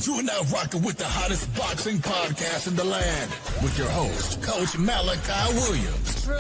You are now rocking with the hottest boxing podcast in the land with your host, Coach Malachi Williams. True.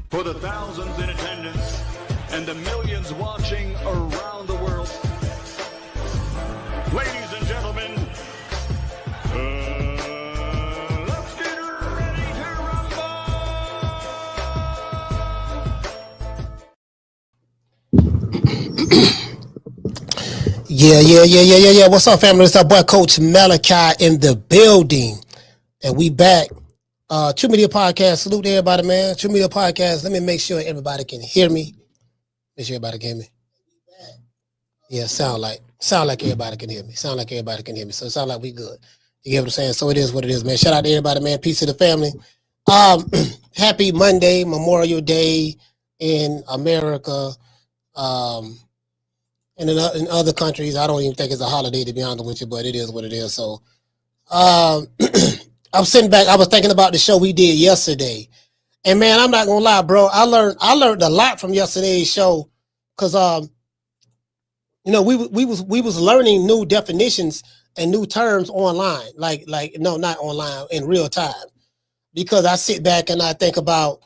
For the thousands in attendance and the millions watching around the world, ladies and gentlemen, let's get ready to rumble! Yeah. What's up, family? It's our boy, Coach Malachi in the building. And we back. True Media Podcast. Salute to everybody, man. True Media Podcast. Let me make sure everybody can hear me. Make sure everybody can hear me. Yeah, sound like everybody can hear me. So it sound like we good. You get what I'm saying? So it is what it is, man. Shout out to everybody, man. Peace to the family. Happy Monday, Memorial Day in America. And in other countries, I don't even think it's a holiday, to be honest with you, but it is what it is. So, I'm sitting back. I was thinking about the show we did yesterday, and man, I'm not gonna lie, bro. I learned a lot from yesterday's show, cause we was learning new definitions and new terms online, like no, not online, in real time. Because I sit back and I think about,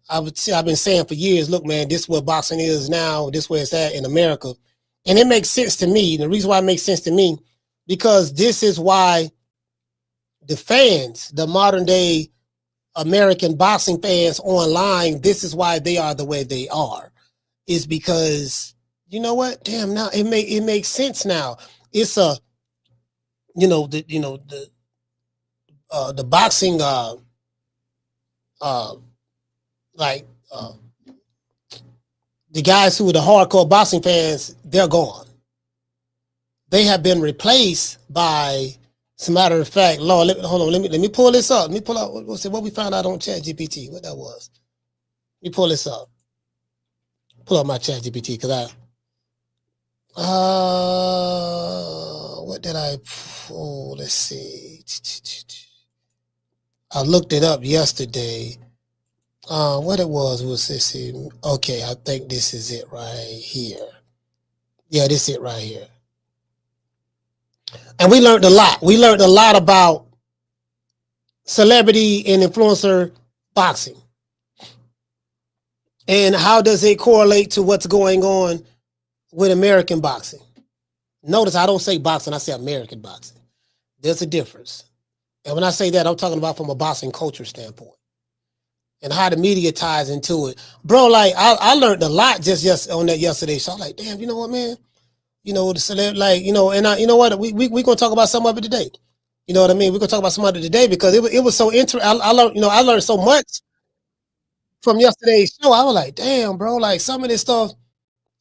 I've been saying for years, look, man, this is what boxing is now. This is where it's at in America, and it makes sense to me. And the reason why it makes sense to me, because this is why the fans, the modern day American boxing fans online, this is why they are the way they are, is because, you know what? Damn, now it makes sense now. It's the boxing the guys who are the hardcore boxing fans, they're gone. They have been replaced by, as a matter of fact, Lord, let me pull this up. Let me pull out what we found out on ChatGPT. What that was. Let me pull this up. Pull up my ChatGPT, because what did I pull? Let's see. I looked it up yesterday. What it was this. Okay, I think this is it right here. Yeah, this is it right here. And we learned a lot. We learned a lot about celebrity and influencer boxing. And how does it correlate to what's going on with American boxing? Notice I don't say boxing, I say American boxing. There's a difference. And when I say that, I'm talking about from a boxing culture standpoint. And how the media ties into it. Bro, like, I learned a lot just on that yesterday. So I'm like, damn, you know what, man? You know, the celeb, like, you know, and you know what, we gonna talk about some of it today. You know what I mean? We're gonna talk about some of it today because it was so interesting. I learned so much from yesterday's show. I was like, damn, bro, like some of this stuff,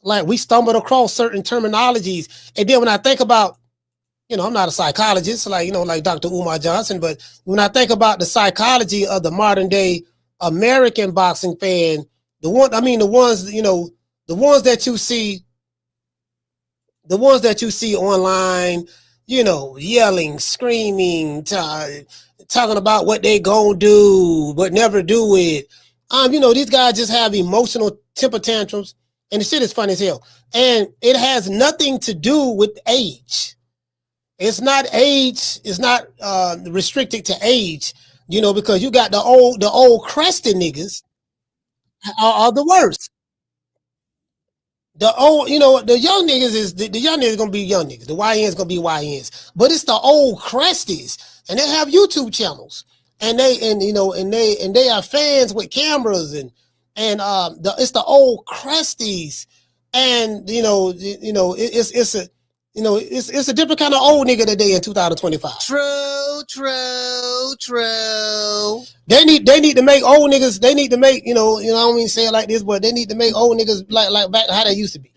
like we stumbled across certain terminologies. And then when I think about, you know, I'm not a psychologist, like, you know, like Dr. Umar Johnson, but when I think about the psychology of the modern day American boxing fan, the ones that you see online, you know, yelling, screaming, talking about what they gonna do, but never do it. You know, these guys just have emotional temper tantrums, and the shit is funny as hell. And it has nothing to do with age. It's not age. It's not restricted to age, you know, because you got the old crusty niggas are the worst. The old, the young niggas is the young niggas gonna be young niggas. The YNs gonna be YNs. But it's the old crusties, and they have YouTube channels, and they are fans with cameras, and it's the old crusties, and it's a different kind of old nigga today in 2025. True. They need to make old niggas. They need to make I don't mean say it like this, but they need to make old niggas like back how they used to be.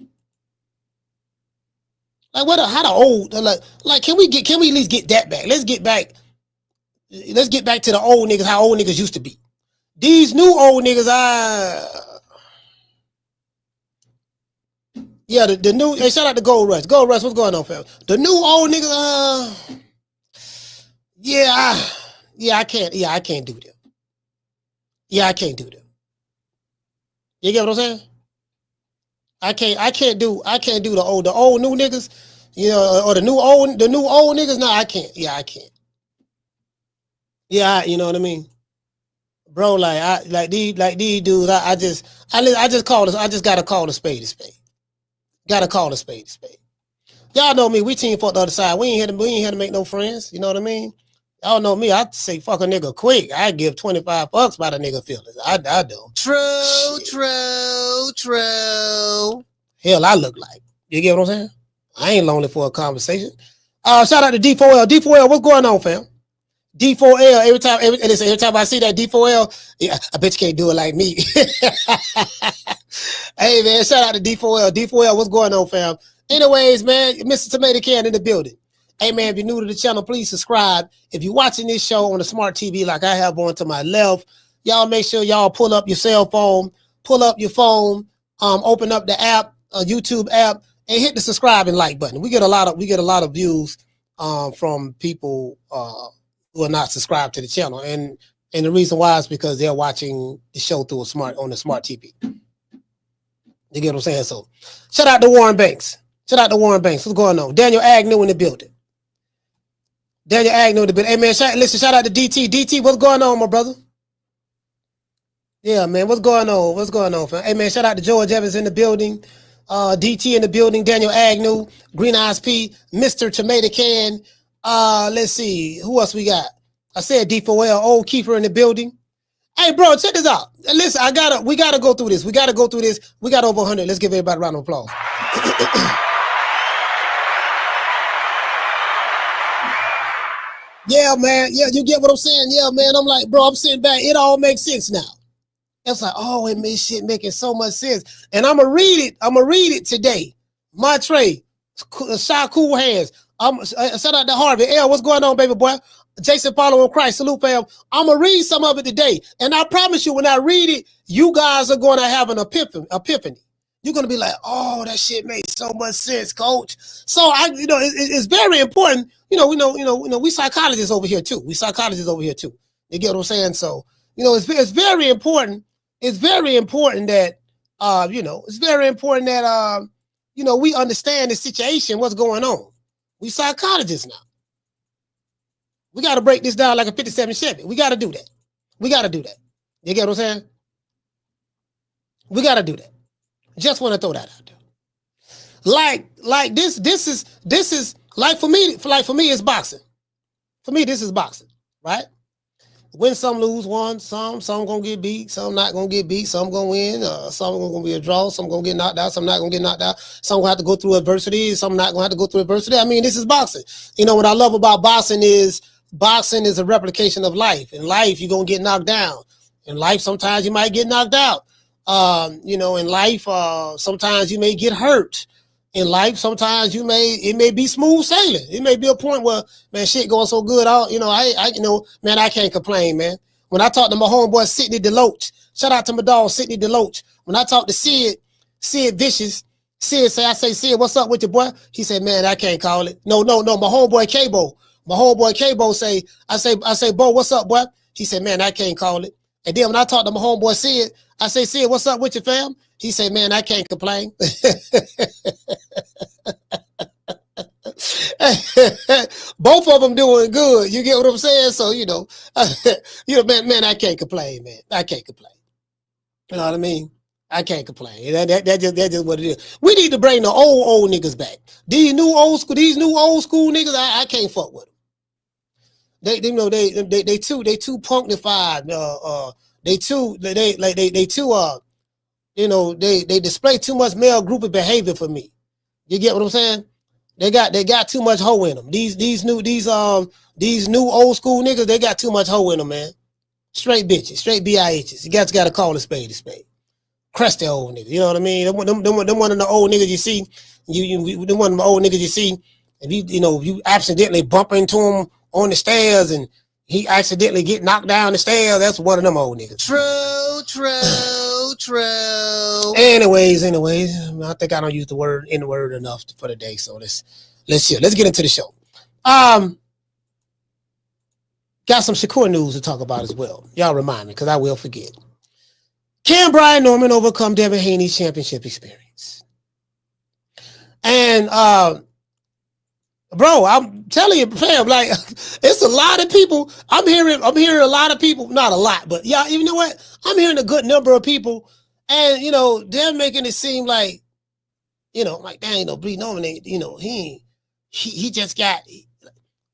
Like how the old like can we at least get that back? Let's get back to the old niggas, how old niggas used to be. These new old niggas the new, hey, shout out to Gold Rush. Gold Rush, what's going on, fam? The new old niggas, I can't do that. Yeah, I can't do that. You get what I'm saying? I can't do the old new niggas, or the new old niggas. No, I can't. Yeah, I can't. Yeah, you know what I mean? Bro, these dudes, I just gotta call a spade a spade. Gotta call a spade a spade. Y'all know me. We team for the other side. We ain't here to make no friends. You know what I mean? Y'all know me. I say fuck a nigga quick. I give $25 by the nigga feelings. I don't. True. Hell, I look like. You get what I'm saying? I ain't lonely for a conversation. Shout out to D4L. D4L, what's going on, fam? D4L. Every time I see that D4L, yeah, I bet you can't do it like me. Hey man, shout out to D4L. D4L, what's going on, fam? Anyways, man, Mr. Tomato Can in the building. Hey man, if you're new to the channel, please subscribe. If you're watching this show on a smart TV like I have on to my left, y'all make sure y'all pull up your cell phone, pull up your phone, open up the app, YouTube app, and hit the subscribe and like button. We get a lot of views from people who are not subscribed to the channel, and the reason why is because they're watching the show through on the smart TV. You get what I'm saying? So, shout out to Warren Banks. What's going on? Daniel Agnew in the building. Hey man, shout out to DT. DT, what's going on, my brother? Yeah, man, what's going on, fam? Hey man, shout out to George Evans in the building. DT in the building. Daniel Agnew, Green Eyes P, Mr. Tomato Can. Let's see, who else we got? I said D4L, old Kiefer in the building. Hey, bro, check this out. Listen, we gotta go through this. We got over 100. Let's give everybody a round of applause. Yeah, man. Yeah, you get what I'm saying? Yeah, man. I'm like, bro, I'm sitting back. It all makes sense now. It's like, oh, it makes shit making so much sense. And I'm gonna read it today. My Trey, shot cool hands. Shout out to Harvey. L, what's going on, baby boy? Jason Paulo and Christ, salute, fam. I'm gonna read some of it today, and I promise you, when I read it, you guys are gonna have an epiphany. You're gonna be like, "Oh, that shit makes so much sense, coach." So it's very important. We psychologists over here too. You get what I'm saying? So it's very important. It's very important that we understand the situation, what's going on. We psychologists now. We got to break this down like a 57 Chevy. We got to do that. You get what I'm saying? We got to do that. Just want to throw that out there. Like this is like for me, it's boxing. For me, this is boxing, right? Win some, lose one, some gonna get beat, some not gonna get beat, some gonna win, some gonna be a draw, some gonna get knocked out, some not gonna get knocked out, some gonna have to go through adversity, some not gonna have to go through adversity. I mean, this is boxing. What I love about boxing is a replication of life. In life, you're gonna get knocked down. In life, sometimes you might get knocked out. In life, sometimes you may get hurt. In life, sometimes it may be smooth sailing. It may be a point where, man, shit going so good. I can't complain, man. When I talk to my homeboy, Sidney DeLoach, shout out to my dog, Sidney DeLoach. When I talk to Sid Vicious, I say, Sid, what's up with your boy? He said, man, I can't call it. No, my homeboy Cabo say, I say, Bo, what's up, boy? He said, man, I can't call it. And then when I talk to my homeboy Sid, I say, Sid, what's up with your fam? He said, man, I can't complain. Both of them doing good. You get what I'm saying? So, man, I can't complain, man. I can't complain. You know what I mean? I can't complain. That's just what it is. We need to bring the old niggas back. These new old school niggas, I can't fuck with them. They too punknified. They display too much male groupie behavior for me. You get what I'm saying? They got too much hoe in them. These new old school niggas, they got too much hoe in them, man. Straight bitches, straight bitches. You got to call a spade a spade. Crusty old niggas, you know what I mean? Them one of the old niggas you see, them one of the old niggas you see, if you accidentally bump into him on the stairs and he accidentally get knocked down the stairs, that's one of them old niggas. True. Anyways, I think I don't use the word enough for the day, so let's get into the show. Got some Shakur news to talk about as well. Y'all remind me, because I will forget. Can Brian Norman overcome Devin Haney's championship experience? And bro, I'm telling you, fam, like it's a lot of people. I'm hearing a lot of people, not a lot, but yeah, you know what? I'm hearing a good number of people, and they're making it seem like, like dang, Brian Norman, he just got.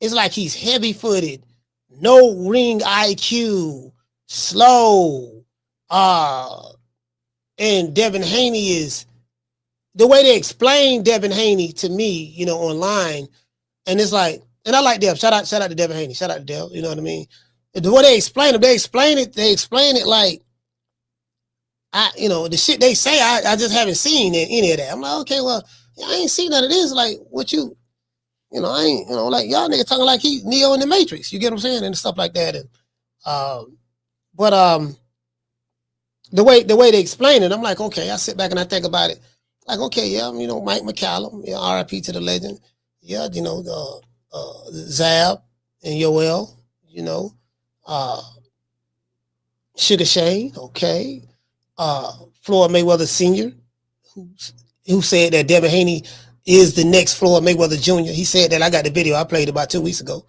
It's like he's heavy-footed, no ring IQ, slow. And Devin Haney is the way they explain Devin Haney to me, online, and it's like, and I like Dev. Shout out to Devin Haney. Shout out to Dev. You know what I mean? The way they explain it, they explain it like the shit they say. I just haven't seen any of that. I'm like, okay, well, I ain't seen none of this. Like, what you, I ain't, like y'all niggas talking like he Neo in the Matrix. You get what I'm saying, and stuff like that. And the way they explain it, I'm like, okay, I sit back and I think about it. Like, okay, yeah, Mike McCallum, yeah, RIP to the legend. Yeah, Zab and Yoel, Sugar Shane, okay. Floyd Mayweather Sr., who said that Devin Haney is the next Floyd Mayweather Jr. He said that. I got the video. I played about 2 weeks ago.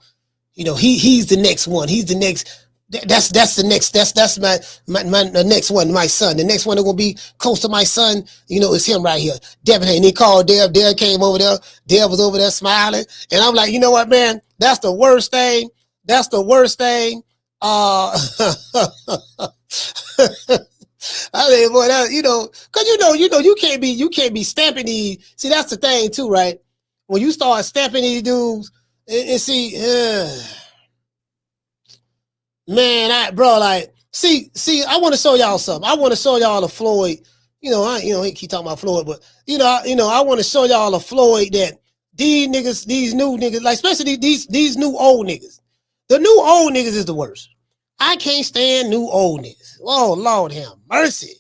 He's the next one. He's the next. That's the next. That's my the next one. My son. The next one that will be close to my son. Is him right here. Devin Haney. He called Dev. Dev came over there. Dev was over there smiling, and I'm like, you know what, man? That's the worst thing. That's the worst thing. I mean, boy, that, cause you can't be stamping these. See, that's the thing too, right? When you start stamping these dudes, and see, man, I want to show y'all something. I want to show y'all the Floyd. He keep talking about Floyd, but I want to show y'all the Floyd that these niggas, these new niggas, like especially these new old niggas. The new old niggas is the worst. I can't stand new old niggas. Oh, Lord have mercy.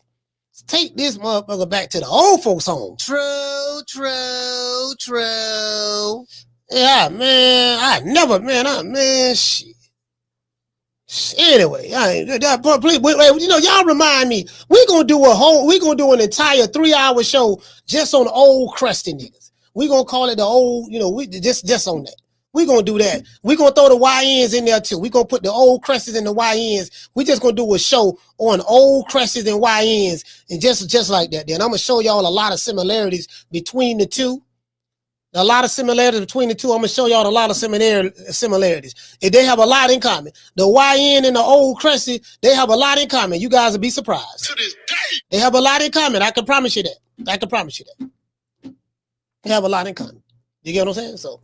Take this motherfucker back to the old folks' home. True. Yeah, man. Shit. Anyway, please, y'all remind me. We're gonna do an entire 3-hour show just on old crusty niggas. We're gonna call it the old, just on that. We're going to do that. We're going to throw the YNs in there too. We're going to put the old crushes and the YNs. We're just going to do a show on old crushes and YNs and just like that. Then I'm going to show y'all a lot of similarities between the two. I'm going to show y'all a lot of similarities. If they have a lot in common. The YN and the old crusty, they have a lot in common. You guys will be surprised. To this day. They have a lot in common. I can promise you that. They have a lot in common. You get what I'm saying? So,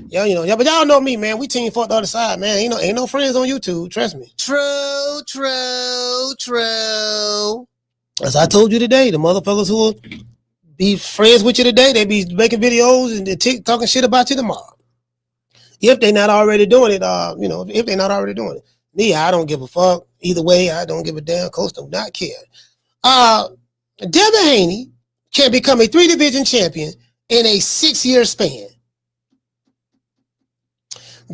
yeah, but y'all know me, man. We team fought the other side, man. Ain't no friends on YouTube. Trust me. True. As I told you today, the motherfuckers who will be friends with you today, they be making videos and talking shit about you tomorrow. If they not already doing it, if they not already doing it. Me, I don't give a fuck. Either way, I don't give a damn. Coach do not care. Devin Haney can become a 3-division champion in a 6-year span.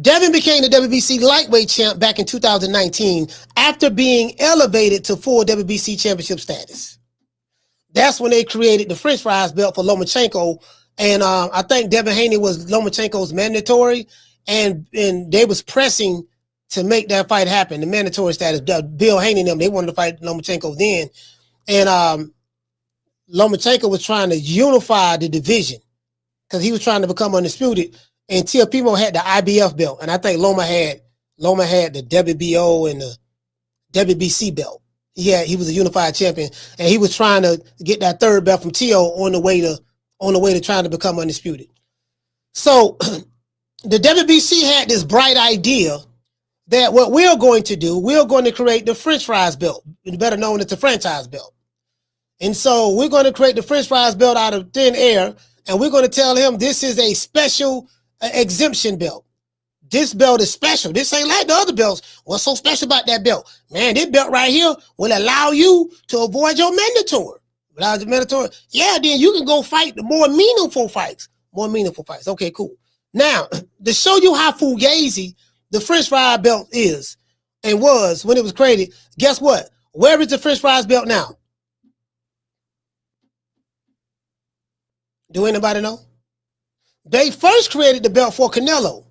Devin became the WBC Lightweight champ back in 2019 after being elevated to full WBC Championship status. That's when they created the French fries belt for Lomachenko, and I think Devin Haney was Lomachenko's mandatory, and they was pressing to make that fight happen. The mandatory status, Bill Haney and them, they wanted to fight Lomachenko then, and Lomachenko was trying to unify the division because he was trying to become undisputed. And Teofimo had the IBF belt, and I think Loma had the WBO and the WBC belt. He was a unified champion, and he was trying to get that third belt from Teo on the way to trying to become undisputed. So the WBC had this bright idea that what we're going to do, we're going to create the French fries belt, better known as the franchise belt. And so we're going to create the French fries belt out of thin air, and we're going to tell him this is a special exemption belt. This belt is special. This ain't like the other belts. What's so special about that belt? Man, this belt right here will allow you to avoid your mandatory. Without the mandatory, yeah, then you can go fight the more meaningful fights. Okay, cool. Now, to show you how fugazi the French fry belt is and was when it was created, guess what? Where is the French fries belt now? Do anybody know? They first created the belt for Canelo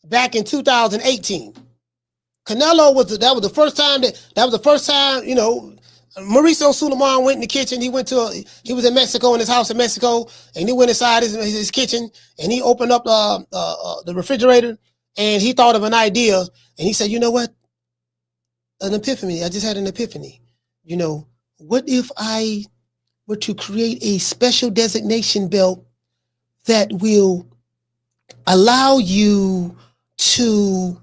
back in 2018. Canelo was the first time, you know, Mauricio Sulaiman went in the kitchen. He was in Mexico, in his house in Mexico, and he went inside his kitchen and he opened up the refrigerator and he thought of an idea and he said, you know what? An epiphany. I just had an epiphany. You know, what if I were to create a special designation belt that will allow you to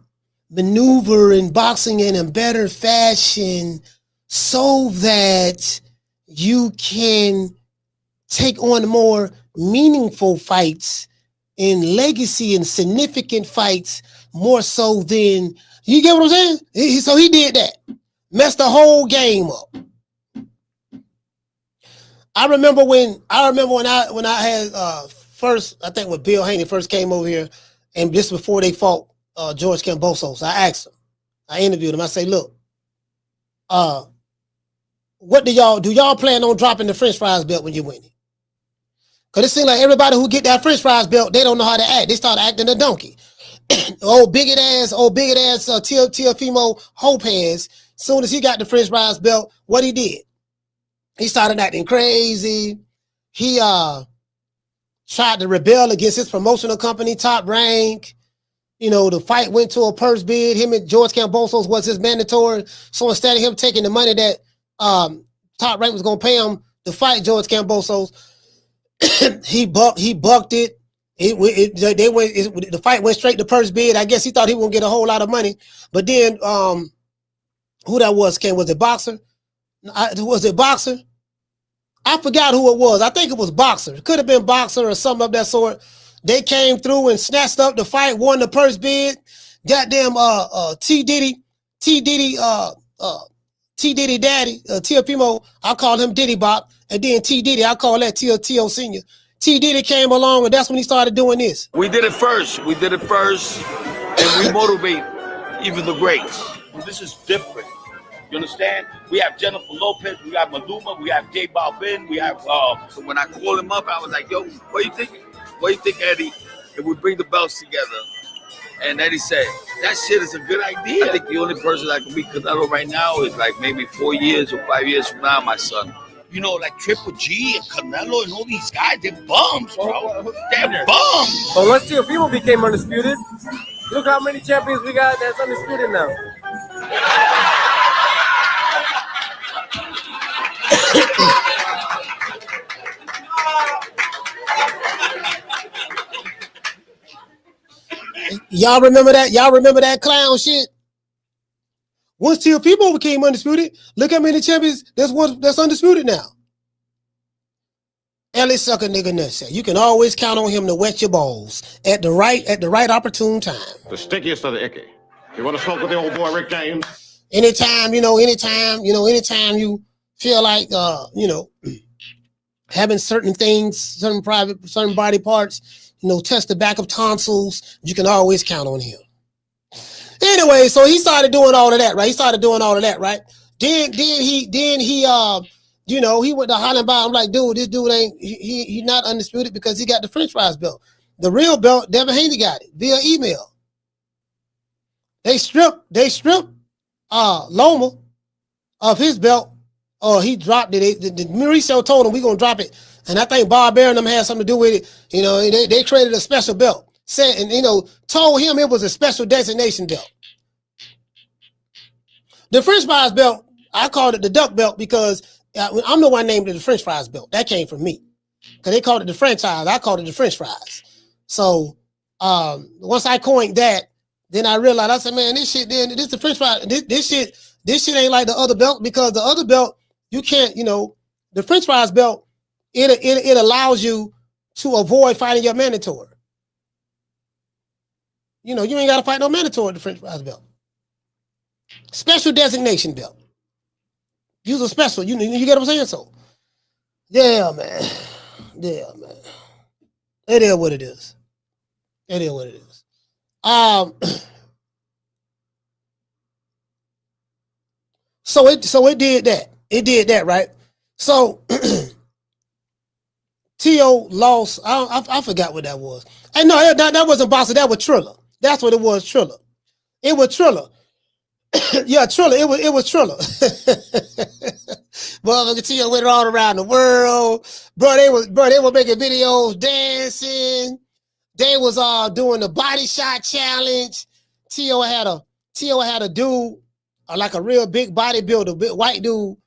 maneuver in boxing in a better fashion so that you can take on more meaningful fights and legacy and significant fights more so than, you get what I'm saying? So he did that. Messed the whole game up. I remember when I had first, I think when Bill Haney first came over here, and this before they fought George Kambosos. I asked him, I interviewed him. I say, look, what do y'all plan on dropping the French fries belt when you win it? Because it seems like everybody who get that French fries belt, they don't know how to act. They start acting a donkey. old bigot ass Teofimo Hope has, soon as he got the French fries belt, what he did? He started acting crazy. He tried to rebel against his promotional company, Top Rank. You know, the fight went to a purse bid. Him and George Kambosos was his mandatory. So instead of him taking the money that Top Rank was going to pay him to fight George Kambosos, he bucked it. The fight went straight to purse bid. I guess he thought he wouldn't get a whole lot of money. But then, who that was, Ken? Was it Boxer? Was it Boxer? I forgot who it was. I think it was Boxer. It could have been Boxer or something of that sort. They came through and snatched up the fight, won the purse bid. Goddamn T Diddy daddy, Teofimo, I call him Diddy Bop, and then T Diddy, I call that T.O. Senior. T Diddy came along, and that's when he started doing this. We did it first, and we motivate even the greats. This is different. You understand? We have Jennifer Lopez, we have Maluma, we have J Balvin, we have. So when I called him up, I was like, "Yo, what do you think? What do you think, Eddie? If we bring the belts together?" And Eddie said, "That shit is a good idea." I think the only person that can be Canelo right now is like maybe 4 years or 5 years from now, my son. You know, like Triple G and Canelo and all these guys, they're bums, bro. They're bums. Well, once Teofimo became undisputed, look how many champions we got that's undisputed now. Y'all remember that? Y'all remember that clown shit? Once Teofimo became undisputed, look how many champions that's undisputed now. Ellie sucker nigga nutsack. You can always count on him to wet your balls at the right opportune time. The stickiest of the icky. You want to smoke with the old boy Rick James? Anytime you feel like having certain things, certain body parts, test the back of tonsils, you can always count on him. Anyway, so he started doing all of that, right? Then he went to hollering about. I'm like, dude, this dude ain't he not undisputed because he got the French fries belt. The real belt, Devin Haney got it via email. They stripped Loma of his belt he dropped it. The Mauricio told him we're gonna drop it, and I think Bob Bear and them had something to do with it. You know, they created a special belt. Said, and told him it was a special designation belt. The French fries belt, I called it the duck belt because I'm the one named it the French fries belt. That came from me because they called it the franchise. I called it the French fries. So once I coined that, then I realized, I said, man, this shit, then this the French fries. This shit ain't like the other belt, because the other belt you can't, the French fries belt, it allows you to avoid fighting your mandatory. You ain't got to fight no mandatory at the French fries belt. Special designation belt. Use a special. You get what I'm saying? So, yeah, man. Yeah, man. It is what it is. It is what it is. So it did that. It did that, right? So T.O. lost. I forgot what that was. And no, that wasn't Boxer. That was Triller. That's what it was, Triller. It was Triller. Yeah, Triller. It was Triller. Well, T.O. went all around the world. Bro, they were making videos, dancing. They was doing the body shot challenge. T.O. had a dude, like a real big bodybuilder, big white dude,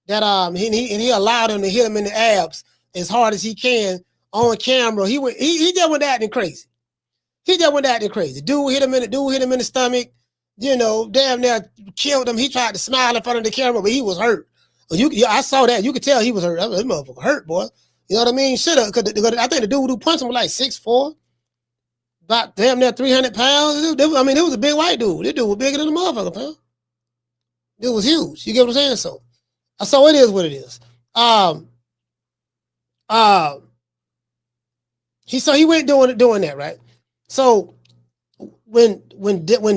that he allowed him to hit him in the abs as hard as he can on camera. He just went acting crazy. Dude hit him in the stomach. Damn near killed him. He tried to smile in front of the camera, but he was hurt. I saw that. You could tell he was hurt. This motherfucker hurt, boy. You know what I mean? Should have, because I think the dude who punched him was like 6'4", about damn near 300 pounds. It was a big white dude. This dude was bigger than the motherfucker, pal. It was huge. You get what I'm saying? So it is what it is. He went doing that, right? So when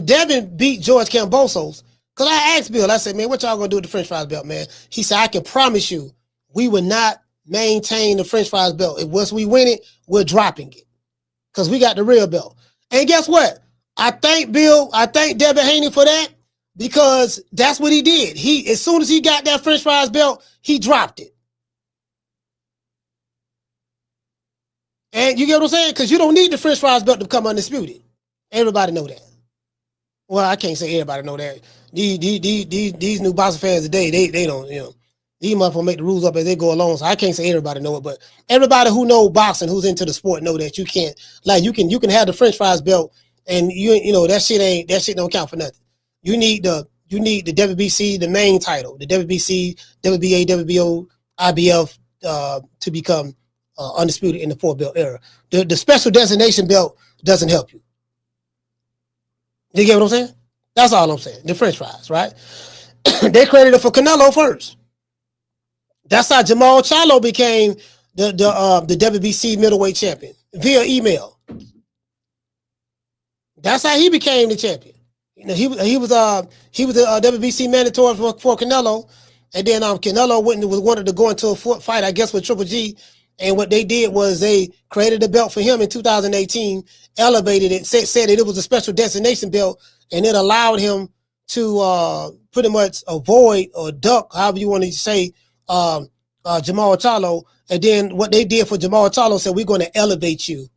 Devin beat George Kambosos, because I asked Bill, I said, man, what y'all gonna do with the French fries belt, man? He said, I can promise you, we would not maintain the French fries belt. If once we win it, we're dropping it, because we got the real belt. And guess what? I thank Devin Haney for that, because that's what he did. As soon as he got that French fries belt, he dropped it. And you get what I'm saying? Because you don't need the French fries belt to become undisputed. Everybody know that. Well, I can't say everybody know that. These new boxing fans today, they don't, these motherfuckers make the rules up as they go along. So I can't say everybody know it, but everybody who know boxing, who's into the sport, know that you can't, like, you can have the French fries belt, and that shit don't count for nothing. You need the WBC, the main title, the WBC, WBA, WBO, IBF, to become undisputed in the 4-belt era. The special designation belt doesn't help you. You get what I'm saying? That's all I'm saying. The French fries, right? They created it for Canelo first. That's how Jamal Charlo became the WBC middleweight champion via email. That's how he became the champion. He was the WBC mandatory for Canelo, and then Canelo wanted to go into a fight, I guess, with Triple G. And what they did was they created a belt for him in 2018, elevated it, said that it was a special destination belt, and it allowed him to pretty much avoid or duck, however you want to say, Jamal Charlo. And then what they did for Jamal Charlo said, we're going to elevate you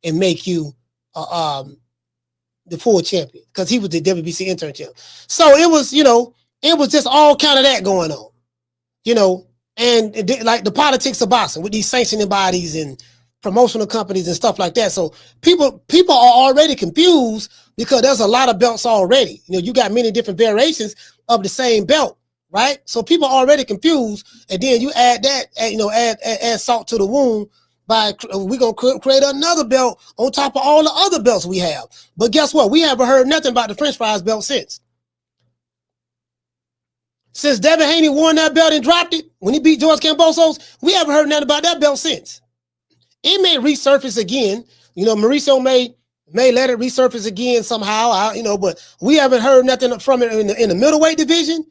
and make you the full champion, because he was the WBC interim champion. So it was, it was just all kind of that going on, and like the politics of boxing with these sanctioning bodies and promotional companies and stuff like that. So people are already confused because there's a lot of belts already. You got many different variations of the same belt, right? So people are already confused, and then you add that, add salt to the wound by we're gonna create another belt on top of all the other belts we have. But guess what? We haven't heard nothing about the French fries belt since. Since Devin Haney won that belt and dropped it when he beat George Kambosos, we haven't heard nothing about that belt since. It may resurface again. Mauricio may let it resurface again somehow. But we haven't heard nothing from it in the middleweight division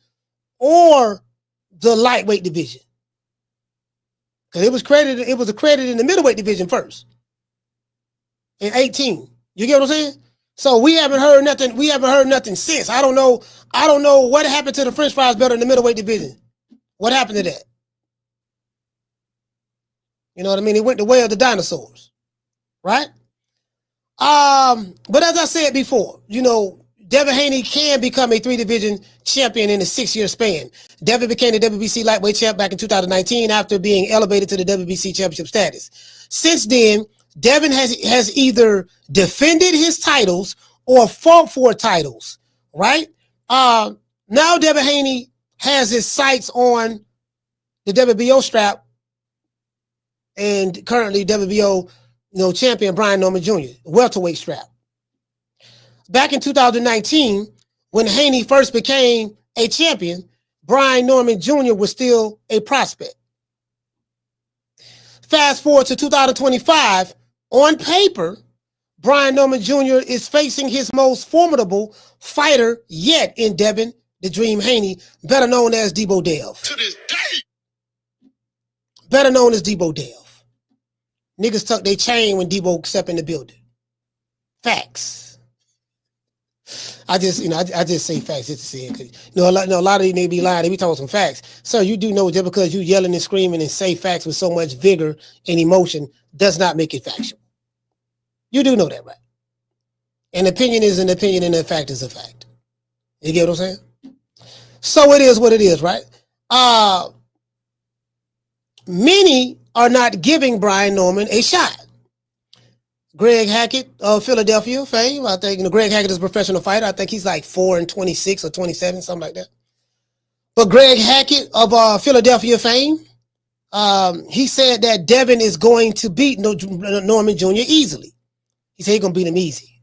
or the lightweight division. Because it was accredited in the middleweight division first in 2018. You get what I'm saying? So we haven't heard nothing. We haven't heard nothing since. I don't know what happened to the French fries belt in the middleweight division. What happened to that? You know what I mean? It went the way of the dinosaurs, right? But as I said before, you know, Devin Haney can become a 3-division champion in a 6-year span. Devin became the WBC Lightweight champ back in 2019 after being elevated to the WBC Championship status. Since then, Devin has either defended his titles or fought for titles, right? Now Devin Haney has his sights on the WBO strap and currently WBO champion Brian Norman Jr., welterweight strap. Back in 2019, when Haney first became a champion, Brian Norman Jr. was still a prospect. Fast forward to 2025, on paper, Brian Norman Jr. is facing his most formidable fighter yet in Devin the Dream Haney, better known as Debo Dev. To this day. Better known as Debo Dev. Niggas tuck their chain when Debo step in the building. Facts. I just say facts just to say it. A lot of these niggas be lying. They be talking some facts. Sir, you do know just because you yelling and screaming and say facts with so much vigor and emotion does not make it factual. You do know that, right? An opinion is an opinion and a fact is a fact. You get what I'm saying? So it is what it is, right? Many are not giving Brian Norman a shot. Greg Hackett of Philadelphia fame. I think Greg Hackett is a professional fighter. I think he's like 4-26 or 27, something like that. But Greg Hackett of Philadelphia fame, he said that Devin is going to beat Norman Jr. easily. He said he's going to beat him easy.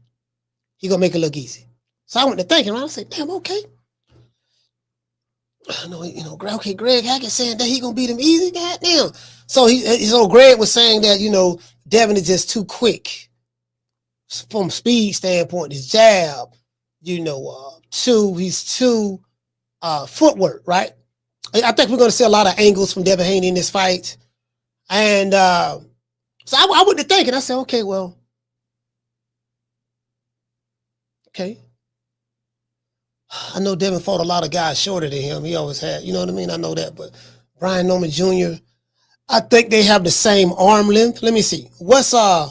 He's going to make it look easy. So I went to thinking, I said, damn, okay. I know, okay, Greg Hackett saying that he's going to beat him easy. Goddamn. So Greg was saying that, Devin is just too quick from speed standpoint. His jab, he's too footwork, right? I think we're going to see a lot of angles from Devin Haney in this fight. And so I went to thinking, I said, okay, well, okay. I know Devin fought a lot of guys shorter than him. He always had, you know what I mean? I know that, but Brian Norman Jr., I think they have the same arm length. Let me see. What are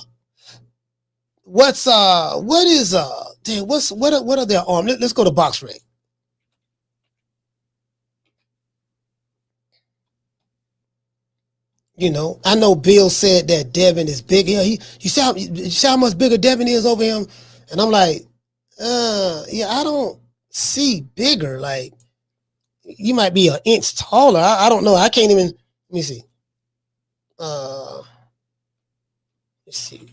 their arm? Let's go to box rec. I know Bill said that Devin is big. Yeah, you see how much bigger Devin is over him? And I'm like, yeah, I don't see bigger. Like, you might be an inch taller. I don't know. I can't even, let me see. Let's see.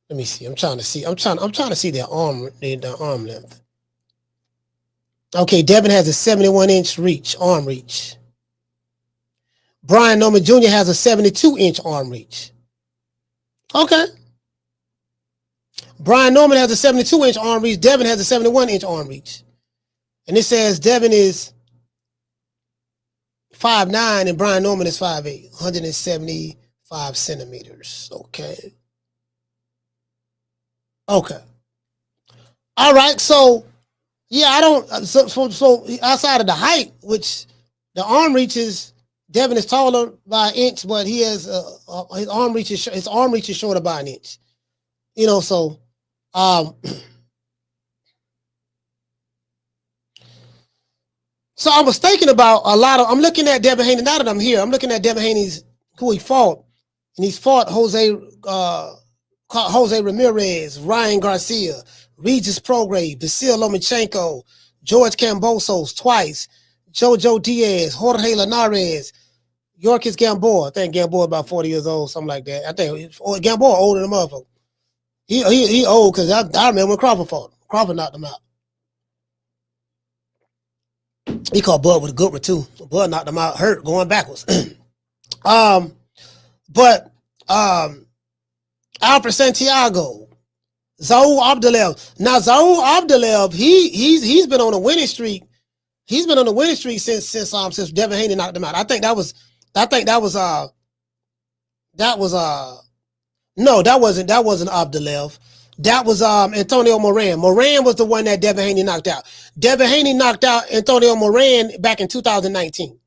Let me see. I'm trying to see their arm length. Okay, Devin has a 71-inch arm reach. Brian Norman Jr. has a 72-inch arm reach. Okay. Brian Norman has a 72-inch arm reach. Devin has a 71-inch arm reach. And it says Devin is 5'9" and Brian Norman is 5'8", 175 centimeters. Okay. Okay. All right. So, yeah, I don't. So outside of the height, which the arm reaches, Devin is taller by an inch, but he has his arm reach is shorter by an inch. So, so I was thinking about I'm looking at Devin Haney, now that I'm here, I'm looking at Devin Haney's, who he fought, and he's fought Jose Ramirez, Ryan Garcia, Regis Prograis, Vasil Lomachenko, George Kambosos twice, Jojo Diaz, Jorge Linares, Yorkis Gamboa. I think Gamboa about 40 years old, something like that. I think Gamboa older than the motherfucker. He old because I remember when Crawford fought him. Crawford knocked him out. He caught Bud with a good one too. Bud knocked him out, hurt, going backwards. But Alfred Santiago, Zaul Abdalev. Now Zaul Abdalev, he's been on a winning streak. He's been on a winning streak since Devin Haney knocked him out. That wasn't Abdalev. That was Antonio Moran. Moran was the one that Devin Haney knocked out. Devin Haney knocked out Antonio Moran back in 2019.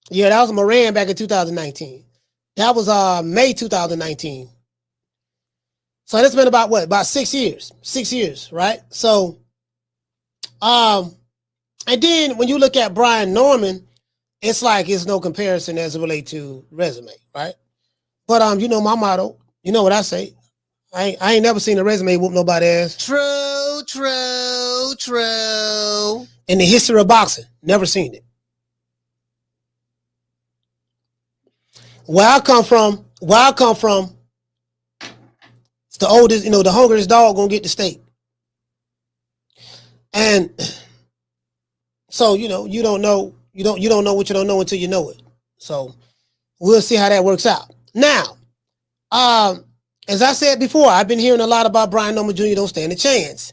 Yeah, that was Moran back in 2019. That was May 2019. So that's been about what? About 6 years. 6 years, right? So, and then when you look at Brian Norman, it's like it's no comparison as it relates to resume, right? But you know my motto. You know what I say. I ain't never seen a resume whoop nobody ass. True, true, true. In the history of boxing, never seen it. Where I come from, it's the oldest, you know, the hungriest dog gonna get the steak. And so, you know, you don't know what you don't know until you know it. So we'll see how that works out. Now, as I said before, I've been hearing a lot about Brian Norman Jr. don't stand a chance.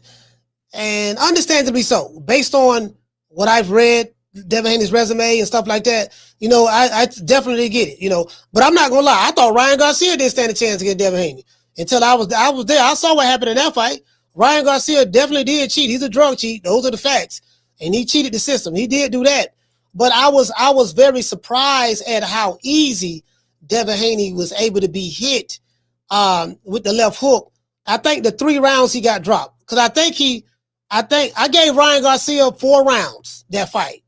And understandably so, based on what I've read, Devin Haney's resume and stuff like that, you know, I definitely get it, you know. But I'm not gonna lie, I thought Ryan Garcia didn't stand a chance against Devin Haney until I was there. I saw what happened in that fight. Ryan Garcia definitely did cheat. He's a drug cheat. Those are the facts. And he cheated the system. He did do that. But I was very surprised at how easy Devin Haney was able to be hit with the left hook. I think the 3 rounds he got dropped. Because I think I gave Ryan Garcia 4 rounds that fight.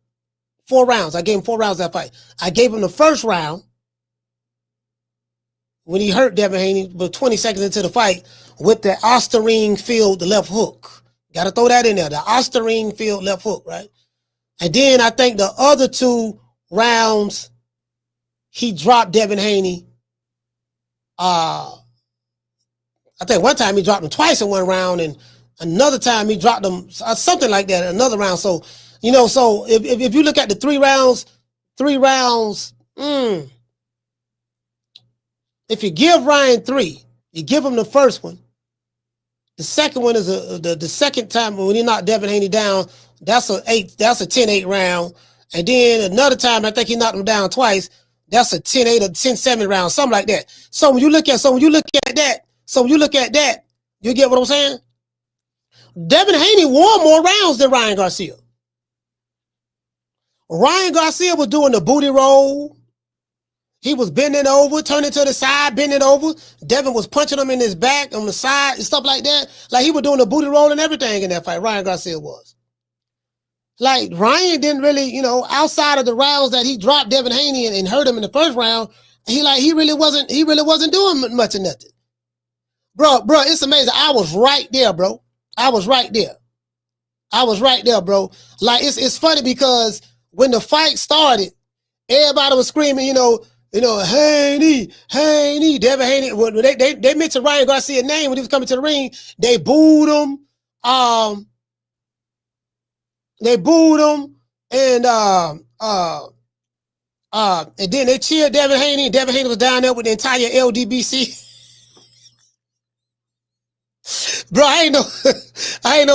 4 rounds. I gave him 4 rounds that fight. I gave him the first round when he hurt Devin Haney, but 20 seconds into the fight with the Osterring field left hook. Got to throw that in there. The Osterring field left hook, right? And then I think the other 2 rounds, he dropped Devin Haney. I think one time he dropped him twice in 1 round, and another time he dropped him something like that, another round. So, you know, so if you look at the 3 rounds, if you give Ryan 3, you give him the first one. The second one is the second time when he knocked Devin Haney down. That's a 10-8 round. And then another time, I think he knocked him down twice. That's a 10-8 or 10-7 round, something like that. So when you look at that, you get what I'm saying? Devin Haney won more rounds than Ryan Garcia. Ryan Garcia was doing the booty roll. He was bending over, turning to the side, bending over. Devin was punching him in his back, on the side, and stuff like that. Like, he was doing the booty roll and everything in that fight. Ryan Garcia was. Like, Ryan didn't really, you know, outside of the rounds that he dropped Devin Haney and hurt him in the first round, he really wasn't doing much of nothing. Bro, it's amazing. I was right there, bro. I was right there, bro. Like, it's funny because when the fight started, everybody was screaming, you know, Haney, Devin Haney. When they mentioned Ryan Garcia's name when he was coming to the ring, they booed him. And then they cheered Devin Haney. Devin Haney was down there with the entire LDBC. Bro, I ain't know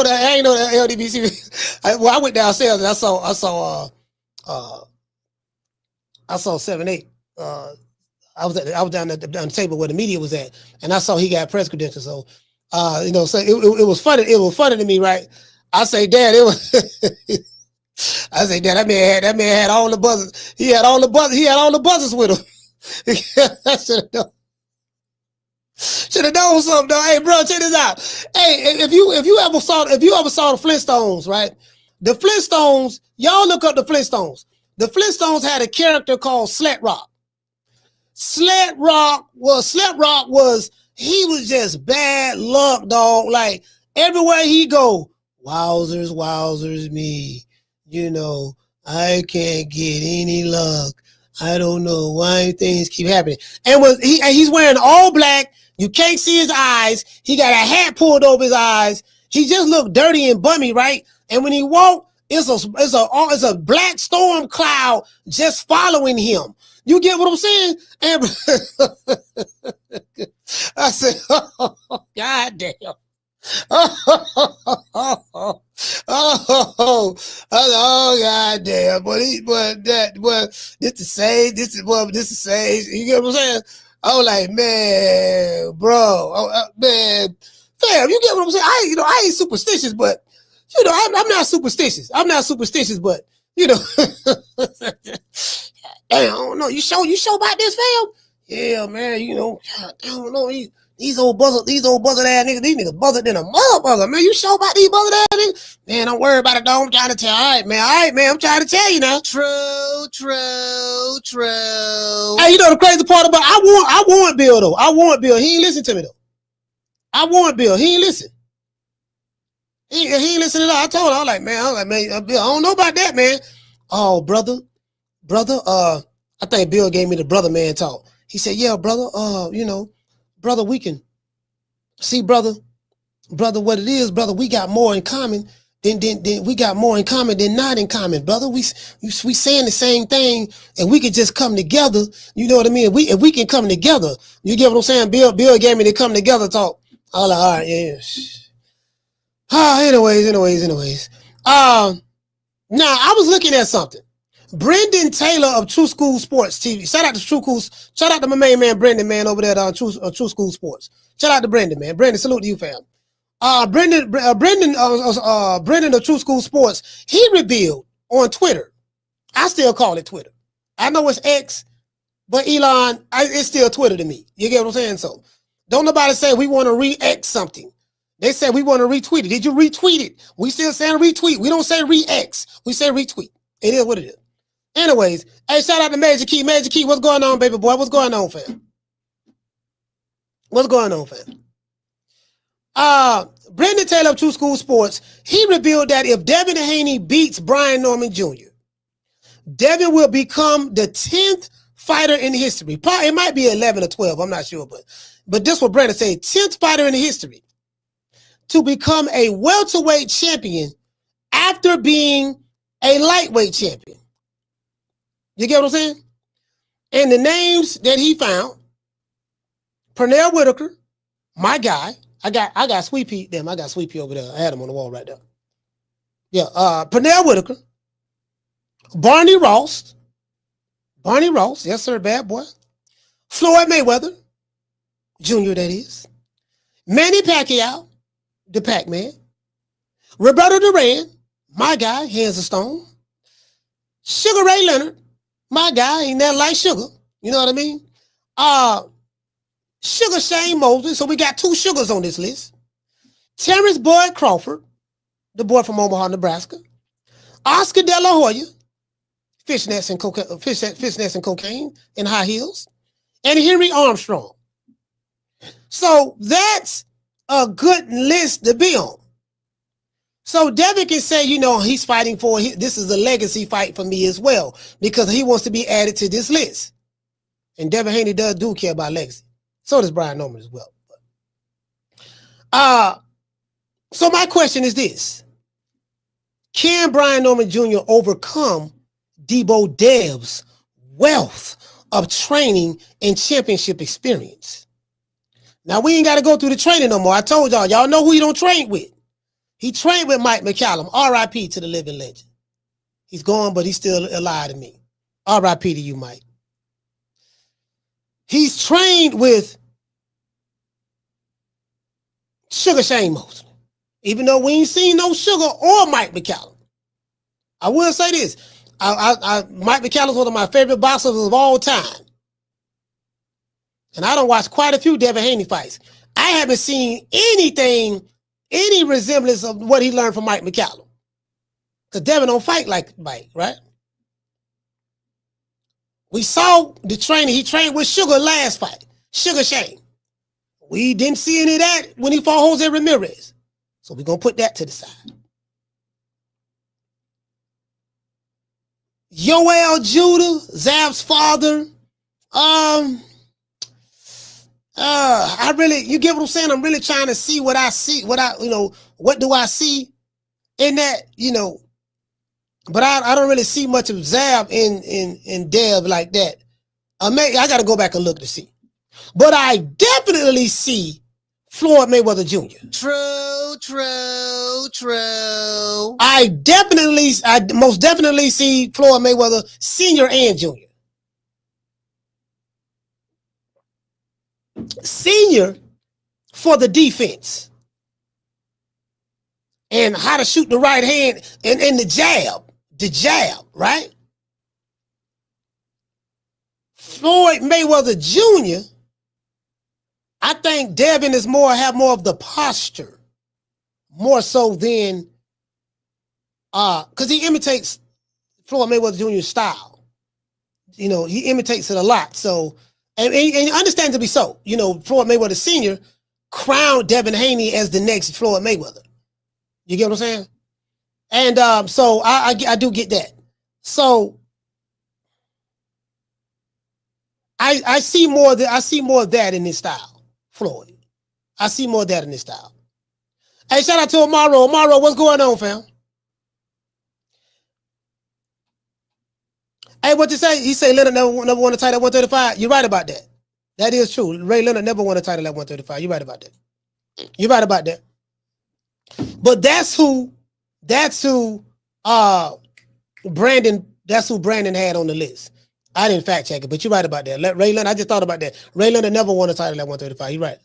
that LDBC. I went downstairs and I saw 7-8. I was down at the table where the media was at, and I saw he got press credentials. So, you know, so it was funny. It was funny to me, right? I say, Dad, it was. I say, Dad, that man had all the buzzers. He had all the buzzers with him. I should have known something, though. Hey, bro, check this out. Hey, if you ever saw the Flintstones, right? The Flintstones, y'all look up the Flintstones. The Flintstones had a character called Slet Rock. Slet Rock was he was just bad luck, dog. Like, everywhere he go, wowzers me. You know, I can't get any luck. I don't know why things keep happening. And he's wearing all black. You can't see his eyes. He got a hat pulled over his eyes. He just looked dirty and bummy, right? And when he walked, it's a black storm cloud just following him. You get what I'm saying? And I said, oh, God damn. Oh, God damn. But this the sage. You get what I'm saying? I was like, man, bro, man, fam, you get what I'm saying? I ain't superstitious, but I'm not superstitious. I'm not superstitious, but damn, I don't know. You sure about this, fam? Yeah, man. God, I don't know. These old buzzard ass niggas, these niggas buzzard than a motherfucker, man. You sure about these buzzard ass niggas? Man, don't worry about it, dog. I'm trying to tell. All right, man. I'm trying to tell you now. True. Hey, the crazy part about I warned Bill though. I warned Bill. He ain't listen to me though. I warned Bill. He ain't listen. He ain't listen at all. I told him, I was like, man, Bill, I don't know about that, man. Oh, brother, I think Bill gave me the brother man talk. He said, yeah, brother, brother, we can see, brother, what it is, brother. We got more in common than not in common, brother. We saying the same thing, and we can just come together. You know what I mean? If we can come together, you get what I'm saying? Bill gave me the come together talk. I was like, all right, yeah. Anyways. Now I was looking at something. Brendan Taylor of True School Sports TV. Shout out to my main man Brendan, man, over there on True School Sports. Shout out to Brendan, man. Brendan, salute to you, fam. Brendan of True School Sports. He revealed on Twitter. I still call it Twitter. I know it's X, but Elon, it's still Twitter to me. You get what I'm saying? So don't nobody say we want to re-X something. They said we want to retweet it. Did you retweet it? We still saying retweet. We don't say re-X. We say retweet. It is what it is. Anyways, hey, shout out to Major Key. Major Key, what's going on, baby boy? What's going on, fam? Brendan Taylor of True School Sports, he revealed that if Devin Haney beats Brian Norman Jr., Devin will become the 10th fighter in history. Probably, it might be 11 or 12, I'm not sure, but this what Brendan said, 10th fighter in history to become a welterweight champion after being a lightweight champion. You get what I'm saying? And the names that he found, Pernell Whitaker, my guy. I got Sweet Pea. Damn, I got Sweet Pea over there. I had him on the wall right there. Yeah, Pernell Whitaker, Barney Ross, yes sir, bad boy. Floyd Mayweather, Jr. that is. Manny Pacquiao, the Pac-Man. Roberto Duran, my guy, hands of stone. Sugar Ray Leonard, my guy, ain't that like sugar. You know what I mean? Sugar Shane Mosley. So we got 2 sugars on this list. Terrence Boyd Crawford, the boy from Omaha, Nebraska. Oscar De La Hoya, fishnets and cocaine and high heels. And Henry Armstrong. So that's a good list to be on. So Devin can say, he's fighting for, this is a legacy fight for me as well, because he wants to be added to this list. And Devin Haney do care about legacy. So does Brian Norman as well. So my question is this. Can Brian Norman Jr. overcome Debo Dev's wealth of training and championship experience? Now, we ain't got to go through the training no more. I told y'all know who he don't train with. He trained with Mike McCallum. R.I.P. to the living legend. He's gone, but he's still alive to me. R.I.P. to you, Mike. He's trained with Sugar Shane Mosley, even though we ain't seen no Sugar or Mike McCallum. I will say this. Mike McCallum's one of my favorite boxers of all time. And I don't watch quite a few Devin Haney fights. I haven't seen any resemblance of what he learned from Mike McCallum. Because Devin don't fight like Mike, right? We saw the training. He trained with Sugar last fight. Sugar Shane. We didn't see any of that when he fought Jose Ramirez. So we're going to put that to the side. Yoel Judah, Zab's father. You get what I'm saying? I'm really trying to see what I see, what do I see in that, but I don't really see much of Zab in Dev like that. I got to go back and look to see. But I definitely see Floyd Mayweather Jr. True. I most definitely see Floyd Mayweather Sr. and Jr. Senior for the defense and how to shoot the right hand and the jab, right? Floyd Mayweather Jr., I think Devin is have more of the posture, more so than because he imitates Floyd Mayweather Jr.'s style. You know, he imitates it a lot. So, and understandably so. You know, Floyd Mayweather Sr. crowned Devin Haney as the next Floyd Mayweather. You get what I'm saying? And so I do get that. So I see more of that in his style, Floyd. I see more of that in his style. Hey, shout out to Amaro. Amaro, what's going on, fam? Hey, what you say? He say Leonard never won a title at 135. You're right about that. That is true. Ray Leonard never won a title at 135. You're right about that. You're right about that. But that's who Brandon had on the list. I didn't fact check it, but you're right about that. Ray Leonard, I just thought about that. Ray Leonard never won a title at 135. You're right.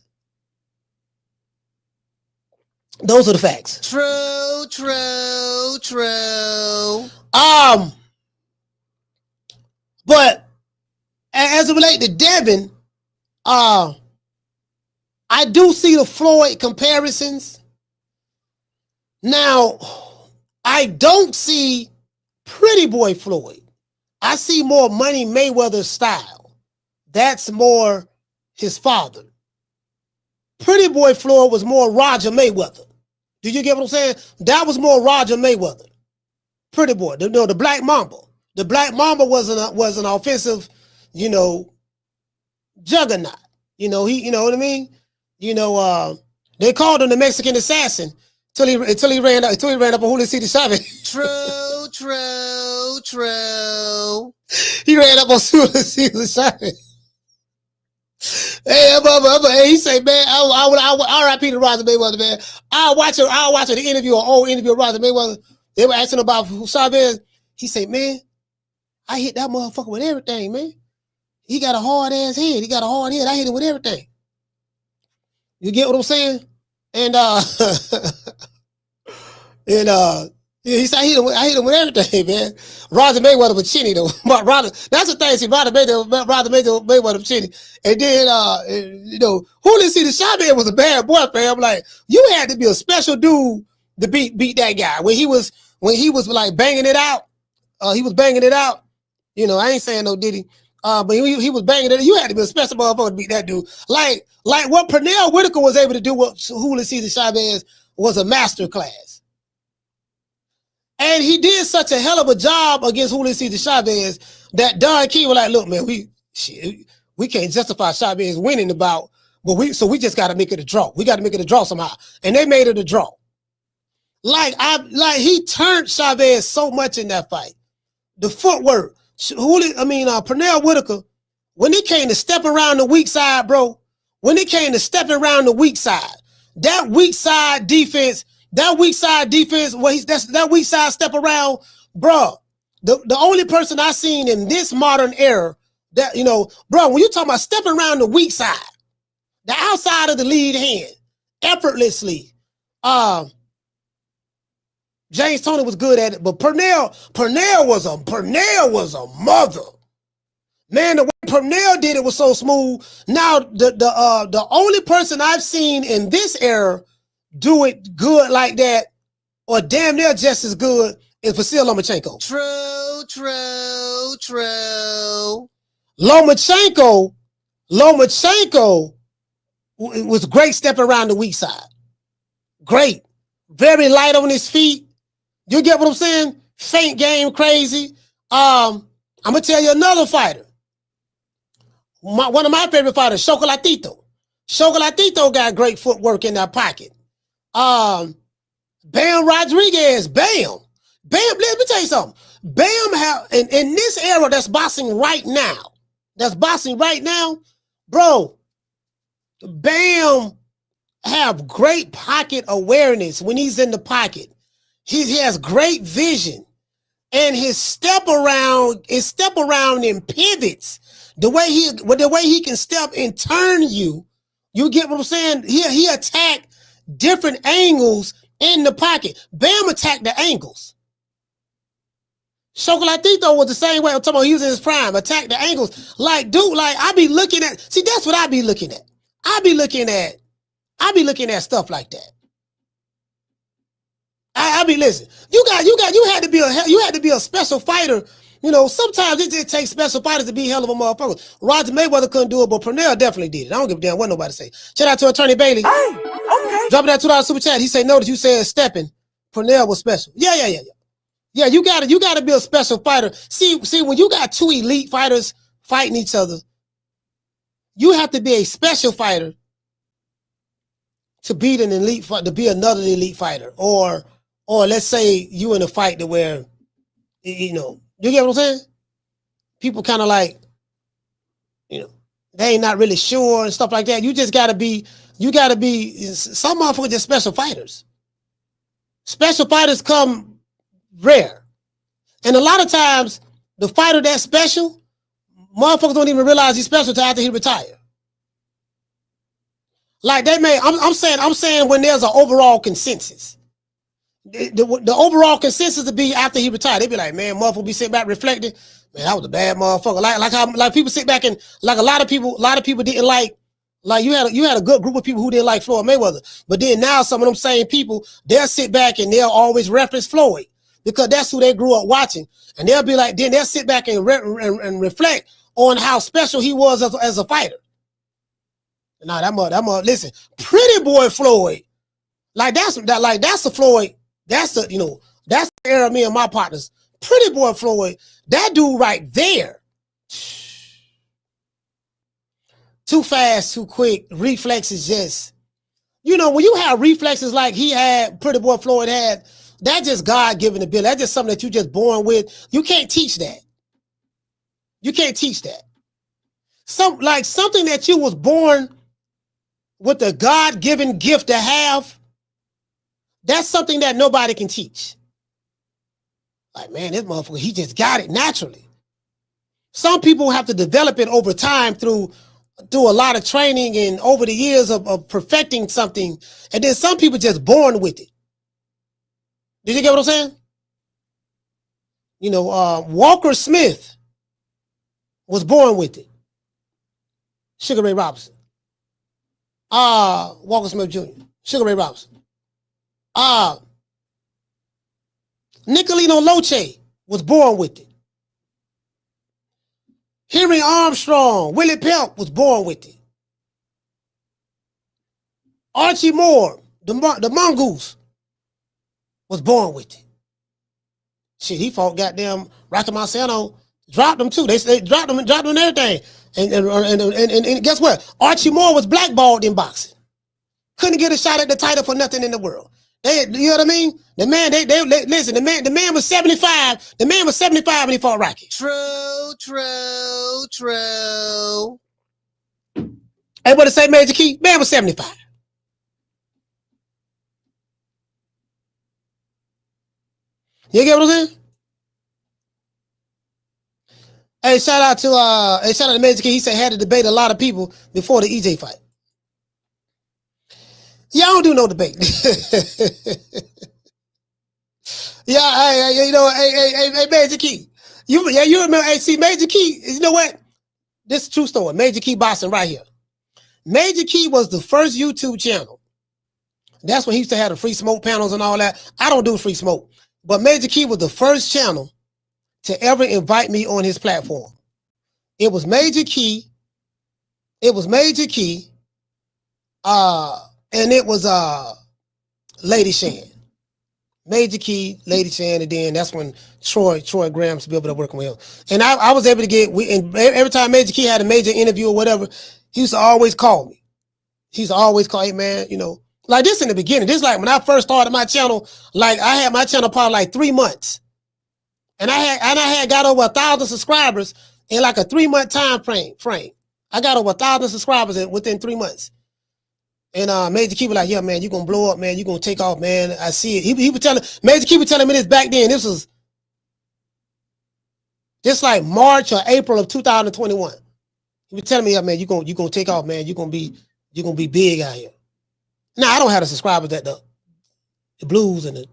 Those are the facts. True. But as it relates to Devin, I do see the Floyd comparisons. Now, I don't see Pretty Boy Floyd. I see more Money Mayweather style. That's more his father. Pretty Boy Floyd was more Roger Mayweather. Did you get what I'm saying? That was more Roger Mayweather. Pretty Boy, the Black Mamba. The Black Mamba was an offensive, juggernaut. You know what I mean? They called him the Mexican assassin until he ran up on Julio Cesar Chavez. True. He ran up on Julio Cesar Chavez. Hey, he say, man, I R.I.P. to Roger Mayweather, man. I'll watch an old interview of Roger Mayweather. They were asking about Chavez. He said, man, I hit that motherfucker with everything, man. He got a hard ass head. He got a hard head. I hit him with everything. You get what I'm saying? And he said I hit him with everything, man. Roger Mayweather was chinny though. That's the thing. See, Roger Mayweather was chinny. And then Julio Cesar Chavez was a bad boy, fam. Like, you had to be a special dude to beat that guy. When he was like banging it out, he was banging it out. I ain't saying no Diddy. But he was banging it. You had to be a special motherfucker to beat that dude. Like what Pernell Whitaker was able to do with Julio Cesar Chavez was a master class. And he did such a hell of a job against Julio Cesar Chavez that Don King was like, look, man, we can't justify Chavez winning but we just got to make it a draw. We got to make it a draw somehow. And they made it a draw. He turned Chavez so much in that fight. The footwork. Pernell Whitaker, when it came to step around the weak side, bro, that weak side defense, that weak side step around, bro, the only person I seen in this modern era that, bro, when you talking about stepping around the weak side, the outside of the lead hand, effortlessly, James Toney was good at it, but Pernell was a mother. Man, the way Pernell did it was so smooth. Now, the only person I've seen in this era do it good like that, or damn near just as good, is Vasil Lomachenko. True. Lomachenko was great stepping around the weak side. Great. Very light on his feet. You get what I'm saying? Feint game crazy. I'm going to tell you another fighter. One of my favorite fighters, Chocolatito. Chocolatito got great footwork in that pocket. Bam Rodriguez, Bam, let me tell you something. Bam in this era that's boxing right now, bro, Bam have great pocket awareness when he's in the pocket. He has great vision, and his step around and pivots the way he can step and turn you, you get what I'm saying? He attacked different angles in the pocket. Bam attacked the angles. Chocolatito was the same way. I'm talking about he was in his prime, attacked the angles. Like, dude, like I be looking at, see, that's what I be looking at. I be looking at stuff like that. I be listen. You had to be a special fighter. You know, sometimes it just takes special fighters to be hell of a motherfucker. Roger Mayweather couldn't do it, but Pernell definitely did it. I don't give a damn what nobody say. Shout out to Attorney Bailey. Hey, okay. Dropping that $2 super chat. He said, notice you said stepping. Pernell was special. Yeah. Yeah, you gotta be a special fighter. See, when you got two elite fighters fighting each other, you have to be a special fighter to beat an elite fighter, to be another elite fighter. Or let's say you in a fight to where, you know, you get what I'm saying? People kind of like, you know, they ain't not really sure and stuff like that. You just gotta be, some motherfuckers just special fighters. Special fighters come rare. And a lot of times, the fighter that's special, motherfuckers don't even realize he's special until after he retire. Like they may, I'm saying when there's an overall consensus. The overall consensus to be after he retired, they be like, man, motherfucker be sitting back reflecting, man, that was a bad motherfucker. Like people sit back and like a lot of people didn't like you had a good group of people who didn't like Floyd Mayweather. But then now some of them same people, they'll sit back and they'll always reference Floyd because that's who they grew up watching. And they'll be like, then they'll sit back and reflect on how special he was as a fighter. Now that listen, Pretty Boy Floyd, that's the Floyd. That's the era of me and my partners. Pretty Boy Floyd, that dude right there. Too fast, too quick. Reflexes just, when you have reflexes like he had, Pretty Boy Floyd had, that's just God-given ability. That's just something that you just born with. You can't teach that. You can't teach that. Something that you was born with a God-given gift to have, that's something that nobody can teach. Like, man, this motherfucker, he just got it naturally. Some people have to develop it over time through a lot of training and over the years of perfecting something. And then some people just born with it. Did you get what I'm saying? Walker Smith was born with it. Sugar Ray Robinson. Walker Smith Jr. Sugar Ray Robinson. Nicolino Loche was born with it. Henry Armstrong, Willie Pelt was born with it. Archie Moore, the Mongoose, was born with it. Shit, he fought goddamn Rocky Marciano, dropped him too. They dropped him and everything. And guess what? Archie Moore was blackballed in boxing. Couldn't get a shot at the title for nothing in the world. You know what I mean? The man, listen, the man was 75. The man was 75 when he fought Rocky. True. Hey, what to say, Major Key? Man was 75. You get what I'm saying? Hey, shout out to Major Key. He said had to debate a lot of people before the EJ fight. Yeah, I don't do no debate. Yeah, hey, Major Key. You remember, hey, see, Major Key, you know what? This is a true story. Major Key Boxing right here. Major Key was the first YouTube channel. That's when he used to have the free smoke panels and all that. I don't do free smoke. But Major Key was the first channel to ever invite me on his platform. It was Major Key. And it was Lady Shan. Major Key, Lady Shan, and then that's when Troy Graham to be able to work with him. And I was able to get, and every time Major Key had a major interview or whatever, he used to always call me. He used to always call, hey man, like this in the beginning. This like when I first started my channel, like I had my channel probably like 3 months. And I had got over 1,000 subscribers in like a 3-month time frame. I got over 1,000 subscribers within 3 months. And Major Key was like, yeah, man, you're going to blow up, man. You're going to take off, man. I see it. He was telling, Major Key was telling me this back then. This was just like March or April of 2021. He was telling me, yeah, man, you gonna take off, man. You're gonna be big out here. Now I don't have the subscribers that the Blues and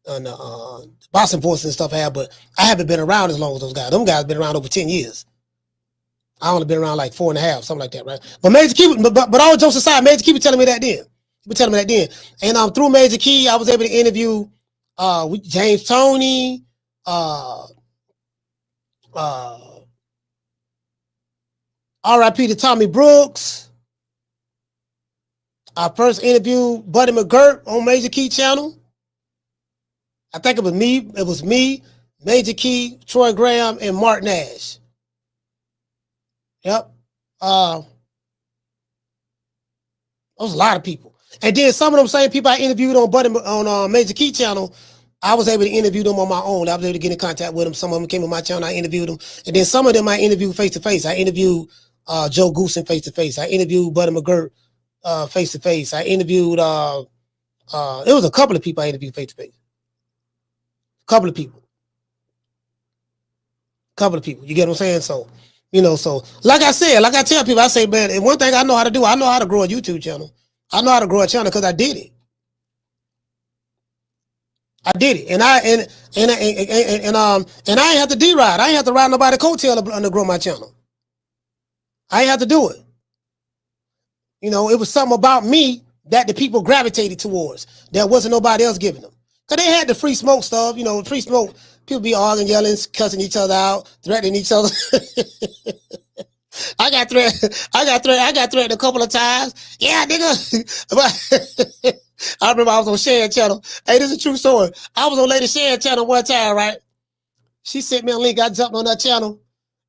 the Boston Voice and stuff have, but I haven't been around as long as those guys. Them guys been around over 10 years. I only been around like 4.5, something like that, right? But Major Key, but all jokes aside, Major Key was telling me that then. And through Major Key, I was able to interview with James Toney, R.I.P. to Tommy Brooks. I first interviewed Buddy McGirt on Major Key channel. I think it was me, Major Key, Troy Graham, and Mark Nash. Yep. There was a lot of people. And then some of them same people I interviewed on Major Key channel, I was able to interview them on my own. I was able to get in contact with them. Some of them came on my channel. I interviewed them. And then some of them I interviewed face-to-face. I interviewed Joe Goosen face-to-face. I interviewed Buddy McGirt face-to-face. I interviewed, it was a couple of people I interviewed face-to-face. Couple of people. You get what I'm saying? So, so like I said, like I tell people, I say, man, and one thing I know how to do, I know how to grow a YouTube channel. I know how to grow a channel because I did it. And I ain't have to D-ride. I ain't have to ride nobody coattail to grow my channel. I ain't have to do it. It was something about me that the people gravitated towards. There wasn't nobody else giving them. Because they had the free smoke stuff, free smoke. People be arguing, yelling, cussing each other out, threatening each other. I got threatened a couple of times. Yeah, nigga. But I remember I was on Sharon channel. Hey, this is a true story. I was on Lady Sharon channel one time, right? She sent me a link. I jumped on that channel.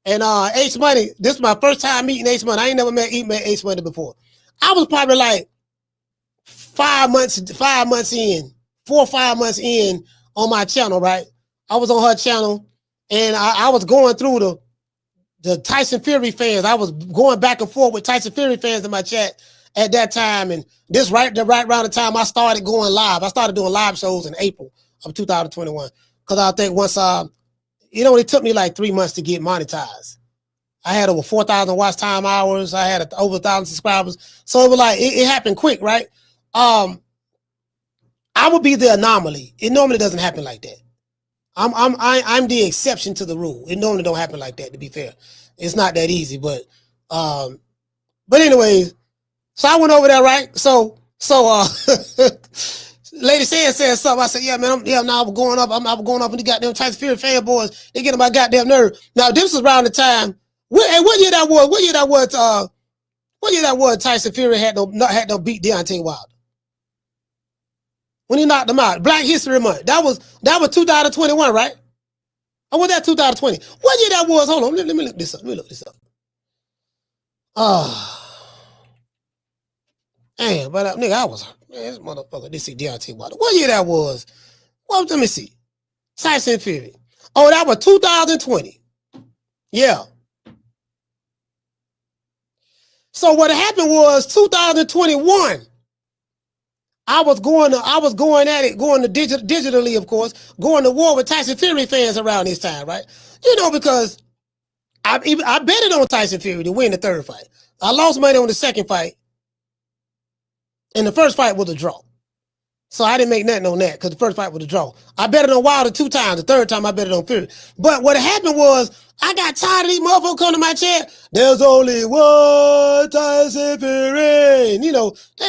And H Money, this is my first time meeting H Money. I ain't never met H Money before. I was probably like 4 or 5 months in on my channel, right? I was on her channel and I was going through the Tyson Fury fans. I was going back and forth with Tyson Fury fans in my chat at that time. And this right around the time I started going live. I started doing live shows in April of 2021. Because I think once, it took me like 3 months to get monetized. I had over 4,000 watch time hours. I had over 1,000 subscribers. So it was like, it happened quick, right? I would be the anomaly. It normally doesn't happen like that. I'm the exception to the rule. It normally don't happen like that, to be fair. It's not that easy, but anyways, so I went over there, right? So Lady said something. I said, yeah, man, now I'm going up. I'm going up and the goddamn Tyson Fury fanboys, they get on my goddamn nerve. Now this was around the time. What year that was Tyson Fury had no beat Deontay Wilder. When he knocked him out. Black History Month. That was 2021, right? Or was that 2020? What year that was? Hold on. Let me look this up. Damn, but nigga, I was, man, this motherfucker, this see Deontay Wilder. What year that was? Well, let me see. Tyson Fury. Oh, that was 2020. Yeah. So what happened was 2021. I was going at it, going to digitally, of course, going to war with Tyson Fury fans around this time, right? Because I betted on Tyson Fury to win the third fight. I lost money on the second fight. And the first fight was a draw. So I didn't make nothing on that because the first fight was a draw. I betted on Wilder 2 times. The third time I betted on Fury. But what happened was I got tired of these motherfuckers coming to my chat. There's only one Tyson Fury. And, they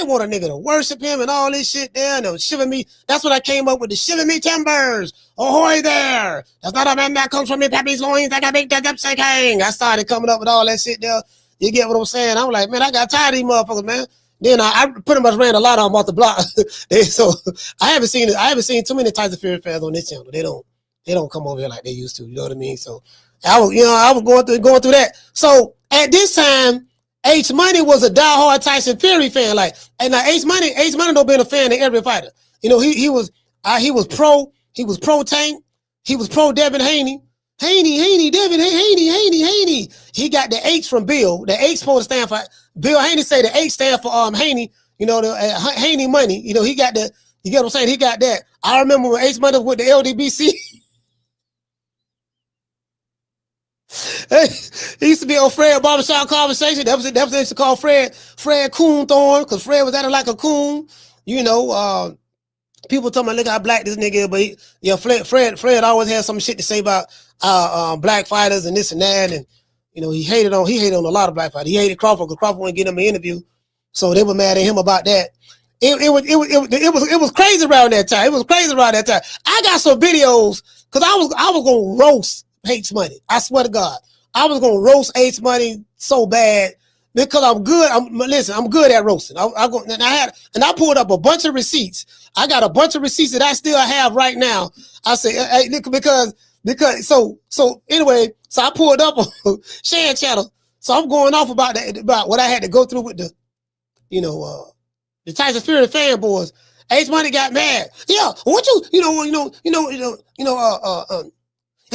want a nigga to worship him and all this shit there. And they shivering me. That's what I came up with, the shivering me timbers. Ahoy there. That's not a man that comes from me pappy's loins. I got big that upside hang. I started coming up with all that shit there. You get what I'm saying? I'm like, man, I got tired of these motherfuckers, man. Then I pretty much ran a lot of them off the block. So I haven't seen too many Tyson Fury fans on this channel. They don't come over here like they used to. You know what I mean? So I was going through that. So at this time, H Money was a diehard Tyson Fury fan. Like, and now H Money don't been a fan of every fighter. He was pro Tank. He was pro Devin Haney. Devin Haney. He got the H from Bill. The H supposed to stand for Bill Haney. Say the H stand for Haney. The Haney money. He got the. You get what I'm saying? He got that. I remember when H Money with the LDBC. He used to be on Fred Barbershop Conversation. That was they used to call Fred Coonthorn, because Fred was acting like a coon. You know, people talking about, look how black this nigga is, but Fred always had some shit to say about black fighters and this and that, and you know, he hated on a lot of black fighters. He hated Crawford because Crawford wouldn't get him an interview, so they were mad at him about that. It was crazy around that time. It was crazy around that time. I got some videos because I was gonna roast H Money. I swear to God, I was gonna roast H Money so bad because I'm good. I'm good at roasting. I pulled up a bunch of receipts. I got a bunch of receipts that I still have right now. I say because anyway, so I pulled up on Shan channel. So I'm going off about what I had to go through with the Tyson Fury fanboys. H Money got mad. Yeah, what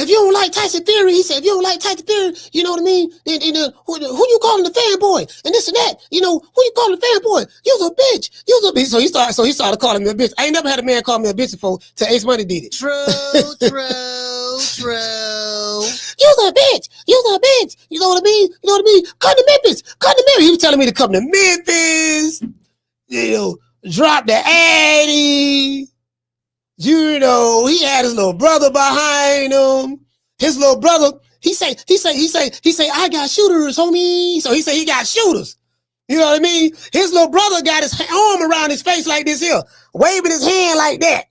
if you don't like Tyson Fury, he said, if you don't like Tyson Fury, you know what I mean? Then who you calling the fanboy? And this and that, who you calling the fanboy? You's a bitch. So he started calling me a bitch. I ain't never had a man call me a bitch before till Ace Money did it. True. You's a bitch. You know what I mean? Come to Memphis. He was telling me to come to Memphis. Drop the Addy. He had his little brother behind him. His little brother, he say, I got shooters, homie. So he say he got shooters. You know what I mean? His little brother got his arm around his face like this here, waving his hand like that.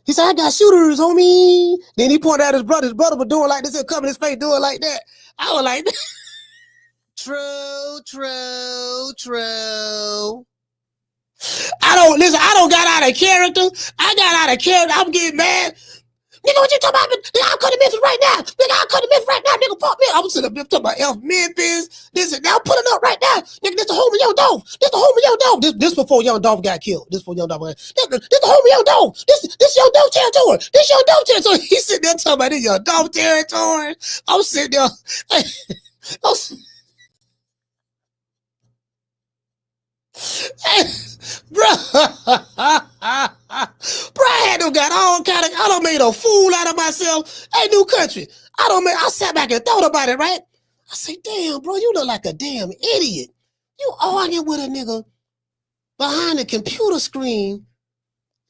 He said, I got shooters, homie. Then he pointed out his brother. His brother was doing like this here, covering his face, doing like that. I was like, True. I don't got out of character. I got out of character. I'm getting mad. Nigga, what you talking about? Nigga, I'll come to Memphis right now. Nigga, fuck me. I'm sitting up there talking about F Memphis. This and now put it up right now. Nigga, this the home of Young Dolph. This before Young Dolph got killed. This the home of Young Dolph. This Young Dolph territory. He's sitting there talking about this Young Dolph territory. I'm sitting there. Bro, I got all kind of, I done made a fool out of myself. Hey, New Country, I sat back and thought about it, right? I say, damn, bro, you look like a damn idiot. You arguing with a nigga behind a computer screen.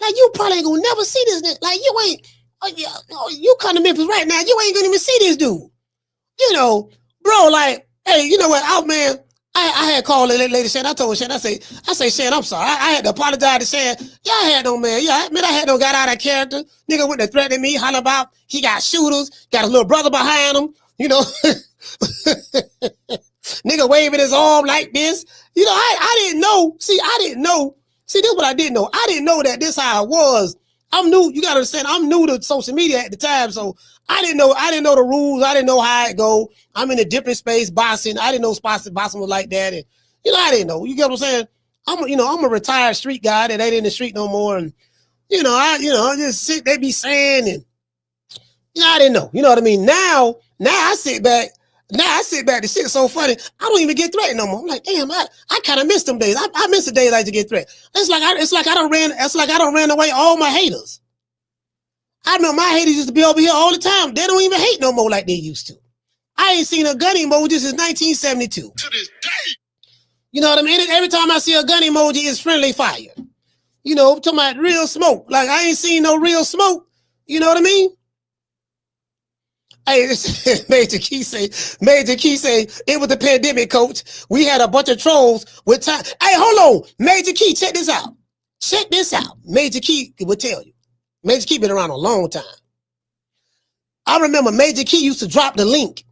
Like, you probably ain't gonna never see this nigga. Like, you come to Memphis right now, you ain't gonna even see this dude. Bro, like, hey, you know what, out, man. I had called the lady Shan. I told Shan, I say, Shan, I'm sorry. I had to apologize to Shan. Yeah, I had no got out of character. Nigga went to threaten me, holler about he got shooters, got his little brother behind him, Nigga waving his arm like this. I didn't know. See, this is what I didn't know. I didn't know that this how it was. I'm new. You gotta understand, I'm new to social media at the time, so I didn't know the rules. I didn't know how it go. I'm in a different space boxing. I didn't know boxing was like that. And I didn't know. You get what I'm saying? I'm a retired street guy that ain't in the street no more. And I just sit, they be saying, and I didn't know. You know what I mean? Now I sit back. The shit's so funny. I don't even get threatened no more. I'm like, damn, I kind of miss them days. I miss the days I used to get threatened. It's like I don't ran away all my haters. I know my haters used to be over here all the time. They don't even hate no more like they used to. I ain't seen a gun emoji since 1972. To this day. You know what I mean? Every time I see a gun emoji, it's friendly fire. I'm talking about real smoke. Like, I ain't seen no real smoke. You know what I mean? Hey, Major Key say, it was the pandemic, coach. We had a bunch of trolls with time. Hey, hold on. Major Key, check this out. Major Key will tell you. Major Key been around a long time. I remember Major Key used to drop the link.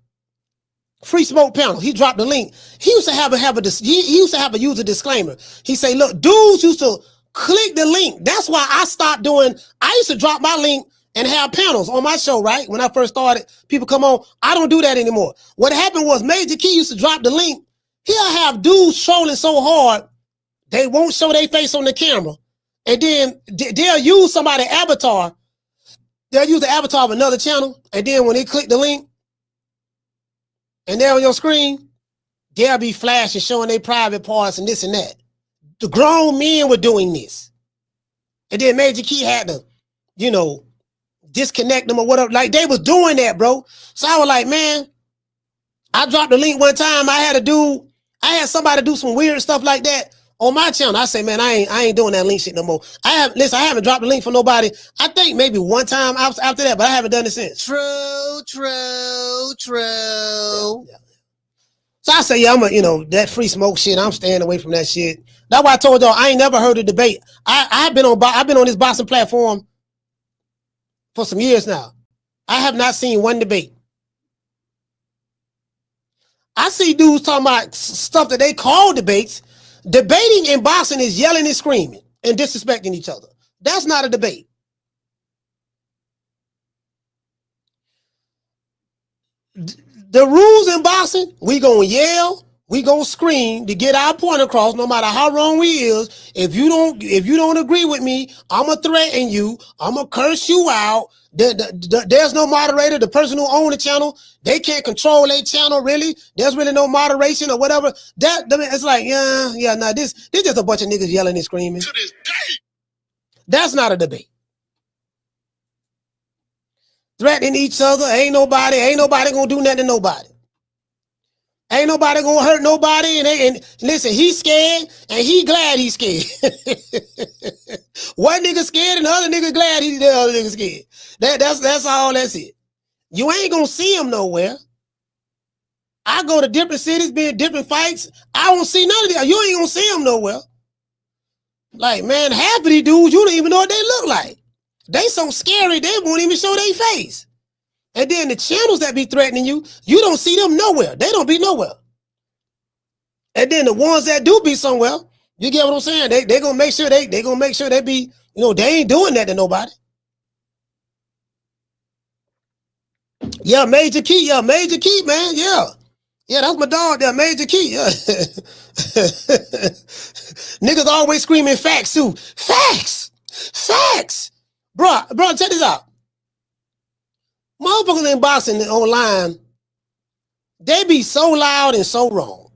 Free Smoke Panel. He dropped the link. He used to have a user disclaimer. He say, look, dudes used to click the link. That's why I stopped doing. I used to drop my link and have panels on my show, right? When I first started, people come on. I don't do that anymore. What happened was Major Key used to drop the link. He'll have dudes trolling so hard, they won't show their face on the camera. And then they'll use somebody's avatar. They'll use the avatar of another channel. And then when they click the link and they're on your screen, they'll be flashing, showing their private parts and this and that. The grown men were doing this. And then Major Key had to, disconnect them or whatever. Like, they was doing that, bro. So I was like, man, I dropped the link one time. I had somebody do some weird stuff like that on my channel. I say, man, I ain't doing that link shit no more. I haven't dropped the link for nobody. I think maybe one time after that, but I haven't done it since. True. Yeah. So I say, yeah, that free smoke shit, I'm staying away from that shit. That's why I told y'all I ain't never heard a debate. I've been on this boxing platform for some years now. I have not seen one debate. I see dudes talking about stuff that they call debates. Debating in boxing is yelling and screaming and disrespecting each other. That's not a debate. The rules in boxing, we gonna yell, we gonna scream to get our point across, no matter how wrong we is. If you don't agree with me, I'ma threaten you, I'ma curse you out. There's no moderator. The person who owns the channel, they can't control their channel, really. There's really no moderation or whatever. It's like, nah, this just a bunch of niggas yelling and screaming. To this day. That's not a debate. Threatening each other, ain't nobody gonna do nothing to nobody. Ain't nobody gonna hurt nobody, and listen, he's scared, and he glad he's scared. One nigga scared, and the other nigga glad the other nigga scared. That's all. That's it. You ain't gonna see him nowhere. I go to different cities, be in different fights. I don't see none of that. You ain't gonna see him nowhere. Like, man, half of these dudes, you don't even know what they look like. They so scary, they won't even show their face. And then the channels that be threatening you, you don't see them nowhere. They don't be nowhere. And then the ones that do be somewhere, you get what I'm saying? They gonna make sure they gonna make sure they be, they ain't doing that to nobody. Yeah, Major Key, man. Yeah, that's my dog there, Major Key. Yeah. Niggas always screaming facts too. Facts. Bro, check this out. Motherfuckers in boxing online, they be so loud and so wrong.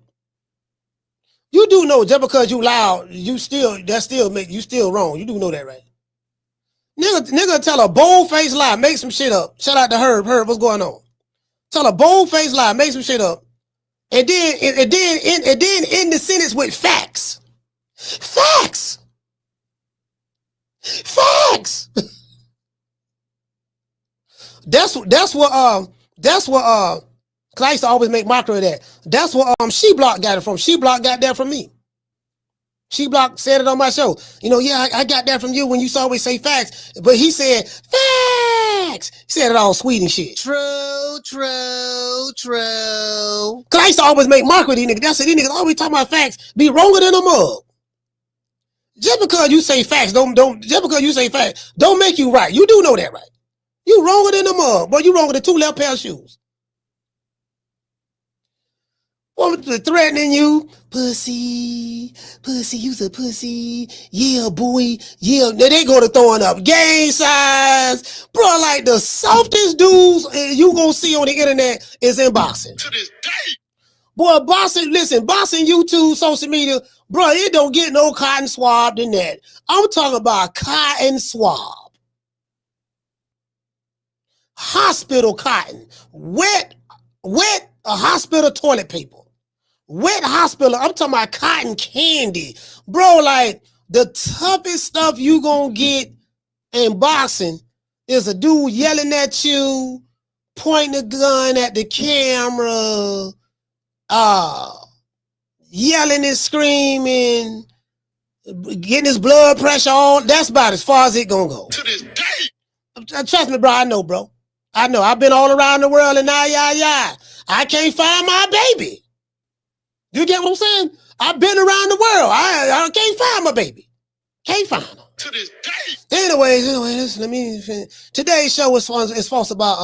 You do know just because you loud, that still make you still wrong. You do know that, right? Nigga tell a bold-faced lie, make some shit up. Shout out to Herb. Herb, what's going on? Tell a bold-faced lie, make some shit up. And then end the sentence with facts. Facts. That's what cause I used to always make mockery of that. That's what She Block got it from. She Block got that from me. She Block said it on my show. I got that from you when you always say facts. But he said facts. He said it all sweet and shit. True. Cause I used to always make mockery of these niggas. That's it. These niggas always talking about facts. Be wronger than a mug. Just because you say facts, don't make you right. You do know that, right? You wronger than a mug. Boy, you wronger than 2 left pair of shoes. Woman threatening you, pussy, you's a pussy, yeah, boy, yeah. Then they go to throwing up gang signs, bro. Like the softest dudes you gonna see on the internet is in boxing. To this day, boy, boxing. Listen, boxing, YouTube, social media, bro. It don't get no cotton swab than that. I'm talking about cotton swab, hospital cotton, wet, a hospital toilet paper. Wet hospital, I'm talking about cotton candy. Bro, like the toughest stuff you gonna get in boxing is a dude yelling at you, pointing a gun at the camera, yelling and screaming, getting his blood pressure on. That's about as far as it gonna go. To this day. Trust me, bro, I know, bro. I know. I've been all around the world and I can't find my baby. You get what I'm saying? I've been around the world. I can't find my baby. Can't find her. To this day. Anyways, listen, let me finish. Today's show is sponsored by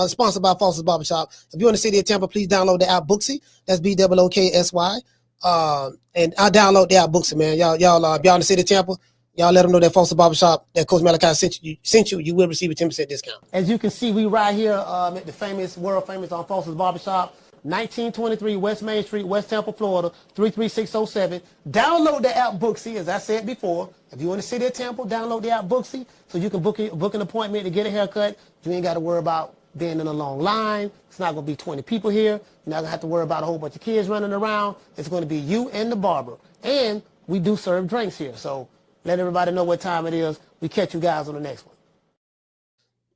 Foster's Barbershop. If you're in the city of Tampa, please download the app Booksy. That's BOOKSY. And I'll download the app Booksy, man. Y'all, if y'all in the city of Tampa, y'all let them know that Foster's Barbershop, that Coach Malachi sent you, you will receive a 10% discount. As you can see, we right here at the world famous on Foster's Barbershop. 1923 West Main Street, West Tampa, Florida, 33607. Download the app Booksy, as I said before. If you're in the city of Tampa, download the app Booksy so you can book an appointment to get a haircut. You ain't got to worry about being in a long line. It's not going to be 20 people here. You're not going to have to worry about a whole bunch of kids running around. It's going to be you and the barber. And we do serve drinks here. So let everybody know what time it is. We catch you guys on the next one.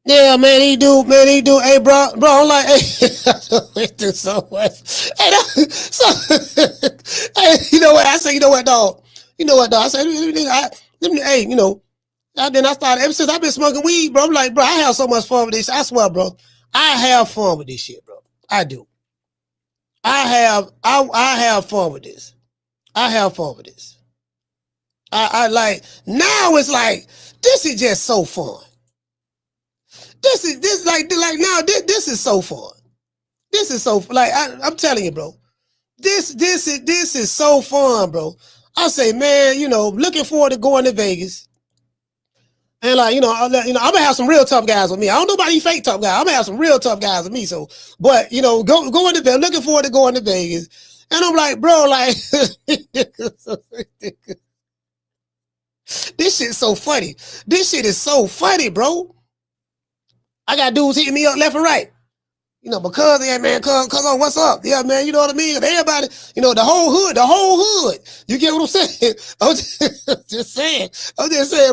Yeah, man, he do. Hey, bro, I'm like, hey, I do so much. Hey, hey, you know what? I say, you know what, dog? I say, hey, you know, then I started, ever since I've been smoking weed, bro, I'm like, bro, I have so much fun with this. I swear, bro, I have fun with this shit, bro. I do. I have fun with this. I have fun with this. I like, now it's like, this is just so fun. This is so fun. This is so, like, I'm telling you, bro, this is so fun, bro. I say, man, you know, looking forward to going to Vegas. And like, I'm gonna have some real tough guys with me. I don't know about these fake tough guys. I'm gonna have some real tough guys with me. So, but going to Vegas, looking forward to going to Vegas. And I'm like, bro, like, this shit's so funny. This shit is so funny, bro. I got dudes hitting me up left and right. You know, because, yeah, man, cuz what's up? Yeah, man, you know what I mean? Everybody, you know, the whole hood. You get what I'm saying? I'm just saying,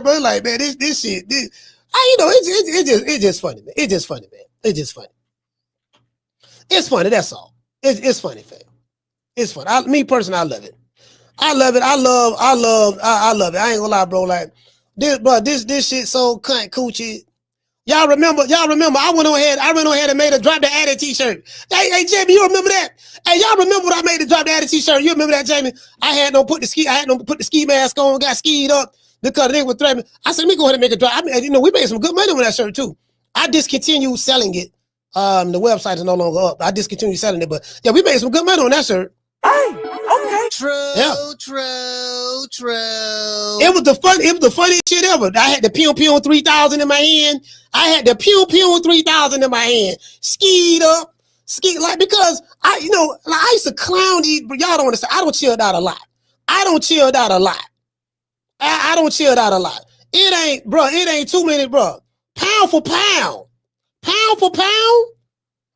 bro, like, man, this shit, it's just funny, man. It's just funny, man. It's just funny. It's funny, that's all. It's funny, fam. It's funny. Me personally, I love it. I love it. I love it. I ain't gonna lie, bro. Like, this shit so cunt coochie. Y'all remember, I went on ahead and made a Drop the Addy t-shirt. Hey, Jamie, you remember that? Hey, y'all remember when I made the Drop the Addy t-shirt? You remember that, Jamie? I had no put the ski mask on, got skied up because they were threatening. I said, let me go ahead and make a drop. I mean, we made some good money with that shirt too. I discontinued selling it. The website is no longer up. I discontinued selling it, but yeah, we made some good money on that shirt. Hey, okay. True. It was the funniest shit ever. I had the Pew 3000 in my hand. I had the Pew 3000 in my hand. Skied up, like, because I used to clown these, but y'all don't understand. I don't chill out a lot. I don't chill out a lot. It ain't too many, bro. Pound for pound.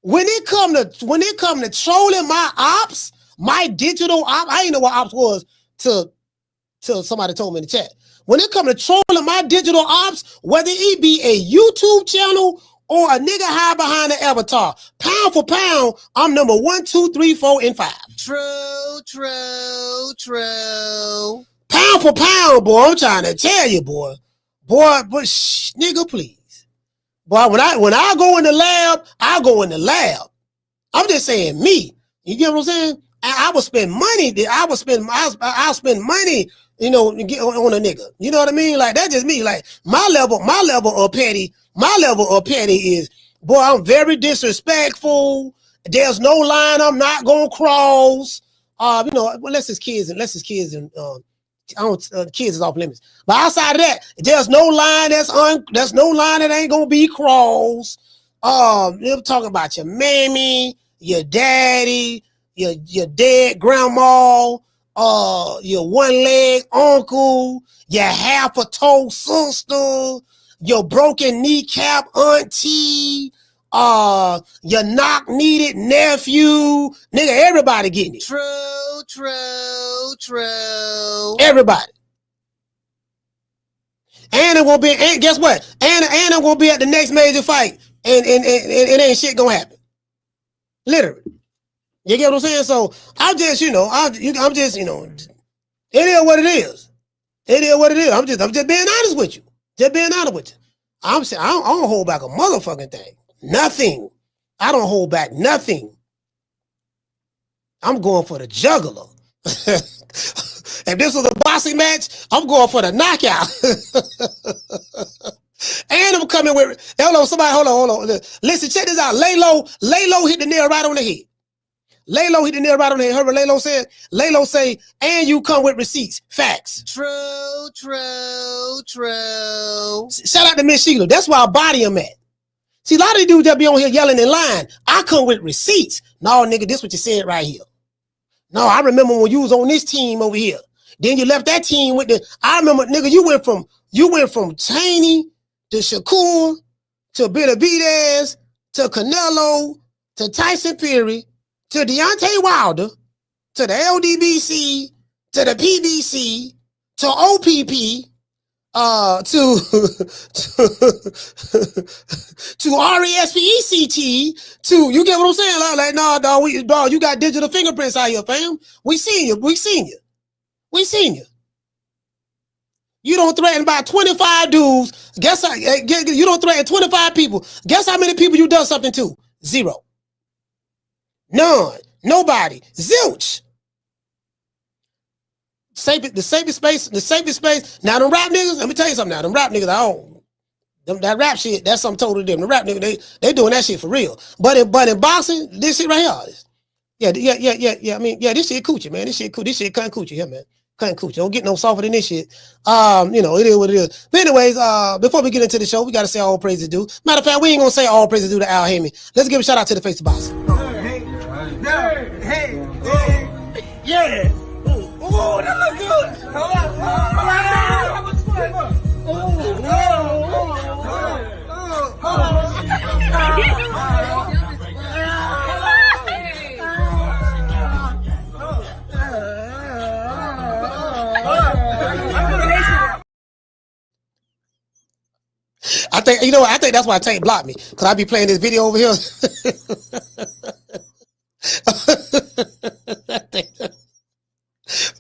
When it come to trolling my ops, my digital ops, I didn't know what ops was till somebody told me in the chat. When it come to trolling my digital ops, whether it be a YouTube channel or a nigga hide behind an avatar, pound for pound, I'm number 1, 2, 3, 4, and 5. True. Pound for pound, boy. I'm trying to tell you, boy. But nigga, please. Boy, when I go in the lab, I go in the lab. I'm just saying me. You get what I'm saying? I would spend money. I'll spend money, you know, on a nigga. You know what I mean? Like, that's just me. Like, my level of petty is, boy, I'm very disrespectful. There's no line I'm not gonna cross. Unless it's kids and kids is off limits. But outside of that, there's no line there's no line that ain't gonna be crossed. You're talking about your mammy, your daddy, your dead grandma, your one-leg uncle, your half-a-toe sister, your broken kneecap auntie, your knock-needed nephew. Nigga, everybody getting it. True. Everybody. And it will be, and guess what? And it will be at the next major fight. And it ain't shit gonna happen. Literally. You get what I'm saying? So I'm just, it is what it is. It is what it is. I'm just being honest with you. I'm saying I don't hold back a motherfucking thing. Nothing. I don't hold back nothing. I'm going for the jugular. If this was a boxing match, I'm going for the knockout. And I'm coming with, hold on. Listen, check this out. Laylo hit the nail right on the head. Heard what Laylo said? Laylo say, and you come with receipts. Facts. True. Shout out to Miss Sheila. That's where I body him at. See, a lot of these dudes that be on here yelling in line. I come with receipts. No, nigga, this what you said right here. No, I remember when you was on this team over here. Then you left that team with I remember, nigga, you went from Taney to Shakur to Benavidez to Canelo, to Tyson Fury, to Deontay Wilder, to the LDBC, to the PBC, to OPP, to RESPECT, to, you get what I'm saying? Like, nah, dog, you got digital fingerprints out here, fam. We seen you. You don't threaten about 25 dudes. Guess how, you don't threaten 25 people. Guess how many people you done something to? 0. None. Nobody. Zilch. The safest space. Now, them rap niggas, let me tell you something now. Them rap niggas, that rap shit, that's something totally different. The rap niggas, they doing that shit for real. But in boxing, this shit right here. Yeah. I mean, this shit coochie, man. This shit cool. This shit cutting coochie here, man. Cutting coochie. Don't get no softer than this shit. It is what it is. But anyways, before we get into the show, we got to say all praises due. Matter of fact, we ain't going to say all praises due to Al Haney. Let's give a shout out to the face of boxing. Hey. Yeah. Oh, that look good. I think that's why Tank blocked me, because I be playing this video over here.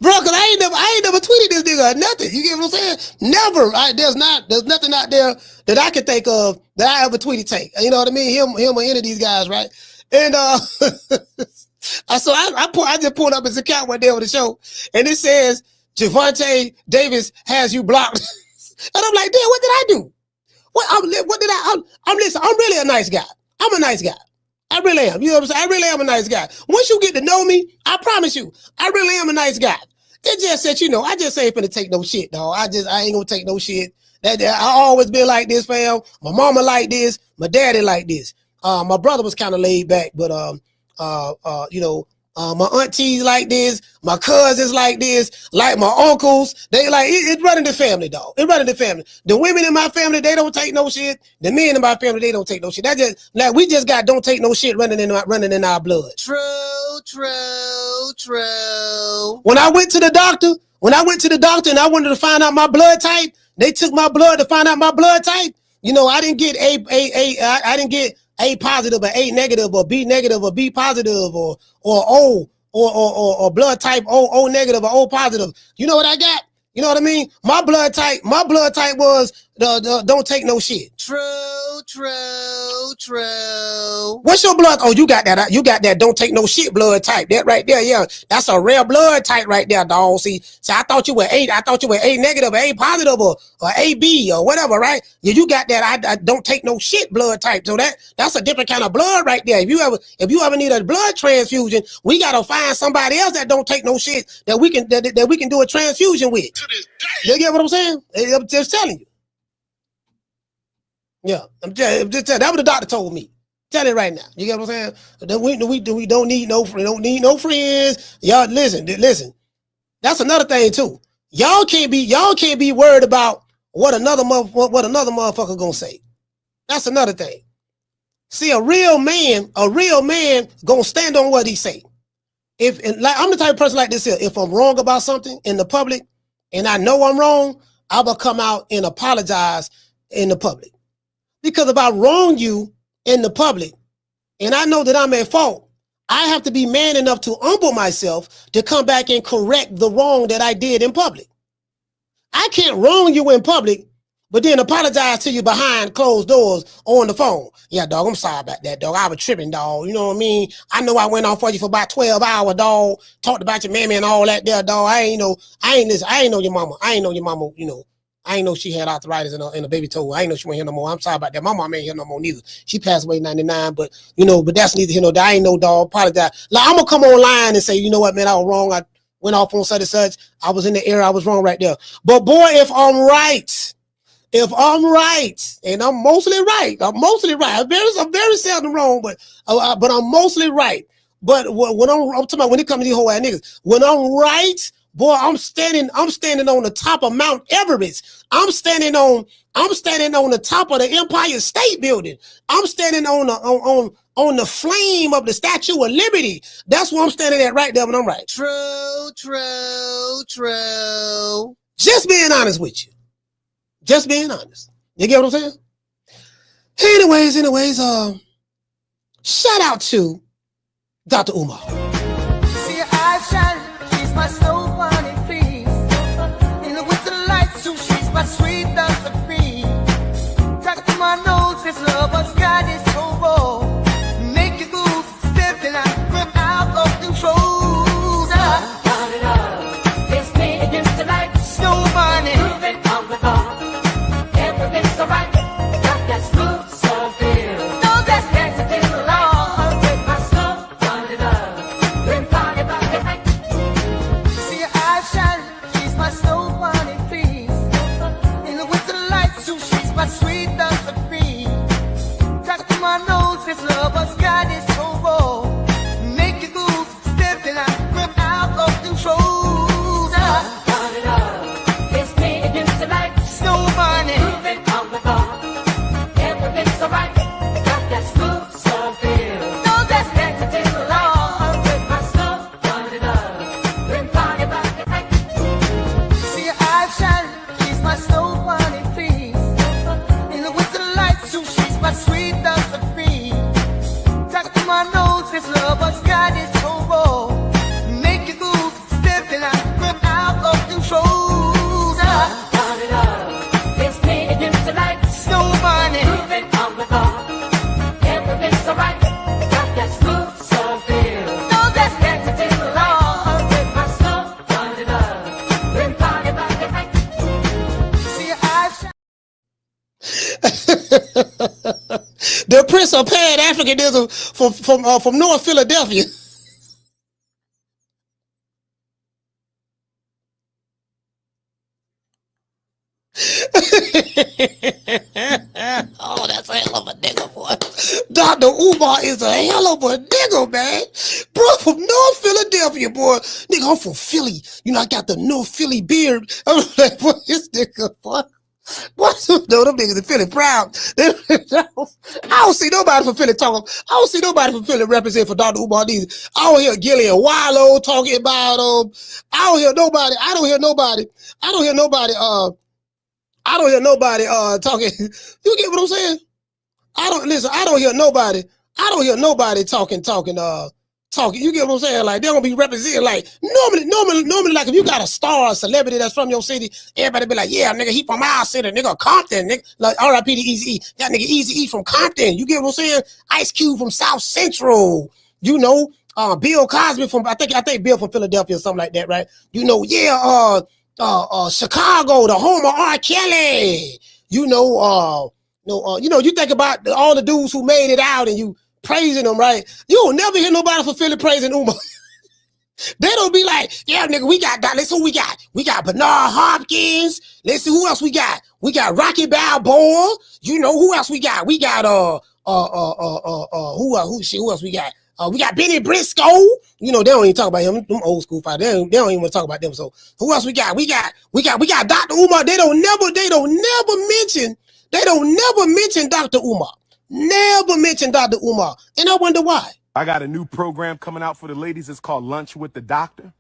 Bro, because I ain't never tweeted this nigga or nothing. You get what I'm saying? Never. There's nothing out there that I can think of that I ever tweeted Tank. You know what I mean? Him or any of these guys, right? And I just pulled up his account one day on the show, and it says Gervonta Davis has you blocked. And I'm like, damn, what did I do? Listen, I'm really a nice guy. I'm a nice guy. I really am. You know what I'm saying? I really am a nice guy. Once you get to know me, I promise you, I really am a nice guy. It just said, I just ain't finna take no shit, dog. I ain't gonna take no shit. I always been like this, fam. My mama like this. My daddy like this. My brother was kind of laid back, but my aunties like this, my cousins like this, like my uncles, they like it's running the family, dog. It's running the family. The women in my family, they don't take no shit. The men in my family, they don't take no shit. That just like we just got don't take no shit running in our blood. True. When I went to the doctor and I wanted to find out my blood type, they took my blood to find out my blood type. I didn't get I didn't get A positive or A negative or B negative or B positive or O or blood type O negative or O positive. You know what I got? You know what I mean? My blood type was the don't take no shit. True. What's your blood? Oh, you got that. You got that don't take no shit blood type. That right there, yeah. That's a rare blood type right there, dog. See, I thought you were A negative or A positive or AB or whatever, right? Yeah, you got that I don't take no shit blood type. So that's a different kind of blood right there. If you ever need a blood transfusion, we gotta find somebody else that don't take no shit that we can do a transfusion with. You get what I'm saying? I'm just telling you. Yeah, I'm just telling. That's what the doctor told me. Tell it right now. You get what I'm saying? We don't need no friends. Y'all listen. That's another thing too. Y'all can't be worried about what another motherfucker gonna say. That's another thing. See, a real man gonna stand on what he say. I'm the type of person like this here. If I'm wrong about something in the public and I know I'm wrong, I will come out and apologize in the public. Because if I wrong you in the public and I know that I'm at fault, I have to be man enough to humble myself to come back and correct the wrong that I did in public. I can't wrong you in public, but then apologize to you behind closed doors on the phone. Yeah, dog, I'm sorry about that, dog. I was tripping, dog. You know what I mean? I know I went on for you for about 12 hours, dog. Talked about your mammy and all that there, dog. I ain't know your mama. I ain't know your mama, I ain't know she had arthritis in a baby toe. I ain't know she wasn't here no more. I'm sorry about that. My mom ain't here no more neither. She passed away in 99, but that's neither here nor there. I ain't no dog. Apologize. Like, I'm gonna come online and say, you know what, man, I was wrong. I went off on such and such. I was in the error. I was wrong right there. But boy, if I'm right, and I'm mostly right. I'm very seldom wrong, but I'm mostly right. But when I'm talking about when it comes to these whole ass niggas, when I'm right, Boy, I'm standing on the top of Mount Everest. I'm standing on the top of the Empire State Building. I'm standing on the flame of the Statue of Liberty. That's where I'm standing at right there when I'm right. True, true, true. Just being honest with you. Just being honest. You get what I'm saying? Anyways, shout out to Dr. Umar. See her eyes shining, she's my snow bunny, please. In the winter light, so she's my sweet Dr. Free. Talk to my nose, this love has got it so raw. Make you move, stepping out of control. It's me against the light, snow bunny. Moving on the bar, everything's alright. Got that smooth, so feel. No, that's next to the law. With my snow bunny love. See her eyes shining, she's my snow bunny, please. In the winter light, so she's my sweet Dr. Free. Talk to my nose, this love has got it so raw. Make you move, stepping out of control. It's me against the light, snow bunny. Moving on the bar, everything's alright. Got that smooth, so feel. No, that's next to the law. With my snow bunny love. Been party about the night. See her eyes shining, she's my snow bunny, please. In the winter light, so she's my sweet Dr. Free. Talk to my nose, this love has got it so raw. Make you move, stepping out of control. It's me against the light, snow bunny. Moving on the bar, everything's alright. Got that smooth, so feel. No, that's next to the law. With my snow bunny love. Been party about the night. See her eyes shine. The Prince of Pan-Africanism from North Philadelphia. Oh, that's a hell of a nigga, boy. Dr. Umar is a hell of a nigga, man. Bro, from North Philadelphia, boy. Nigga, I'm from Philly. You know, I got the North Philly beard. I'm like, boy, this nigga, boy. What? No, them niggas in Philly proud. I don't see nobody from Philly talking. I don't see nobody from Philly represent for Dr. Umar neither. I don't hear Gilly and Wallow talking about I don't hear nobody talking. You get what I'm saying? I don't hear nobody talking. You get what I'm saying? Like, they're gonna be represented like normally, like if you got a star, a celebrity that's from your city, everybody be like, yeah, nigga, he from our city, nigga, Compton, nigga. Like R.I.P. to Eazy-E. That nigga Eazy-E from Compton. You get what I'm saying? Ice Cube from South Central. You know, Bill Cosby from I think Bill from Philadelphia or something like that, right? You know, yeah, Chicago, the home of R. Kelly. You know, you think about all the dudes who made it out and you praising them, right? You will never hear nobody from Philly praising Umar. They don't be like, yeah, nigga, we got that. Let's see who we got. We got Bernard Hopkins. Let's see who else we got. We got Rocky Balboa. You know who else we got? We got who else we got? We got Benny Briscoe. You know, they don't even talk about him. Them old school fighters. They don't even want to talk about them. So who else we got? We got Dr. Umar. They don't never mention Dr. Umar. Never mention Dr. Umar. And I wonder why. I got a new program coming out for the ladies. It's called Lunch with the Doctor.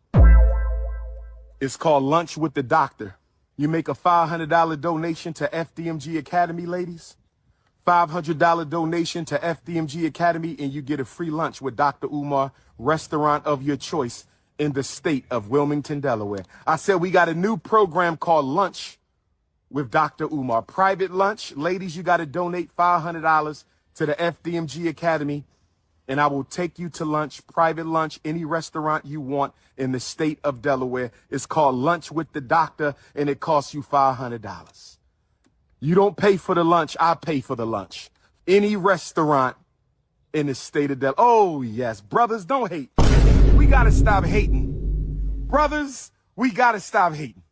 It's called Lunch with the Doctor. You make a $500 donation to FDMG Academy, ladies. $500 donation to FDMG Academy, and you get a free lunch with Dr. Umar, restaurant of your choice in the state of Wilmington, Delaware. I said we got a new program called Lunch with Dr. Umar. Private lunch. Ladies, you got to donate $500 to the FDMG Academy, and I will take you to lunch, private lunch, any restaurant you want in the state of Delaware. It's called Lunch with the Doctor, and it costs you $500. You don't pay for the lunch. I pay for the lunch. Any restaurant in the state of Delaware. Oh, yes. Brothers, don't hate. We got to stop hating. Brothers, we got to stop hating.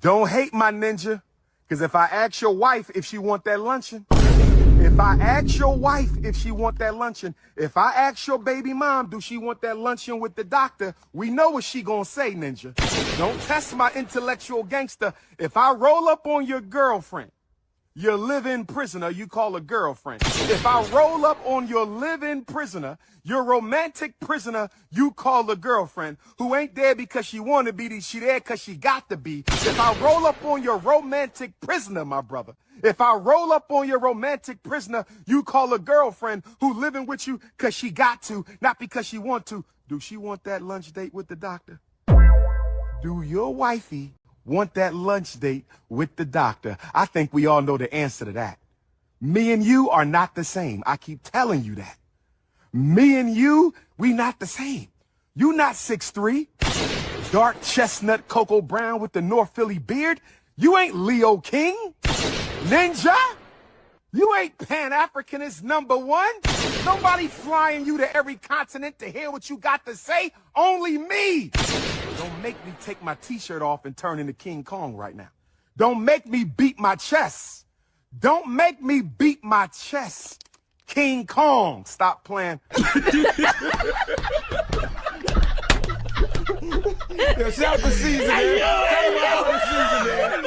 Don't hate, my ninja. Because if I ask your wife if she want that luncheon, If I ask your wife if she want that luncheon, if I ask your baby mom, do she want that luncheon with the doctor, we know what she gonna say, Ninja. Don't test my intellectual gangster. If I roll up on your girlfriend, your live-in prisoner, you call a girlfriend. If I roll up on your live-in prisoner, your romantic prisoner, you call a girlfriend, who ain't there because she want to be, she there because she got to be. If I roll up on your romantic prisoner, my brother, if I roll up on your romantic prisoner, you call a girlfriend who living with you because she got to, not because she want to. Do she want that lunch date with the doctor? Do your wifey want that lunch date with the doctor? I think we all know the answer to that. Me and you are not the same. I keep telling you that. Me and you, we not the same. You not 6'3", dark chestnut Cocoa Brown with the North Philly beard. You ain't Leo King. Ninja, you ain't Pan-Africanist #1. Nobody flying you to every continent to hear what you got to say. Only me. Don't make me take my t-shirt off and turn into King Kong right now. Don't make me beat my chest. Don't make me beat my chest. King Kong. Stop playing. Yo, shout for season, man. Tell me about the season, man.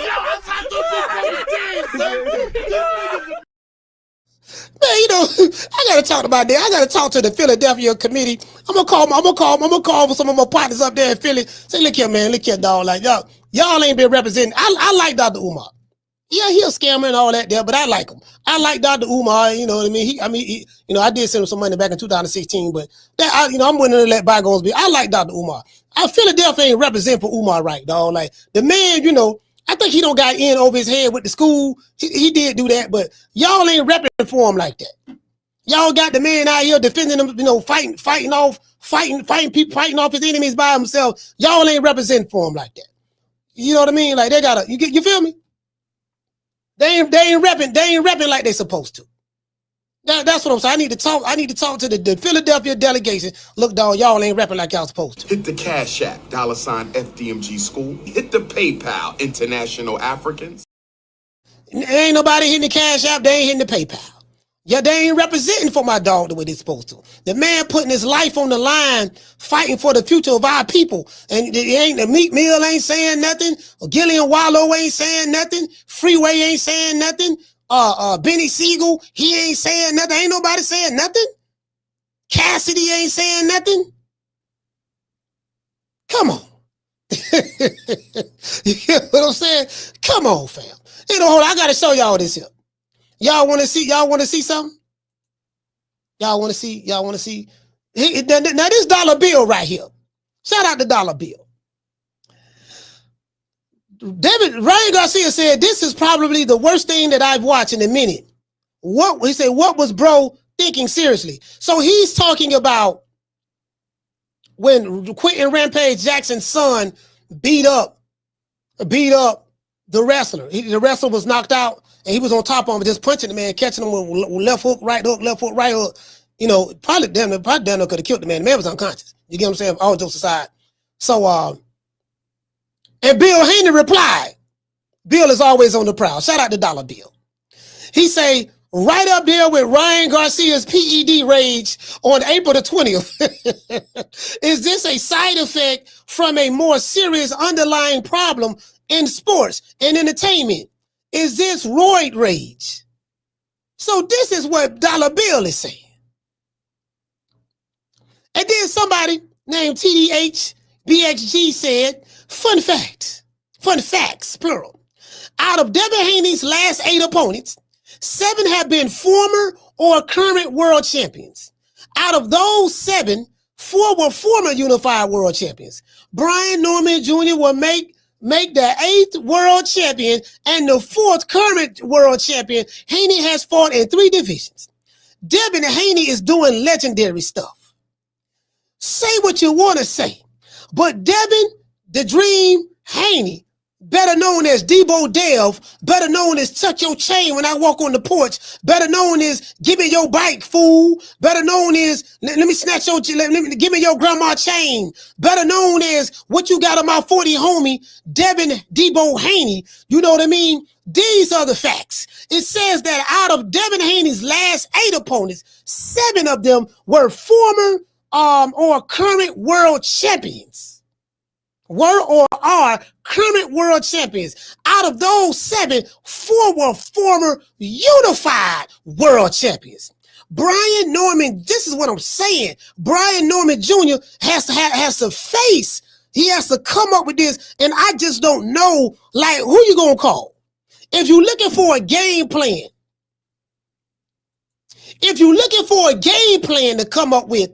Man, you know, I gotta talk about that. I gotta talk to the Philadelphia committee. I'm gonna call some of my partners up there in Philly. Say, look here, man, look here, dog. Like y'all ain't been representing. I like Dr. Umar. Yeah, he a scammer and all that there, but I like him. I like Dr. Umar. You know what I mean? I did send him some money back in 2016, but that, I'm willing to let bygones be. I like Dr. Umar. Philadelphia ain't represent for Umar right, dog. Like the man, I think he don't got in over his head with the school. He did do that, but y'all ain't repping for him like that. Y'all got the man out here defending him, fighting off his enemies by himself. Y'all ain't representing for him like that. You know what I mean? Like they gotta, you feel me? They ain't repping like they supposed to. That's what I'm saying. I need to talk to the Philadelphia delegation. Look, dog, y'all ain't repping like y'all supposed to. Hit the Cash App, $FDMG School. Hit the PayPal, International Africans. Ain't nobody hitting the Cash App. They ain't hitting the PayPal. Yeah, they ain't representing for my dog the way they supposed to. The man putting his life on the line, fighting for the future of our people. And the Meat Mill ain't saying nothing. Gillian Wallow ain't saying nothing. Freeway ain't saying nothing. Benny Siegel, he ain't saying nothing. Ain't nobody saying nothing. Cassidy ain't saying nothing. Come on. You know what I'm saying? Come on, fam. Hold on, I gotta show y'all this here. Y'all want to see something? Y'all want to see? Now this dollar bill right here. Shout out the dollar bill. Ryan Garcia said, this is probably the worst thing that I've watched in a minute. He said, what was bro thinking seriously? So he's talking about when Quentin Rampage Jackson's son beat up the wrestler. The wrestler was knocked out and he was on top of him, just punching the man, catching him with left hook, right hook. Probably damn near could have killed the man. The man was unconscious. You get what I'm saying? All jokes aside. So, and Bill Haney replied, Bill is always on the prowl. Shout out to Dollar Bill. He say, right up there with Ryan Garcia's PED rage on April the 20th. Is this a side effect from a more serious underlying problem in sports and entertainment? Is this roid rage? So this is what Dollar Bill is saying. And then somebody named TDH BXG said, fun facts, plural. Out of Devin Haney's last 8 opponents, 7 have been former or current world champions. Out of those 7, 4 were former unified world champions. Brian Norman Jr. will make the 8th world champion and the 4th current world champion. Haney has fought in 3 divisions. Devin Haney is doing legendary stuff. Say what you want to say, but Devin, the Dream Haney, better known as Debo Dev, better known as Tuck Your Chain when I walk on the porch, better known as Give Me Your Bike, fool, better known as let me snatch your, give me your grandma chain, better known as what you got on my 40 homie, Devin Debo Haney, you know what I mean? these are the facts. It says that out of Devin Haney's last 8 opponents, 7 of them were former or current world champions. Were or are current world champions. Out of those 7, 4 were former unified world champions. Brian Norman, this is what I'm saying. Brian Norman Jr. has to face. He has to come up with this, and I just don't know, like, who you gonna call? If you're looking for a game plan, to come up with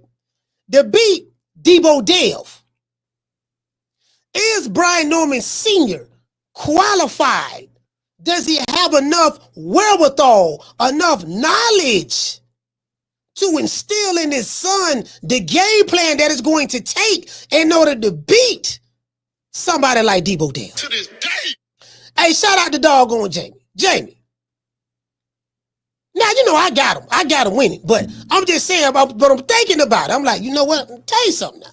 to beat Debo Dev, is Brian Norman Sr. qualified? Does he have enough wherewithal, enough knowledge to instill in his son the game plan that is going to take in order to beat somebody like Debo Dev? To this day. Hey, shout out to doggone Jamie. Jamie. Now, you know, I got him winning, but I'm just saying, but I'm thinking about it. I'm like, you know what? Tell you something now.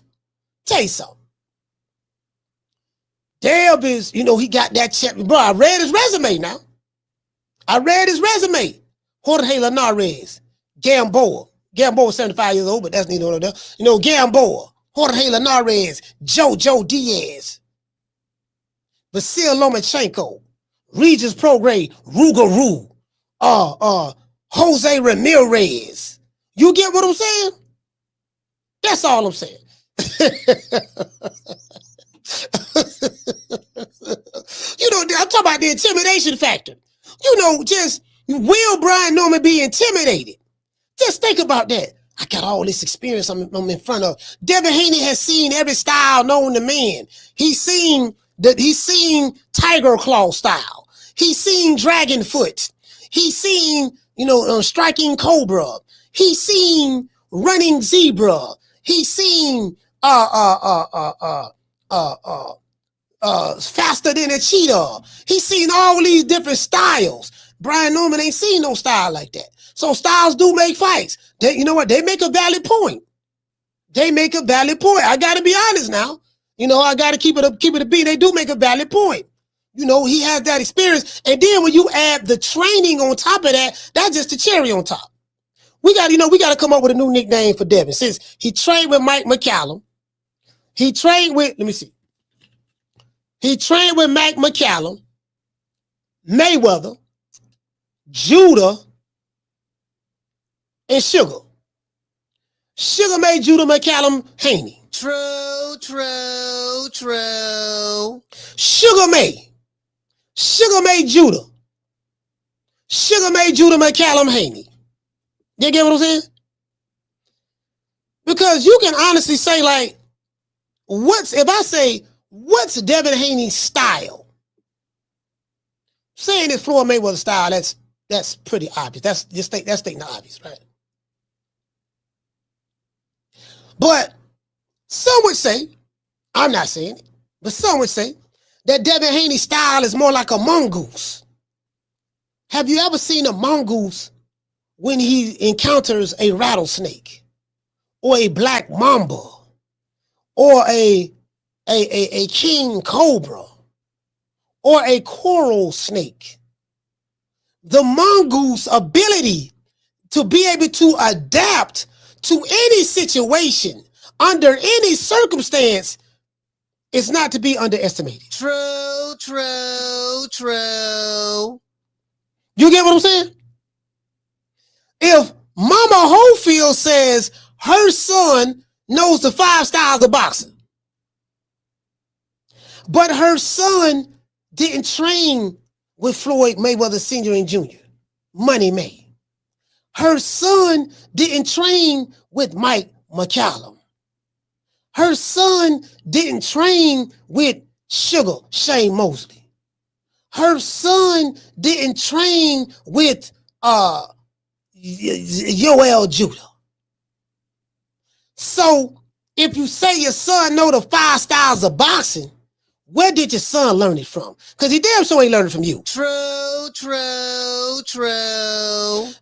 Dev is, you know, he got that champion. Bro, I read his resume now. Jorge Linares, Gamboa. Gamboa 75 years old, but that's neither one of them. You know, Gamboa, Jorge Linares, Jojo Diaz, Vasil Lomachenko, Regis Prograis, Rougarou, Jose Ramirez. You get what I'm saying? That's all I'm saying. You know, I'm talking about the intimidation factor. You know, just will Brian Norman be intimidated? Just think about that. I got all this experience I'm in front of. Devin Haney has seen every style known to man. He's seen Tiger Claw style. He's seen Dragon Foot. He's seen, you know, Striking Cobra. He's seen Running Zebra. He's seen Faster Than a Cheetah. He's seen all these different styles. Brian Norman ain't seen no style like that. So styles do make fights. You know what? They make a valid point. I got to be honest now. You know, I got to keep it a beat. They do make a valid point. You know, he has that experience. And then when you add the training on top of that, that's just the cherry on top. We got to come up with a new nickname for Devin. Since he trained with Mike McCallum, he trained with Mike McCallum, Mayweather, Judah, and Sugar. Sugar made Judah McCallum Haney. True. Sugar made Judah. Sugar made Judah McCallum Haney. You get what I'm saying? Because you can honestly say, like, what's Devin Haney's style? Saying it's Floyd Mayweather style, that's pretty obvious. That's stating the obvious, right? But some would say, I'm not saying it, but some would say that Devin Haney's style is more like a mongoose. Have you ever seen a mongoose when he encounters a rattlesnake or a black mamba or a king cobra or a coral snake? The mongoose ability to be able to adapt to any situation under any circumstance is not to be underestimated. True. You get what I'm saying? If Mama Holyfield says her son knows the 5 styles of boxing, but her son didn't train with Floyd Mayweather Sr. and Jr., Money May. Her son didn't train with Mike McCallum. Her son didn't train with Sugar Shane Mosley. Her son didn't train with Yoel Judah. So if you say your son know the 5 styles of boxing, where did your son learn it from? Because he damn sure ain't learning from you. True.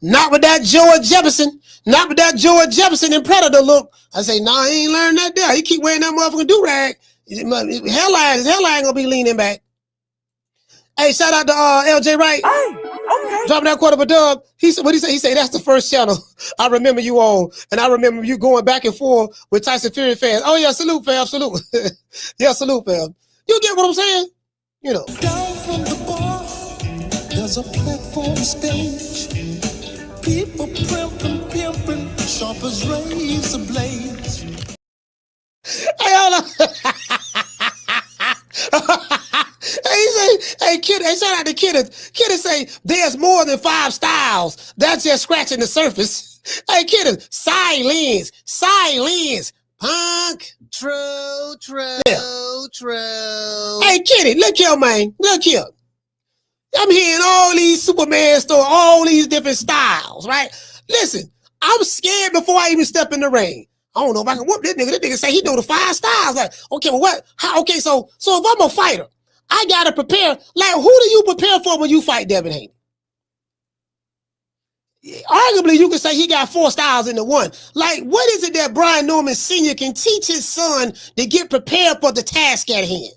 Not with that George Jefferson. Not with that George Jefferson and Predator look. I say, nah, he ain't learned that there. He keep wearing that motherfucking do-rag. His hairline gonna be leaning back. Hey, shout out to LJ Wright. Okay. Dropping that quarter of a dub. He said, what he say? He said, that's the first channel I remember you on. And I remember you going back and forth with Tyson Fury fans. Oh, yeah, salute, fam, salute. Yeah, salute, fam. You get what I'm saying? You know. Down from the bar, there's a platform stage. People pimping, sharp as razor blades. Hey, hold on. He say, hey, kid, hey, shout out to Kidder. Kidder say, there's more than 5 styles. That's just scratching the surface. Hey, Kidder, silence, punk. True. Hey, Kitty, look here, man. Look here. I'm hearing all these Superman stories, all these different styles, right? Listen, I'm scared before I even step in the ring. I don't know if I can whoop this nigga. This nigga say he know the 5 styles. Like, okay, well, what? How? Okay, so if I'm a fighter, I gotta prepare. Like, who do you prepare for when you fight Devin Haney? Arguably, you could say he got 4 styles into one. Like, what is it that Brian Norman Sr. can teach his son to get prepared for the task at hand?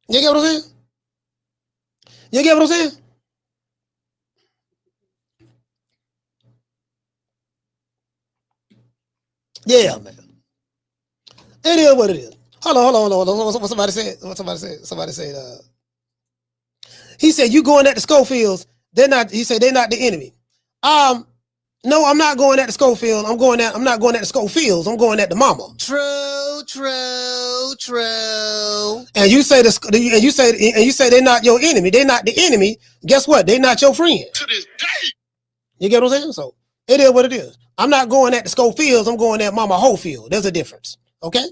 You get what I'm saying? You get what I'm saying? Yeah, man. It is what it is. Hold on. What somebody said? Somebody said, he said, you going at the Schofields, they're not, he said, they're not the enemy. No, I'm not going at the Schofield. I'm not going at the Schofields. I'm going at the mama. True. And you say they're not your enemy. They're not the enemy. Guess what? They're not your friend. To this day. You get what I'm saying? So it is what it is. I'm not going at the Schofields. I'm going at Mama Hofield. There's a difference. Okay.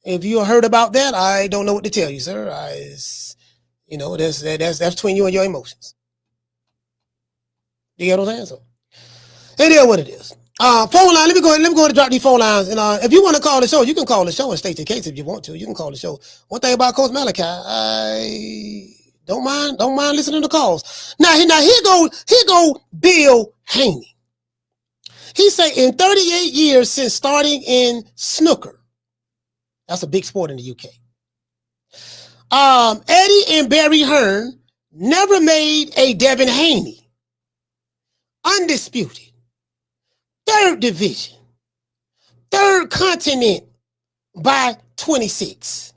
If you heard about that, I don't know what to tell you, sir. You know, that's between you and your emotions. You get what I'm saying? So it is what it is. Phone line. Let me go and drop these phone lines. And if you want to call the show, you can call the show and state your case if you want to. You can call the show. One thing about Coach Malachi, I don't mind listening to calls. Now here go Bill Haney. He say in 38 years since starting in snooker, that's a big sport in the UK. Eddie and Barry Hearn never made a Devin Haney. Undisputed. 3rd division. 3rd continent by 26.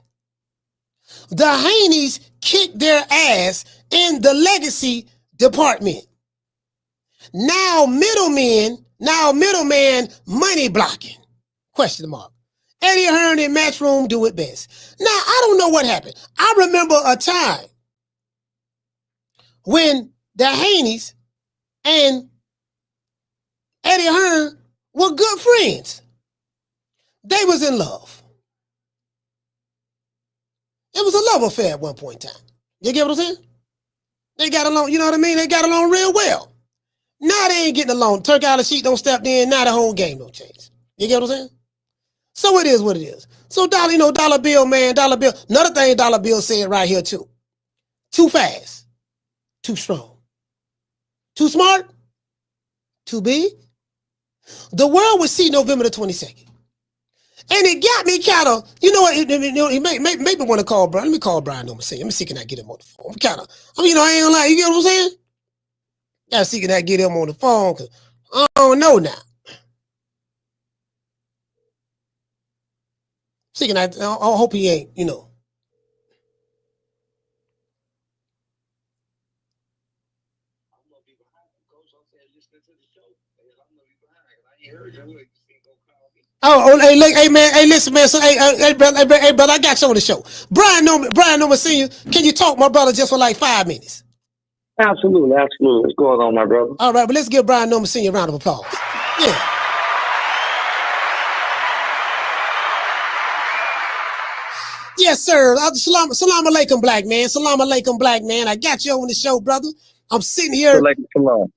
The Haneys kicked their ass in the legacy department. Now middleman money blocking. Question mark. Eddie Hearn in Matchroom do it best. Now, I don't know what happened. I remember a time when the Haneys and Eddie Hearn were good friends. They was in love. It was a love affair at one point in time. You get what I'm saying? They got along, you know what I mean? They got along real well. Now they ain't getting along. Turk out of the sheet don't step in. Now the whole game don't change. You get what I'm saying? So it is what it is. So Dollar Bill, man, Dollar Bill. Another thing Dollar Bill said right here too. Too fast. Too strong. Too smart. Too big. The world will see November the 22nd. And it got me kind of, you know what, he made me want to call Brian. Let me call Brian Norman Sr. Let me see can I get him on the phone. I ain't gonna lie, you get what I'm saying? Gotta see can I get him on the phone, because I don't know now. See, I hope he ain't, you know. Hey, look, hey man, hey, listen, man. So, hey, brother, I got you on the show. Brian Norman Sr., can you talk, my brother, just for like 5 minutes? Absolutely. What's going on, my brother? All right, but let's give Brian Norman Sr. a round of applause. Yeah. Yes, sir. Salam alaikum, black man. Salam alaikum, black man. I got you on the show, brother. I'm sitting here. Salam.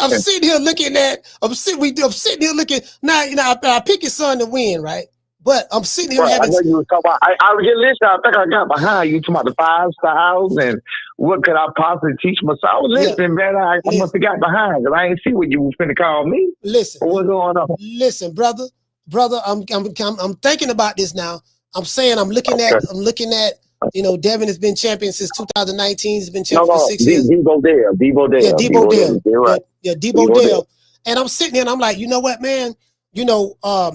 I'm sitting here looking at. I'm sitting here looking. Now, you know, I pick your son to win, right? But I'm sitting here having. I know you was talking about. I listen. I think I got behind you talking about the 5 styles and what could I possibly teach myself. I was listening, man. I must have got behind because I ain't see what you was finna call me. Listen. What's going on? Listen, brother. brother, I'm thinking about this now. I'm saying I'm looking at you know, Devin has been champion since 2019. He's been champion for 6 years. Debo Dale. Yeah, Debo Dale. Right. Yeah, Debo Dale. And I'm sitting there and I'm like, you know what, man? You know,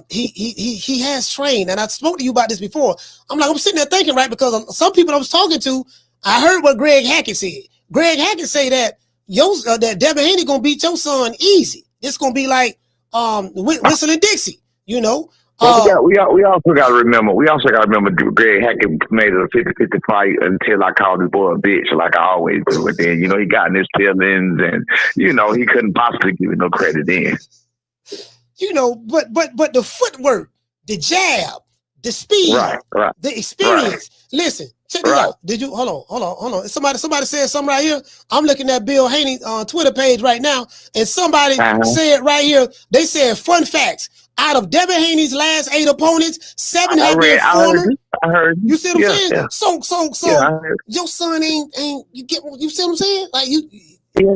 he has trained, and I spoke to you about this before. I'm sitting there thinking, right, because some people I was talking to, I heard what Greg Hackett said. Greg Hackett say that that Devin Haney gonna beat your son easy. It's gonna be like Whistle and Dixie, you know. We also got to remember. Greg Hackett made it a 50-50 fight until I called his boy a bitch, like I always do. And then, you know, he got in his feelings, and you know, he couldn't possibly give it no credit then. You know, but the footwork, the jab, the speed, right. the experience. Right. Listen, check this out. Did you hold on? Somebody said something right here. I'm looking at Bill Haney on Twitter page right now, and somebody said right here. They said fun facts. Out of Devin Haney's last 8 opponents, 7 have been former. I heard. You see what I'm saying? Yeah. So your son ain't you get you see what I'm saying? Like you. Yeah,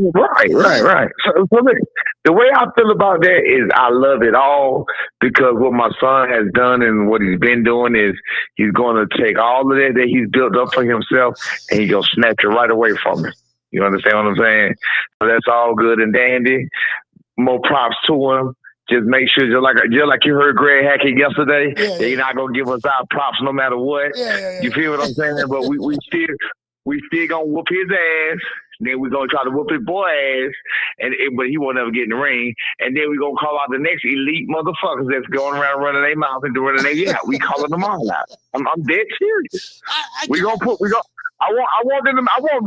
right. So look, the way I feel about that is I love it all, because what my son has done and what he's been doing is he's going to take all of that he's built up for himself, and he's going to snatch it right away from him. You understand what I'm saying? So that's all good and dandy. More props to him. Just make sure, just like you heard Greg Hackett yesterday, you're not gonna give us our props no matter what. Yeah. You feel what I'm saying? But we still gonna whoop his ass. Then we're gonna try to whoop his boy ass, but he won't ever get in the ring. And then we're gonna call out the next elite motherfuckers that's going around running their mouth and doing their we calling them all out. I'm dead serious. I want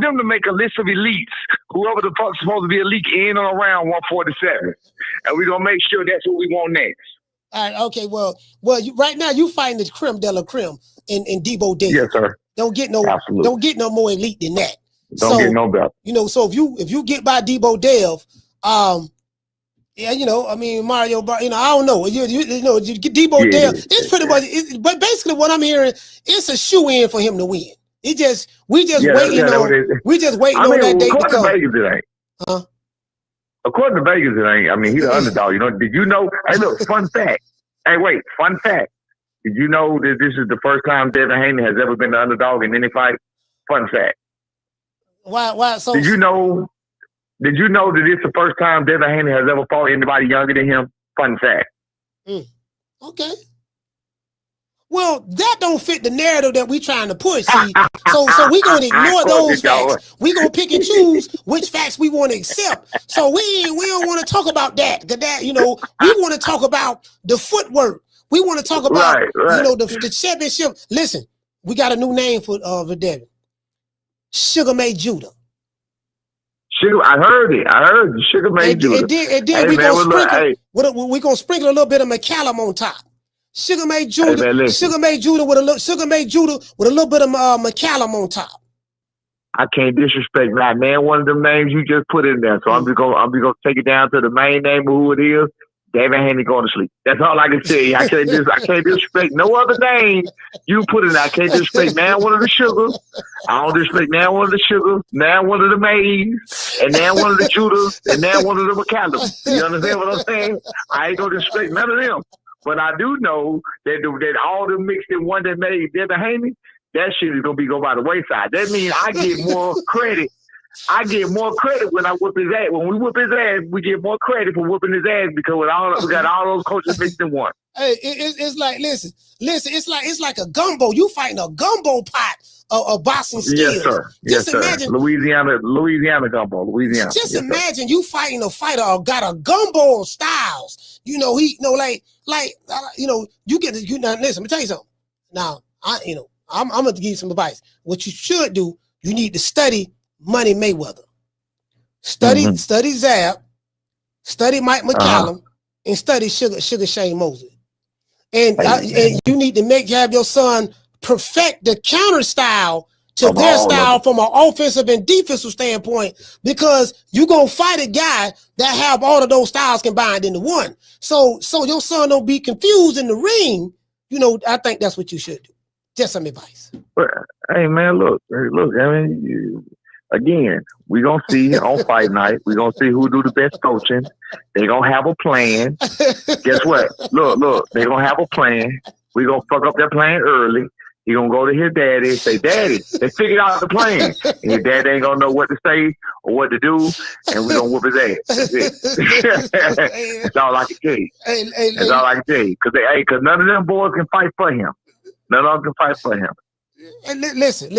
them to make a list of elites, whoever the fuck's supposed to be elite in or around 147, and we're gonna make sure that's what we want next. All right, okay. Well, right now you fighting the creme de la creme in Debo Dale. Yes, sir. Don't get no more elite than that. Don't get no better. You know, so if you get by Debo Dale, yeah, you know, I mean Mario, you know, I don't know. You know, Debo Dale. It's pretty much. But basically, what I'm hearing, it's a shoe in for him to win. We just waiting on that day to come. Vegas, it ain't. Huh? According to Vegas, it ain't. I mean, he's the underdog. You know? Did you know? Hey, look, fun fact. Fun fact. Did you know that this is the first time Devin Haney has ever been the underdog in any fight? Fun fact. Why? So did you know that it's the first time Devin Haney has ever fought anybody younger than him? Fun fact. Okay. Well, that don't fit the narrative that we trying to push. See? So we're going to ignore those facts. We're going to pick and choose which facts we want to accept. So we don't want to talk about that. That, you know, we want to talk about the footwork. We want to talk about, you know, the championship. Listen, we got a new name for Devin. Sugar May Judah. I heard it. Sugar May Judah. And then we're going to sprinkle a little bit of McCallum on top. Sugar May Judah with a little bit of McCallum on top. I can't disrespect that, man. One of them names you just put in there, so I'm just gonna take it down to the main name of who it is. Devin Haney going to sleep. That's all I can say. I can't disrespect no other name you put in there. I can't disrespect now one of the Sugars. I don't disrespect now one of the Sugars, now one of the Mays, and now one of the Judahs, and now one of the McCallums. You understand what I'm saying? I ain't gonna disrespect none of them. But I do know that all the mixed in one that made Devin Haney, that shit is gonna go by the wayside. That means I get more credit. I get more credit when I whoop his ass. When we whoop his ass, we get more credit for whooping his ass because we got all those coaches mixed in one. Hey, it's like listen. It's like a gumbo. You fighting a gumbo pot of boxing skills. Yes, sir. Just imagine Louisiana gumbo. Louisiana. Just imagine you fighting a fighter who got a gumbo of styles. You know you get now. Listen, let me tell you something. Now I'm gonna give you some advice. What you should do, you need to study Money Mayweather. Study Zab, study Mike McCallum, and study Sugar Shane Mosley. And you need to have your son perfect the counter style to their style from an offensive and defensive standpoint, because you're going to fight a guy that have all of those styles combined into one. So your son don't be confused in the ring. You know, I think that's what you should do. Just some advice. Hey man, look. I mean, again, we're going to see on fight night. We're going to see who do the best coaching. They're going to have a plan. Guess what? Look, they're going to have a plan. We're going to fuck up their plan early. He's going to go to his daddy and say, Daddy, they figured out the plan. And his dad ain't going to know what to say or what to do, and we're going to whoop his ass. That's it. That's all I can tell you. That's all I can tell you. Because none of them boys can fight for him. None of them can fight for him. Listen.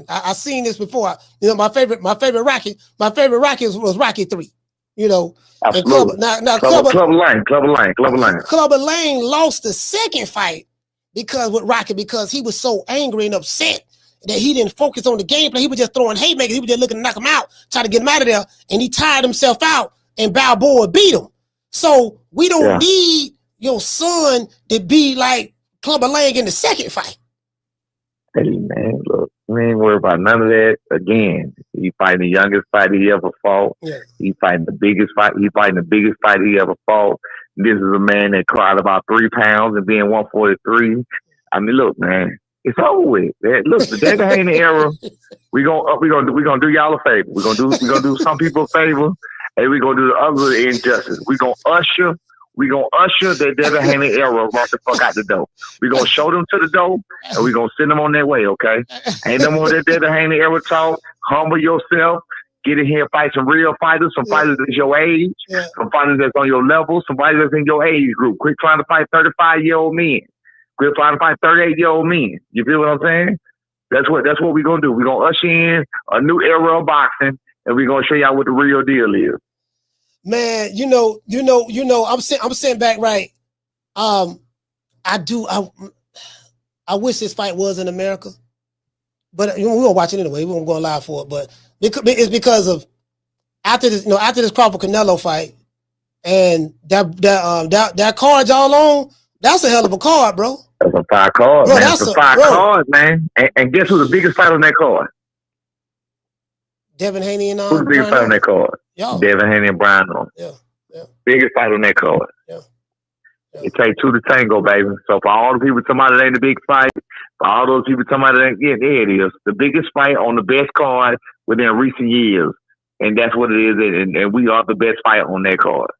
I seen this before. You know, my favorite Rocky was Rocky 3. You know, absolutely. Clubber Lang lost the second fight because he was so angry and upset that he didn't focus on the game plan. He was just throwing haymakers. He was just looking to knock him out, trying to get him out of there, and he tired himself out. And Balboa beat him. So we don't need your son to be like Clubber Lang in the second fight. Hey man, look, we ain't worried about none of that. Again, he fighting the youngest fight he ever fought. Yeah. He fighting the biggest fight. He fighting the biggest fight he ever fought. This is a man that cried about 3 pounds and being 143. I mean, look, man, it's over with. Look, the Devin Haney era. We gonna do y'all a favor. We gonna do some people a favor, and we gonna do the other injustice. We gonna usher that Devin Haney era right the fuck out the door. We gonna show them to the door, and we gonna send them on their way. Okay? Ain't no more that Devin Haney era talk. Humble yourself. Get in here and fight some real fighters, some fighters that's your age, some fighters that's on your level, somebody that's in your age group. Quit trying to fight 35-year-old men. Quit trying to fight 38-year-old men. You feel what I'm saying? That's what we're gonna do. We're gonna usher in a new era of boxing, and we're gonna show y'all what the real deal is. Man, you know, I'm sitting back right. I wish this fight was in America, but we won't watch it anyway. We won't go live for it, but it's because of after this Crawford Canelo fight and that card y'all on. That's a hell of a card, bro. That's a 5 card, man. That's a 5 card, man. And guess who the biggest fight on that card? Devin Haney and who's the biggest fight on that card? Yo. Devin Haney and Brian. Yeah. Biggest fight on that card. Yeah. It takes 2 to tango, baby. So for all the people talking about it ain't the big fight, for all those people talking about it ain't, there it is. The biggest fight on the best card within recent years. And that's what it is. And we are the best fight on that card.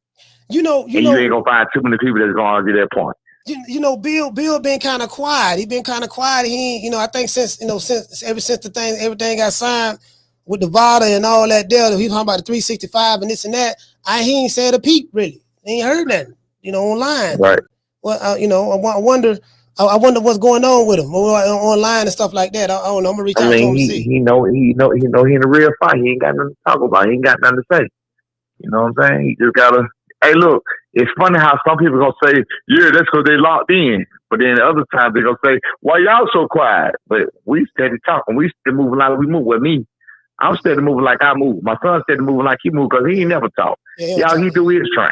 You ain't gonna find too many people that's gonna argue that point. Bill been kind of quiet. He been kind of quiet. He, I think since everything got signed with the VADA and all that deal, he talking about the 365 and this and that. He ain't said a peep really. He ain't heard nothing, online. Right. Well, I wonder what's going on with him online and stuff like that. I don't know. I'm gonna reach out to him and see. He in a real fight. He ain't got nothing to talk about. He ain't got nothing to say. You know what I'm saying? He just gotta. Hey, look, it's funny how some people gonna say, yeah, that's because they locked in. But then the other times they're gonna say, why y'all so quiet? But we steady talking. We steady moving like we move. With me, I'm steady moving like I move. My son steady moving like he move because he ain't never talk. All he do is train.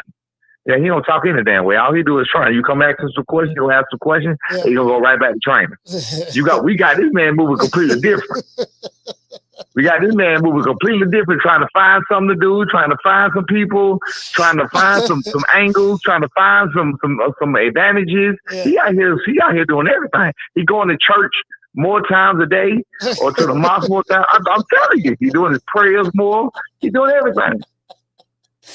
Yeah, he don't talk any damn way. All he do is train. You come ask him some questions, he'll ask some questions, and he gonna go right back to training. We got this man moving completely different. We got this man moving completely different, trying to find something to do, trying to find some people, trying to find some angles, trying to find some advantages. He out here doing everything. He going to church more times a day or to the mosque more times. I'm telling you, he's doing his prayers more. He's doing everything.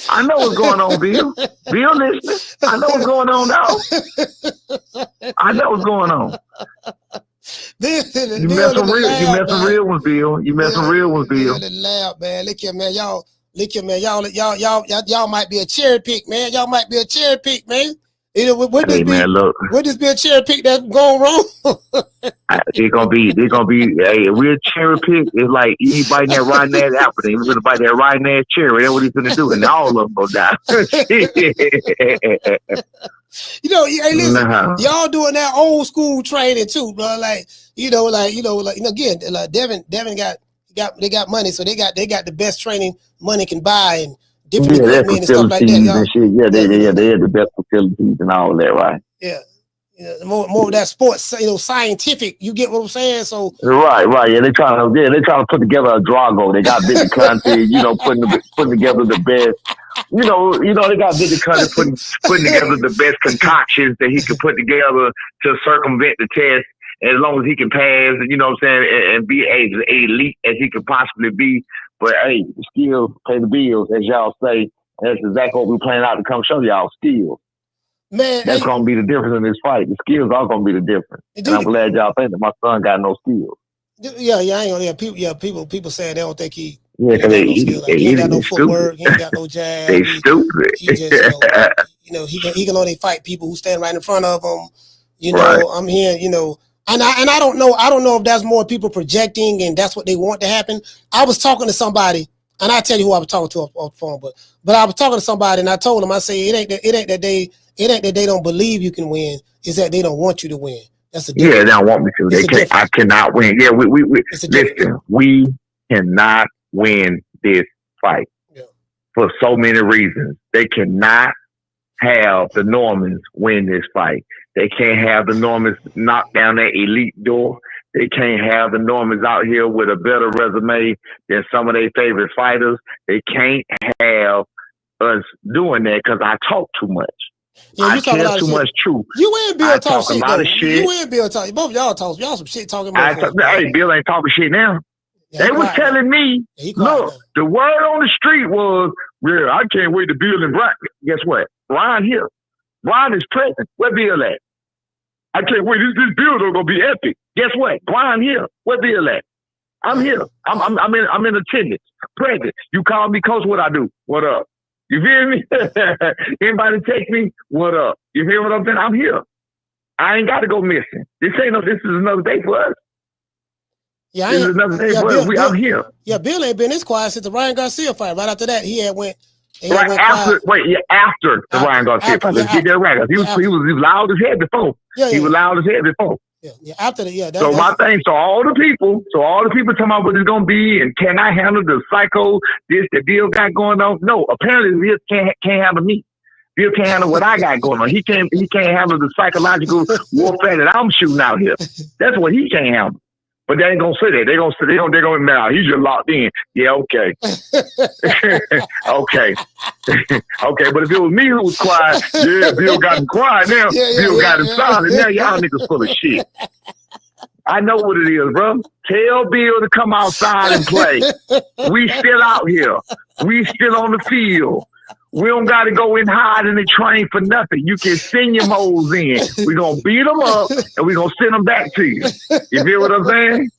I know what's going on, Bill. Bill listening. I know what's going on now. I know what's going on. You met some real ones, Bill. You met some real ones, Bill. Lab, man. Look here, man. Y'all might be a cherry pick, man. Y'all might be a cherry pick, man. Would this be a cherry pick that's going wrong? They're gonna be. Hey, if we're a cherry pick, it's like he biting that rotten ass apple. He's gonna bite that rotten ass cherry. That's what he's gonna do, and all of them go die. Hey, listen, y'all doing that old school training too, bro. Again, Devin got money, so they got the best training money can buy and different equipment and stuff like that. And shit. They had the best facilities and all that, right? Yeah. More of that sports, scientific. You get what I'm saying? So right. Yeah, they're trying to put together a Drago. They got big content, putting together the best. They got big content putting together the best concoctions that he could put together to circumvent the test. as long as he can pass, you know what I'm saying, and be as elite as he could possibly be. But hey, the skills pay the bills, as y'all say. And that's exactly what we're planning out to come show y'all, skills. Man, that's gonna be the difference in this fight. The skills are gonna be the difference. And I'm glad y'all think that my son got no skills. Yeah, I ain't gonna. People saying they don't think he. Yeah, because he ain't got no footwork. He ain't got no jab. They stupid. He just, he can only fight people who stand right in front of him. You know, right. I'm hearing, and I don't know if that's more people projecting and that's what they want to happen. I was talking to somebody, and I tell you who I was talking to on the phone, but I was talking to somebody, and I told them, I say it ain't that they don't believe you can win. It's that they don't want you to win. That's a difference. Yeah, they don't want me to. I cannot win. Yeah, we listen. We cannot win this fight for so many reasons. They cannot have the Normans win this fight. They can't have the Normans knock down that elite door. They can't have the Normans out here with a better resume than some of their favorite fighters. They can't have us doing that because I talk too much. Yeah, I tell too much truth. You and Bill talk shit. A lot of shit. You and Bill talk. Both y'all talk. Y'all some shit talking about. Hey, Bill ain't talking shit now. Yeah, they was telling me, look, the word on the street was, yeah, I can't wait to Bill and Brian. Guess what? Brian here. Brian is present. Where Bill at? I can't wait. This Bill gonna be epic. Guess what? Brian here. Where Bill at? I'm here. I'm in attendance. Present. You call me coach, what I do? What up? You feel me? Anybody text me? What up? You hear what I'm saying? I'm here. I ain't got to go missing. This is another day for us. Yeah, this is another day for us. I'm here. Yeah, Bill ain't been this quiet since the Ryan Garcia fight. Right after that, he went after the Ryan Garcia fight. Let's get that right. He was loud as hell before. He was loud as hell before. Yeah, after the So my thing, so all the people talking about what it's gonna be and can I handle the psycho, this the Bill got going on? No, apparently Bill can't handle me. Bill can't handle what I got going on. He can't handle the psychological warfare that I'm shooting out here. That's what he can't handle. But they ain't gonna say that. They're gonna now. He's just locked in. Yeah, okay. Okay. Okay, but if it was me who was quiet, yeah, Bill got him quiet now. Bill got him silent. Now y'all niggas full of shit. I know what it is, bro. Tell Bill to come outside and play. We still out here. We still on the field. We don't got to go and hide in the train for nothing. You can send your moles in. We're going to beat them up, and we're going to send them back to you. You feel what I'm saying?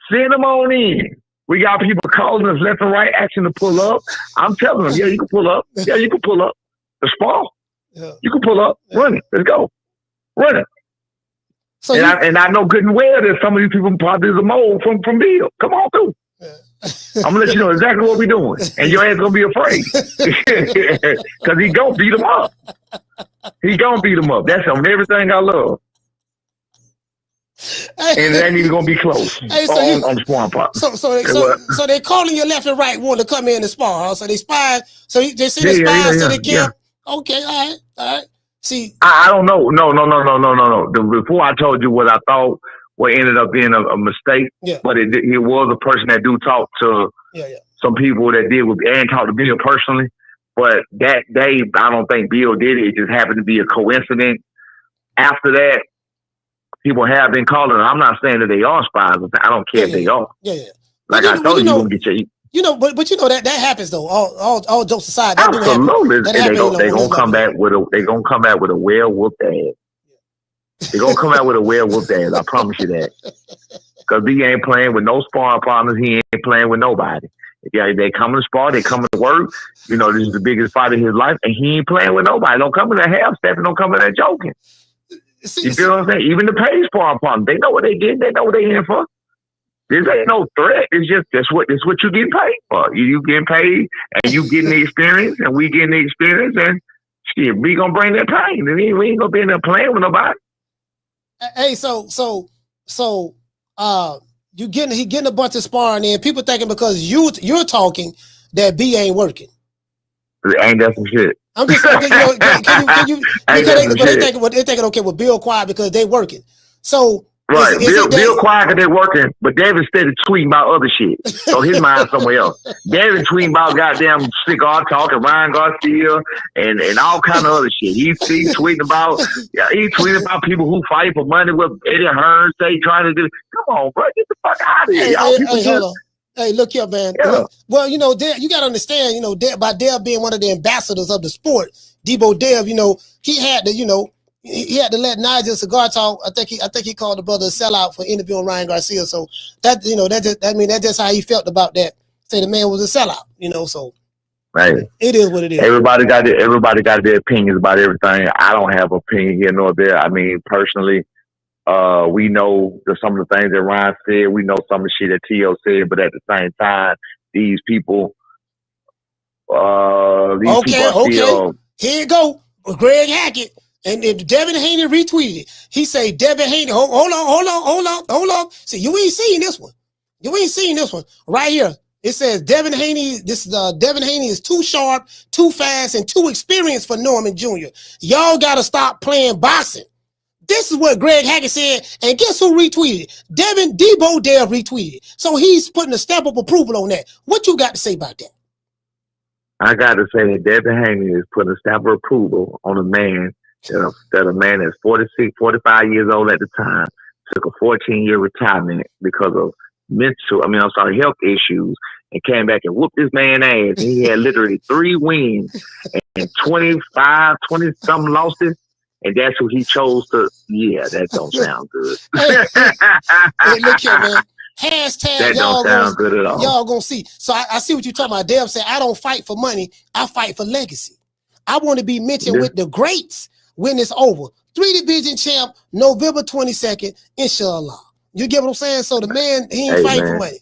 Send them on in. We got people calling us left and right, asking to pull up. I'm telling them, yeah, you can pull up. Yeah, you can pull up. The spar. Yeah. You can pull up. Yeah. Run it. Let's go. Run it. So I know good and well that some of these people probably is a mole from Bill. Come on through. Yeah. I'm gonna let you know exactly what we're doing, and your ass gonna be afraid because he gonna beat him up. He gonna beat him up. That's on everything I love, and it ain't even gonna be close on sparring part. So they calling your left and right one to come in and spar. Huh? So they spy. So they send the spies to the camp. Yeah. Okay, all right. See, I don't know. No. Before I told you what I thought. What ended up being a mistake, but he was a person that do talk to some people that did with and talk to Bill personally. But that day, I don't think Bill did it. It just happened to be a coincidence. After that, people have been calling. I'm not saying that they are spies. I don't care if they are. Like I told you, you're gonna get your. But that happens though. All jokes aside, absolutely, they're gonna come back with a well-whooped ass. They're going to come out with a well-whooped ass. I promise you that. Because he ain't playing with no sparring partners. He ain't playing with nobody. Yeah, they come to spar. They come to work. You know, this is the biggest fight of his life. And he ain't playing with nobody. Don't come in there half-stepping. Don't come in there joking. You feel what I'm saying? Even the paid sparring partners, they know what they did. They know what they in for. This ain't no threat. It's just that's what you getting paid for. You getting paid, and you getting the experience, and we getting the experience. And shit, we going to bring that pain. And we ain't going to be in there playing with nobody. Hey, so he getting a bunch of sparring in. People thinking because you're talking that B ain't working. Ain't that some shit? I'm just thinking, can you they thinking okay with Bill quiet because they working. So Right, Bill quiet because they're working, but Devin steady tweeting about other shit. So his mind's somewhere else. Devin tweeting about goddamn cigar talk and Ryan Garcia and all kind of other shit. He's tweeting about people who fight for money with Eddie Hearn say trying to do. Come on, bro, get the fuck out of here. Hold on. Hey, look here, man. Yeah. Well, you know, you got to understand, you know, by Dev being one of the ambassadors of the sport, Debo Dev, you know, he had to let Nigel Cigar Talk. I think he called the brother a sellout for interviewing Ryan Garcia. So that, you know, that's just how he felt about that. Say the man was a sellout, you know. So right, it is what it is. Everybody got their opinions about everything. I don't have opinion here nor there. I mean, personally, we know some of the things that Ryan said. We know some of the shit that T.O. said, but at the same time, these people. Okay. Here you go. Greg Hackett. And Devin Haney retweeted it. He say, Devin Haney, hold on. See, you ain't seen this one. Right here. It says Devin Haney is too sharp, too fast, and too experienced for Norman Jr. Y'all got to stop playing boxing. This is what Greg Hackett said. And guess who retweeted it? Debo Dev retweeted it. So he's putting a stamp of approval on that. What you got to say about that? I got to say that Devin Haney is putting a stamp of approval on a man that a man that's 46, 45 years old at the time took a 14-year retirement because of health issues and came back and whooped this man's ass. He had literally 3 wins and 20-something losses. And that's who he chose to. Yeah, that don't sound good. Hey, look here, man. Hashtag that don't sound good at all. Y'all gonna see. So I see what you're talking about. Dev said, I don't fight for money. I fight for legacy. I want to be mentioned with the greats when it's over. 3-division champ, November 22nd, inshallah. You get what I'm saying? So the man, he ain't fighting for money.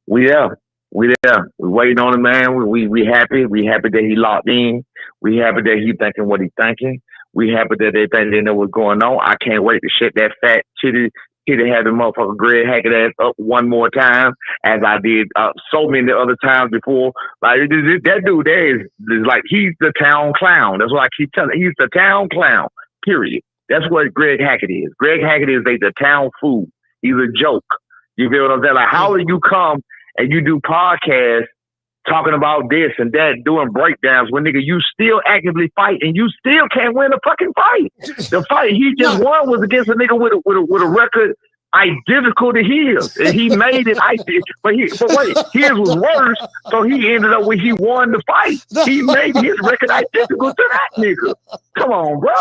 We there. We waiting on the man. We happy. We happy that he locked in. We happy that he thinking what he thinking. We happy that they think they know what's going on. I can't wait to shut that fat chitty have the motherfucker Greg Hackett ass up one more time, as I did so many other times before. Like that dude there is like, he's the town clown. That's what I keep telling. He's the town clown. Period. That's what Greg Hackett is. Greg Hackett is the town fool. He's a joke. You feel what I'm saying? Like, how do you come and you do podcasts talking about this and that, doing breakdowns when, nigga, you still actively fight and you still can't win a fucking fight? The fight he just won was against a nigga with a record identical to his, and he made it. But wait, his was worse, so he ended up when he won the fight. He made his record identical to that nigga. Come on, bro.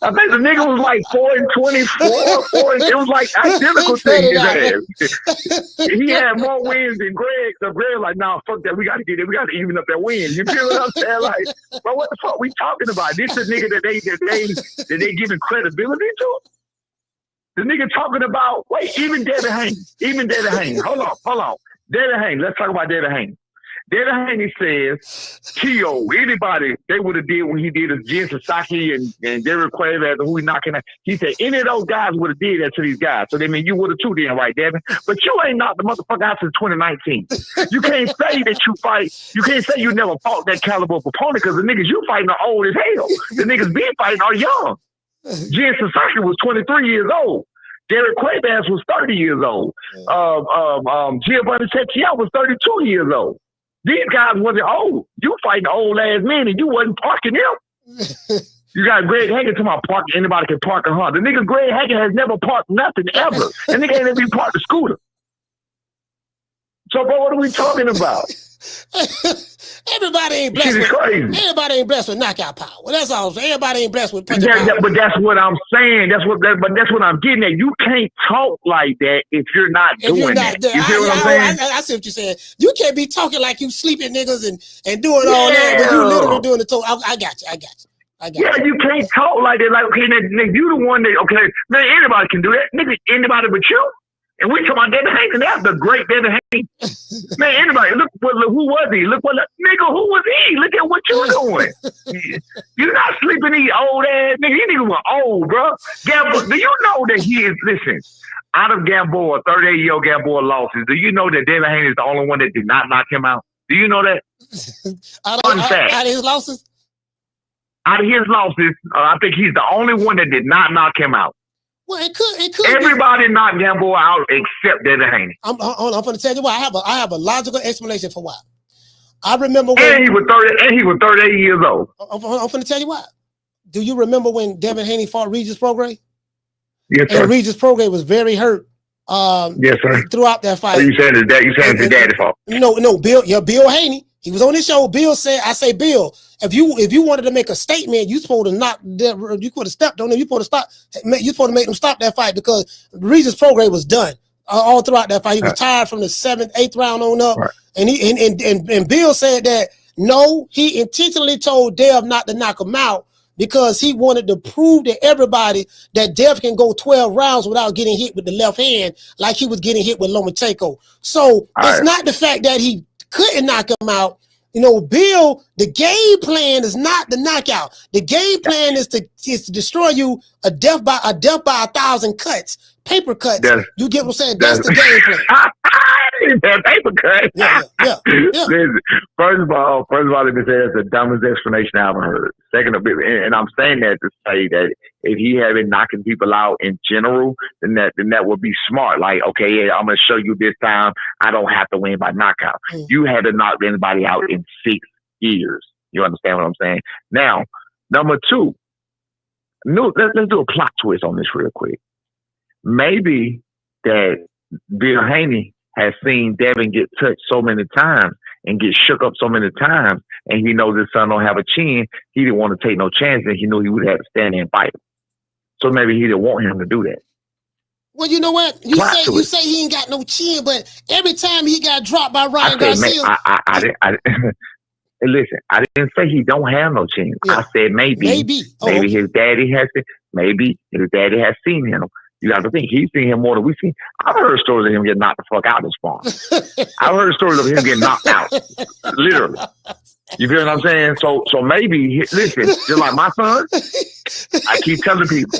I think the nigga was like 4-24. It was like identical to his ass. He had more wins than Greg. So Greg like, nah, fuck that. We got to get it. We got to even up that win. You feel what I'm saying? Like, bro, what the fuck we talking about? This is a nigga that they giving credibility to. The nigga talking about, even Devin Haney. Hold on. Devin Haney, let's talk about Devin Haney. Devin Haney says, T.O., anybody, they would have did when he did his Jen Sasaki and Derek Quaver, who he knocking out. He said, any of those guys would have did that to these guys. So, you would have too then, right, Devin? But you ain't knocked the motherfucker out since 2019. You can't say that you fight. You can't say you never fought that caliber of opponent because the niggas you fighting are old as hell. The niggas been fighting are young. Jen Sasaki was 23 years old. Derek Quaybas was 30 years old. Giovanni Cecchia was 32 years old. These guys wasn't old. You fighting old ass men and you wasn't parking them. You got Greg Hackett talking about parking. Anybody can park a hunt. The nigga Greg Hackett has never parked nothing ever. And nigga ain't ever even parked a scooter. So, bro, what are we talking about? Everybody ain't blessed with knockout power. Well, that's all. Everybody ain't blessed with punching power. But that's what I'm saying. That's what I'm getting at. You can't talk like that if you're not doing that. You feel what I'm saying? I see what you're saying. You can't be talking like you sleeping niggas and doing all that, but you literally doing the talk. I got you. Yeah, you can't talk like that. Like, okay, nigga, you the one that, okay, man, anybody can do that. Nigga, anybody but you. And we talking about Devin Haney. That's the great Devin Haney. Man, anybody, look, who was he? Nigga, who was he? Look at what you doing. You're not sleeping these old ass nigga. These niggas were old, bro. Gamboa, do you know that he is, listen, out of Gamboa, 38-year-old Gamboa losses, do you know that Devin Haney is the only one that did not knock him out? Do you know that? Out of his losses? out of his losses, I think he's the only one that did not knock him out. Well, it could. Everybody knocked that boy out except Devin Haney. I'm going to tell you why. I have a logical explanation for why. I remember when and he was 38 years old. I'm going to tell you why. Do you remember when Devin Haney fought Regis Prograis? Yes, sir. And Regis Prograis was very hurt. Yes, sir. Throughout that fight. So you saying it's his daddy's fault? No, Bill Haney. He was on the show. Bill said, I say, Bill, if you wanted to make a statement, you supposed to not, you could have stepped on them. You supposed to make them stop that fight because Regis Prograis was done all throughout that fight. He was tired from the 7th, 8th round on up. Right. And Bill said that no, he intentionally told Dev not to knock him out because he wanted to prove to everybody that Dev can go 12 rounds without getting hit with the left hand like he was getting hit with Lomachenko. So it's not the fact that he couldn't knock him out. You know, Bill, the game plan is not the knockout. The game plan is to destroy you a death by 1,000 cuts, paper cuts. You get what I'm saying? That's the game plan. That paper cut. Yeah. Listen, first of all, let me say that's the dumbest explanation I ever heard. Second of it, and I'm saying that to say that if he had been knocking people out in general, then that would be smart. Like, okay, yeah, I'm gonna show you this time I don't have to win by knockout. You had to knock anybody out in 6 years. You understand what I'm saying? Now, number two, let's do a plot twist on this real quick. Maybe that Bill Haney has seen Devin get touched so many times and get shook up so many times, and he knows his son don't have a chin. He didn't want to take no chances. He knew he would have to stand there and fight him. So maybe he didn't want him to do that. Well, you know what? You say he ain't got no chin, but every time he got dropped by Ryan Garcia. Listen, I didn't say he don't have no chin. Yeah. I said maybe his daddy has it. Maybe his daddy has seen him. You got to think he's seen him more than we've seen. I've heard stories of him getting knocked the fuck out of this farm. I've heard stories of him getting knocked out, literally. You feel what I'm saying? So maybe listen, just like my son, I keep telling people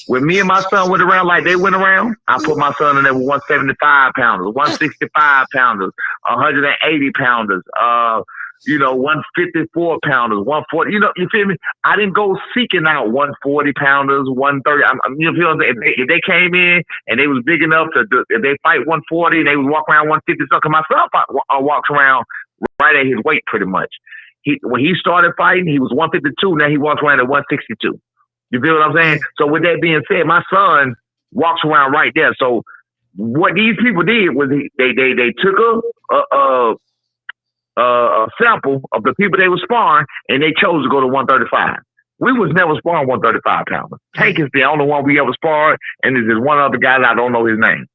when me and my son went around like they went around, I put my son in there with 175 pounders, 165 pounders, 180 pounders, 154 pounders, 140. You feel me? I didn't go seeking out 140 pounders, 130. You feel me? If they came in and they was big enough if they fight 140, they would walk around 150. Something. My son walks around right at his weight pretty much. When he started fighting, he was 152. Now he walks around at 162. You feel what I'm saying? So with that being said, my son walks around right there. So what these people did was they took a sample of the people they were sparring, and they chose to go to 135. We was never sparring 135 pounders. Tank is the only one we ever sparred, and there's one other guy that I don't know his name.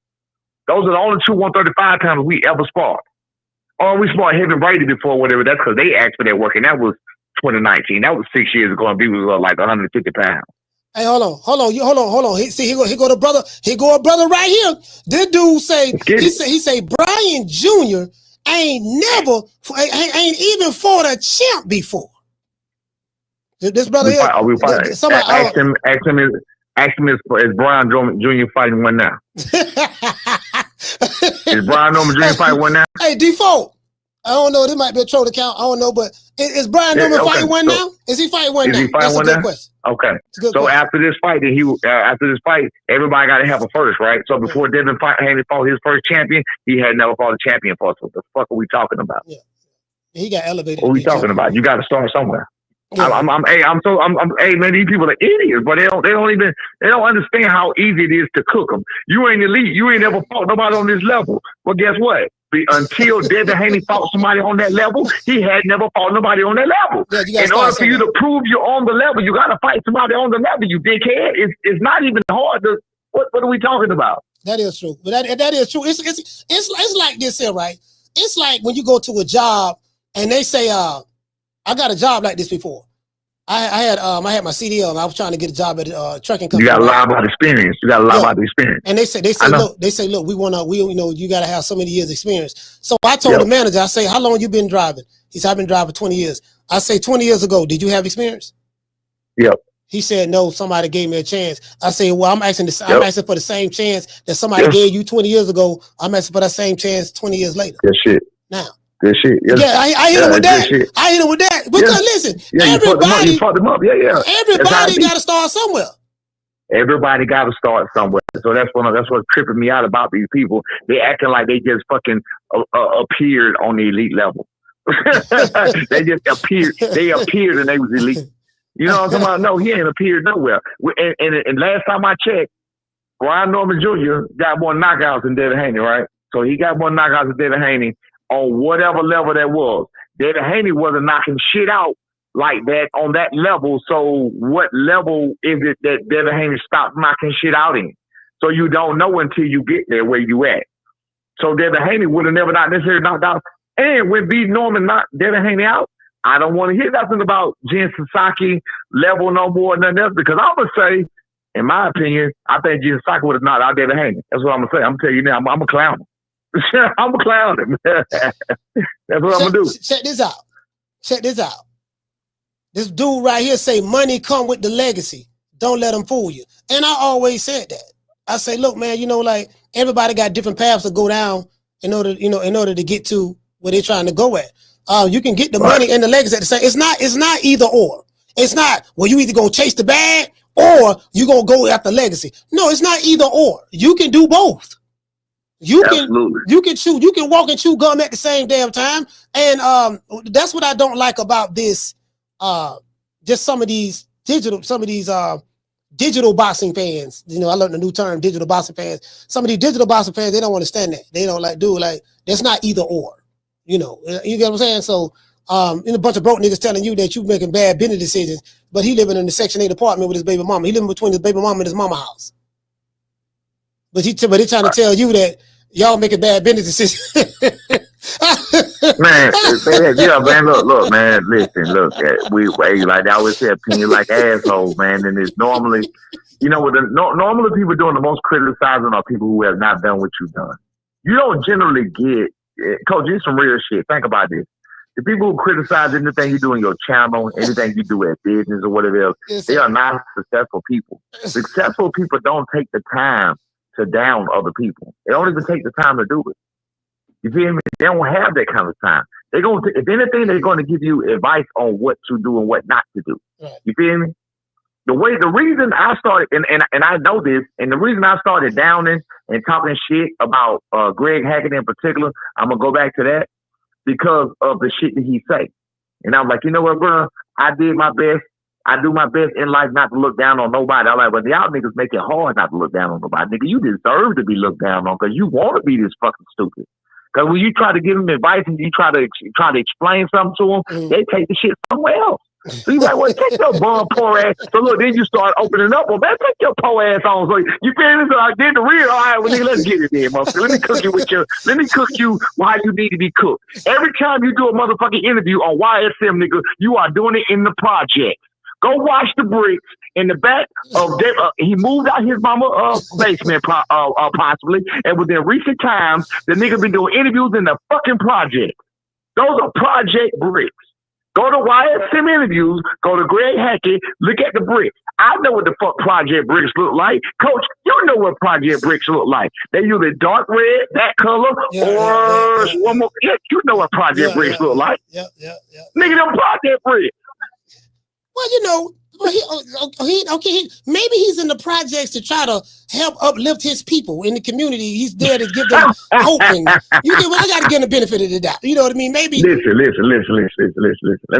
Those are the only two 135 pounders we ever sparred. Or we sparred Heavy Brady before, whatever. That's because they asked for their work, and that was 2019. That was 6 years ago, and he was like 150 pounds. Hey, hold on. Here go a brother right here. This dude he say Brian Jr. ain't even fought a champ before. This brother here. Are we fighting? Ask him is Brian Jr. fighting one now? Is Brian Norman Jr. fighting one now? Hey, default. I don't know. This might be a troll account. I don't know, but is Brian Norman fighting one now? Is he fighting one now? Is he fighting one now? Question. Okay. So after this fight, everybody got to have a first, right? So before Devin Haney fought his first champion, he had never fought a champion first. What the fuck are we talking about? Yeah. He got elevated. What are we talking about? You got to start somewhere. Yeah. Man, these people are idiots, but they don't understand how easy it is to cook them. You ain't elite. You ain't ever fought nobody on this level. Well, guess what? Until Devin Haney fought somebody on that level, he had never fought nobody on that level. Yeah, in order for you to prove you're on the level, you got to fight somebody on the level, you dickhead. It's not even hard to, what are we talking about? That is true. But that is true. It's like this here, right? It's like when you go to a job and they say, I got a job like this before. I had my CDL and I was trying to get a job at a trucking company. You got a lot about experience. And they say, look, you got to have so many years experience. So I told the manager, I say, how long you been driving? He said, I've been driving 20 years. I say, 20 years ago, did you have experience? Yep. He said, no, somebody gave me a chance. I say, well, I'm asking for the same chance that somebody gave you 20 years ago. I'm asking for that same chance 20 years later. Good shit. Now, Good shit. Yeah, I hit him with that. I hit him with that. Because listen, everybody, you fucked him up. Yeah. Everybody got to start somewhere. Everybody got to start somewhere. So that's what's tripping me out about these people. They acting like they just fucking appeared on the elite level. They just appeared. They appeared and they was elite. You know what I'm talking about? No, he ain't appeared nowhere. And last time I checked, Brian Norman Jr. got more knockouts than Devin Haney, right? So he got more knockouts than Devin Haney on whatever level that was. Devin Haney wasn't knocking shit out like that on that level. So what level is it that Devin Haney stopped knocking shit out in? So you don't know until you get there where you at. So Devin Haney would have never not necessarily knocked out. And when B. Norman knocked Devin Haney out, I don't want to hear nothing about Jen Sasaki level no more than nothing else, because I'm going to say, in my opinion, I think Jen Sasaki would have knocked out Devin Haney. That's what I'm going to say. I'm going to tell you now, I'm a clown. I'm a clown. That's what I'm going to do. Check this out. This dude right here say money come with the legacy. Don't let them fool you. And I always said that. I say, look, man, like everybody got different paths to go down in order to get to where they're trying to go at. You can get the money and the legacy at the same. It's not either or. It's not, well, you either gonna chase the bag or you gonna go after legacy. No, it's not either or. You can do both. You can walk and chew gum at the same damn time. And that's what I don't like about this. Just some of these digital boxing fans. I learned the new term, digital boxing fans. Some of these digital boxing fans, they don't understand that. They don't that's not either or. You get what I'm saying? So in a bunch of broke niggas telling you that you making bad business decisions, but he living in the Section 8 apartment with his baby mama. He living between his baby mama and his mama house. But he trying to tell you that y'all making bad business decisions. Man, look, man, listen, like I always say, opinion like assholes, man, and it's normally, normally people doing the most criticizing are people who have not done what you've done. You don't generally get, Coach, it's some real shit. Think about this. The people who criticize anything you do in your channel, anything you do at business or whatever else, they are not successful people. Successful people don't take the time to down other people. They don't even take the time to do it. You feel me? They don't have that kind of time. They're going to, if anything, they're going to give you advice on what to do and what not to do. Right. You feel me? The reason I started, and I know this, and the reason I started downing and talking shit about Greg Hackett in particular, I'm going to go back to that because of the shit that he say. And I'm like, you know what, bro? I did my best. I do my best in life not to look down on nobody. I'm like, but y'all niggas make it hard not to look down on nobody. Nigga, you deserve to be looked down on because you want to be this fucking stupid. Because when you try to give them advice and you try to explain something to them, they take the shit somewhere else. So you like, well, take your bum poor ass. So look, then you start opening up. Well, man, take your poor ass on. So you feel this? So I did the real. All right, well, nigga, let's get it there, motherfucker. Let me cook you how you need to be cooked. Every time you do a motherfucking interview on YSM, nigga, you are doing it in the project. Go watch the bricks in the back of he moved out his mama basement possibly, and within recent times, the nigga been doing interviews in the fucking project. Those are project bricks. Go to YSM interviews, go to Greg Hackett, look at the bricks. I know what the fuck project bricks look like. Coach, you know what project bricks look like. They either dark red, that color, or one more. Yeah, you know what project bricks look like. Yeah. Nigga, them project bricks. Well, maybe he's in the projects to try to help uplift his people in the community. He's there to give them hope. And I got to give him the benefit of the doubt. You know what I mean? Maybe. Listen. Let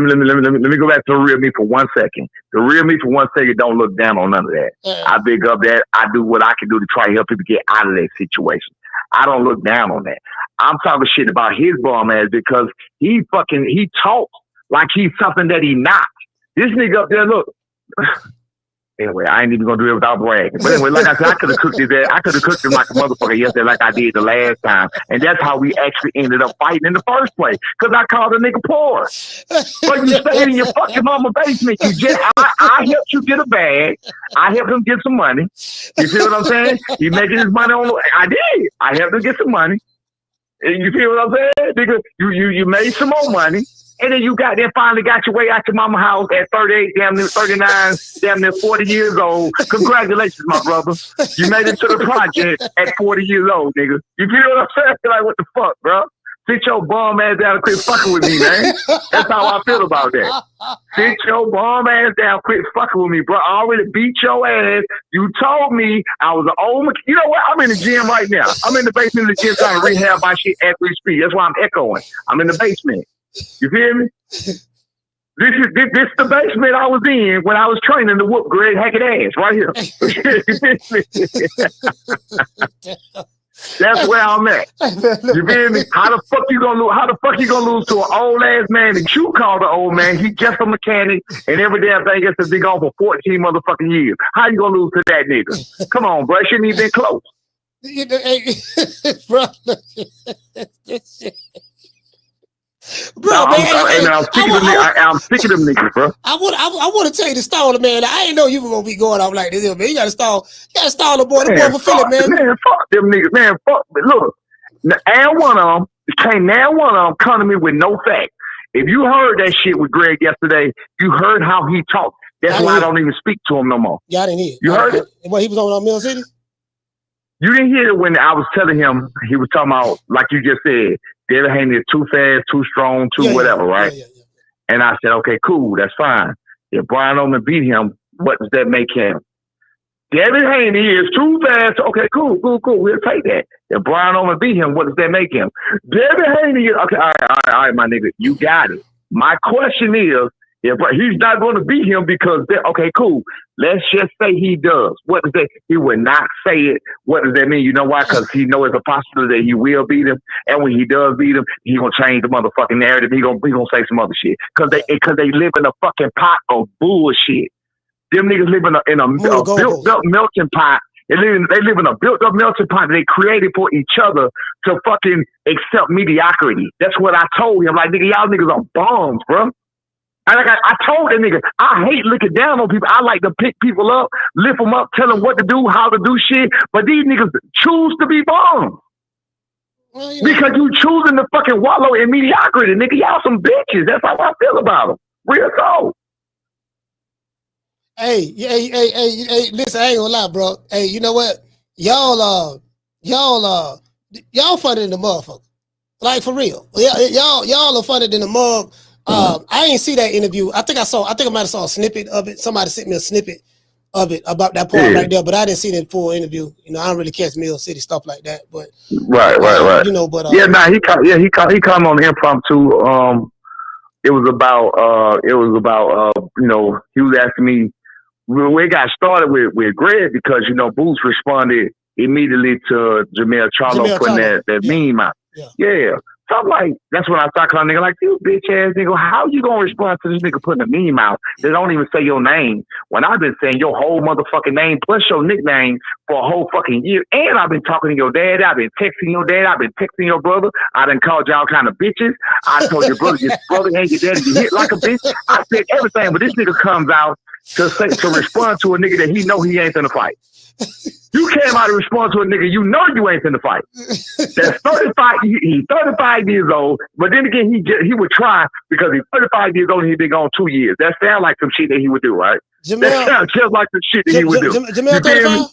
me go back to the real me for 1 second. The real me for 1 second don't look down on none of that. I big up that. I do what I can do to try to help people get out of that situation. I don't look down on that. I'm talking shit about his bum ass because he talks like he's something that he not. This nigga up there, look. Anyway, I ain't even gonna do it without bragging. But anyway, like I said, I could have cooked his ass. I could have cooked him like a motherfucker yesterday, like I did the last time. And that's how we actually ended up fighting in the first place. Because I called the nigga poor. But you stayed in your fucking mama basement. I helped you get a bag. I helped him get some money. You feel what I'm saying? You making his money on the I did. I helped him get some money. And you feel what I'm saying? Nigga, you made some more money. And then you finally got your way out your mama house at 38, damn near 39, damn near 40 years old. Congratulations, my brother. You made it to the project at 40 years old, nigga. You feel what I'm saying? Like, what the fuck, bro? Sit your bum ass down and quit fucking with me, man. That's how I feel about that. Sit your bum ass down, quit fucking with me, bro. I already beat your ass. You told me I was an old. You know what? I'm in the gym right now. I'm in the basement of the gym trying to rehab my shit as we speak. That's why I'm echoing. I'm in the basement. You feel me? This is the basement I was in when I was training to whoop Greg Hackett ass right here. That's where I'm at. You feel me? How the fuck you gonna lose? How the fuck you gonna lose to an old ass man that you call the old man? He just a mechanic and every damn thing gets to be gone for 14 motherfucking years. How you gonna lose to that nigga? Come on, bro. Shouldn't even been close. Bro, bro, no, man, I'm sick of them niggas, bro. I want to tell you the story, man. I ain't know you were gonna be going off like this, man. You gotta stall the boy. The boy for Philip, man. Man, fuck them niggas, man. Fuck. Look, and one of them come to me with no facts. If you heard that shit with Greg yesterday, you heard how he talked. That's why I don't even speak to him no more. Yeah, I didn't hear it. You heard it? Well, he was on Mill City. You didn't hear it when I was telling him. He was talking about, like you just said, Devin Haney is too fast, too strong, whatever, right? Yeah. And I said, okay, cool, that's fine. If Brian Oman beat him, what does that make him? Devin Haney is too fast. Okay, cool. We'll take that. If Brian Oman beat him, what does that make him? Devin Haney is, okay, all right, my nigga, you got it. My question is, if he's not going to beat him because, okay, cool. Let's just say he does. What does that? He would not say it. What does that mean? You know why? Because he knows it's a possibility that he will beat him. And when he does beat him, he gonna change the motherfucking narrative. He gonna say some other shit. Because they live in a fucking pot of bullshit. Them niggas live in a built up melting pot. They live in a built up melting pot that they created for each other to fucking accept mediocrity. That's what I told him. Like, nigga, y'all niggas are bums, bro. I told that nigga, I hate looking down on people. I like to pick people up, lift them up, tell them what to do, how to do shit. But these niggas choose to be bums. Well, yeah. Because you choosing to fucking wallow in mediocrity. Nigga, y'all some bitches. That's how I feel about them. Real talk. Hey, listen, I ain't gonna lie, bro. Hey, you know what? Y'all funny than the motherfucker. Like, for real. Y'all are funny than the mug. I ain't see that interview. I think I might have saw a snippet of it. Somebody sent me a snippet of it about that part right there, but I didn't see the full interview. You know, I don't really catch Mill City stuff like that. But right. You know, but he come on the impromptu. It was about you know, he was asking me when it got started with Greg because, you know, Boots responded immediately to Jamel Charlo putting that meme out. Yeah. So I'm like, that's when I start calling nigga like, you bitch ass nigga, how you gonna respond to this nigga putting a meme out that don't even say your name when I've been saying your whole motherfucking name plus your nickname for a whole fucking year, and I've been talking to your dad, I've been texting your dad, I've been texting your brother, I done called y'all kind of bitches, I told your brother ain't your daddy, you hit like a bitch, I said everything, but this nigga comes out to respond to a nigga that he know he ain't gonna fight. You came out and respond to a nigga you know you ain't finna fight. That's 35. He's 35 years old, but then again he would try because he's 35 years old and he's been gone 2 years. That sounds like some shit that he would do, right? That sounds just like the shit that he would do. Jamel 35.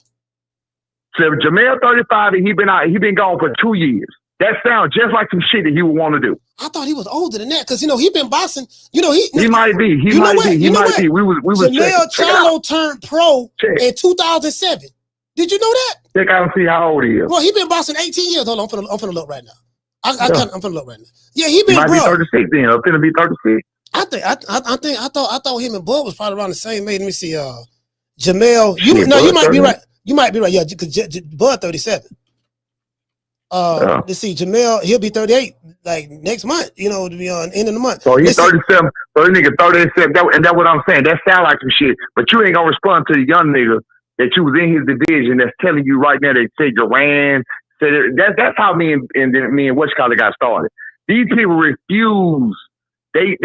So Jamel 35 and he been gone for 2 years. That sounds just like some shit that he would want to do. I thought he was older than that because, you know, he been boxing. You know, he might be. He might be. We was Jamel Charlo turned pro in 2007. Did you know that? Check out and see how old he is. Well, he been boxing 18 years. Hold on, I'm finna look right now. I'm finna look right now. Yeah, he been. He might be 36 then. I'm finna be 36. I thought him and Bud was probably around the same age. Let me see. Jamel, you might be right. You might be right. Yeah, because Bud 37. Let's see, Jamel, he'll be 38 like next month. You know, to be on end of the month. So he's 37. So the nigga 37. That's what I'm saying. That sound like some shit. But you ain't gonna respond to the young nigga that you was in his division that's telling you right now they said Joanne said that's how me and What's Collar got started. These people refuse. They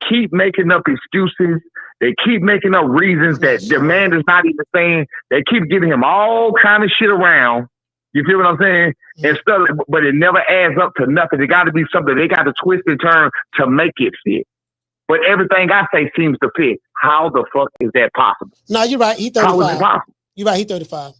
keep making up excuses. They keep making up reasons that the man is not even saying. They keep giving him all kind of shit around. You feel what I'm saying? And stuff, but it never adds up to nothing. It got to be something. They got to twist and turn to make it fit. But everything I say seems to fit. How the fuck is that possible? No, you're right. He's 35. How is it possible? You're right. He's 35.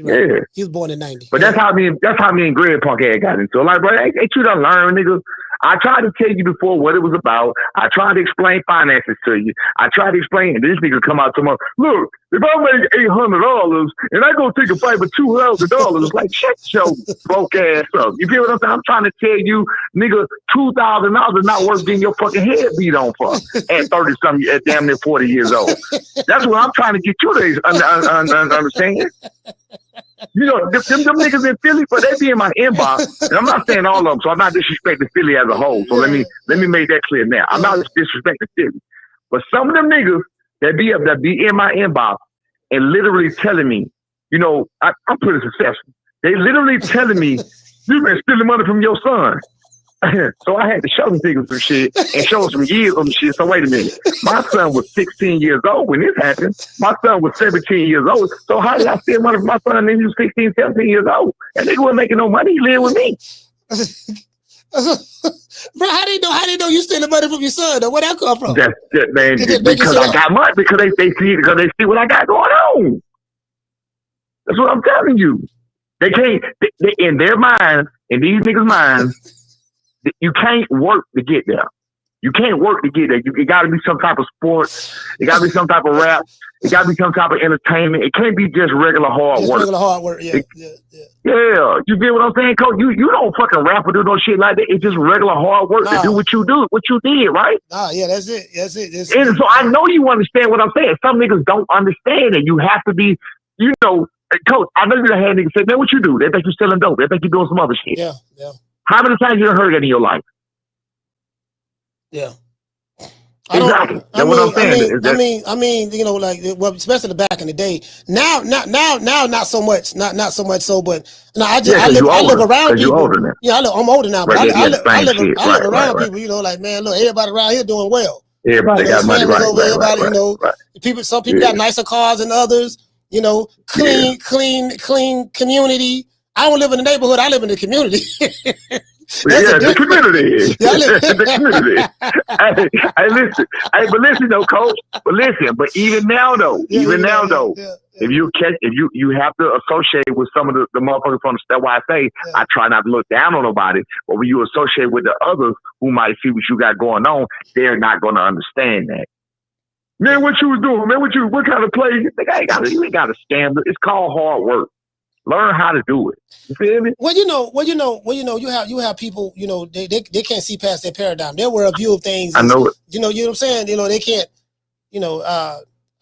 Right. Yeah. He was born in 90. But that's how me and Greg Punk had got into it. Like, bro, ain't you done learn, nigga? I tried to tell you before what it was about. I tried to explain finances to you. I tried to explain, and this nigga come out tomorrow. Look, if I make $800 and I go take a fight for $2,000, like, shut your broke ass up. You feel what I'm saying? I'm trying to tell you, nigga, $2,000 is not worth getting your fucking head beat on for at 30-something, at damn near 40 years old. That's what I'm trying to get you to understand. You know, them niggas in Philly, but they be in my inbox, and I'm not saying all of them, so I'm not disrespecting Philly as a whole. So let me make that clear now. I'm not disrespecting Philly, but some of them niggas that be in my inbox and literally telling me, you know, I'm pretty successful. They literally telling me, you've been stealing money from your son. So I had to show them niggas some shit and show them some years on the shit. So wait a minute. My son was 16 years old when this happened. My son was 17 years old. So how did I steal money from my son and he was 16, 17 years old? And they wasn't making no money. He lived with me. Bro, how do you know you stealing money from your son? Though? Where that come from? That's it, man. Because I got money. Because they see what I got going on. That's what I'm telling you. They can't, they, in their minds, in these niggas' minds, you can't work to get there. You can't work to get there. It got to be some type of sports. It got to be some type of rap. It got to be some type of entertainment. It can't be just regular hard work. Regular hard work, yeah. Yeah, you get what I'm saying, Coach? You don't fucking rap or do no shit like that. It's just regular hard work to do what you did, right? Yeah, that's it. And so I know you understand what I'm saying. Some niggas don't understand it. You have to be, you know, Coach, I know you done had niggas say, man, what you do? They think you selling dope. They think you doing some other shit. Yeah. How many times you done heard that in your life? Yeah. Exactly. That's what I'm saying. I mean, you know, like, well, especially back in the day. Now, not so much. Not so much so, but no, I live around people. Yeah, I'm older now, but I live around people. You know, like, man, look, everybody around here doing well. Everybody got money, right? You know, some people got nicer cars than others. You know, clean community. I don't live in the neighborhood. I live in the community. The community. The community. But listen though, Coach. But even now though, if you have to associate with some of the motherfuckers from the that's why I say I try not to look down on nobody, but when you associate with the others who might see what you got going on, they're not gonna understand that. Man, what you was doing? Man, what kind of play? You ain't got to scam. It's called hard work. Learn how to do it. You feel me? Well, you have people, you know, they can't see past their paradigm. Their worldview of things. I know it. You know what I'm saying? You know, they can't, you know,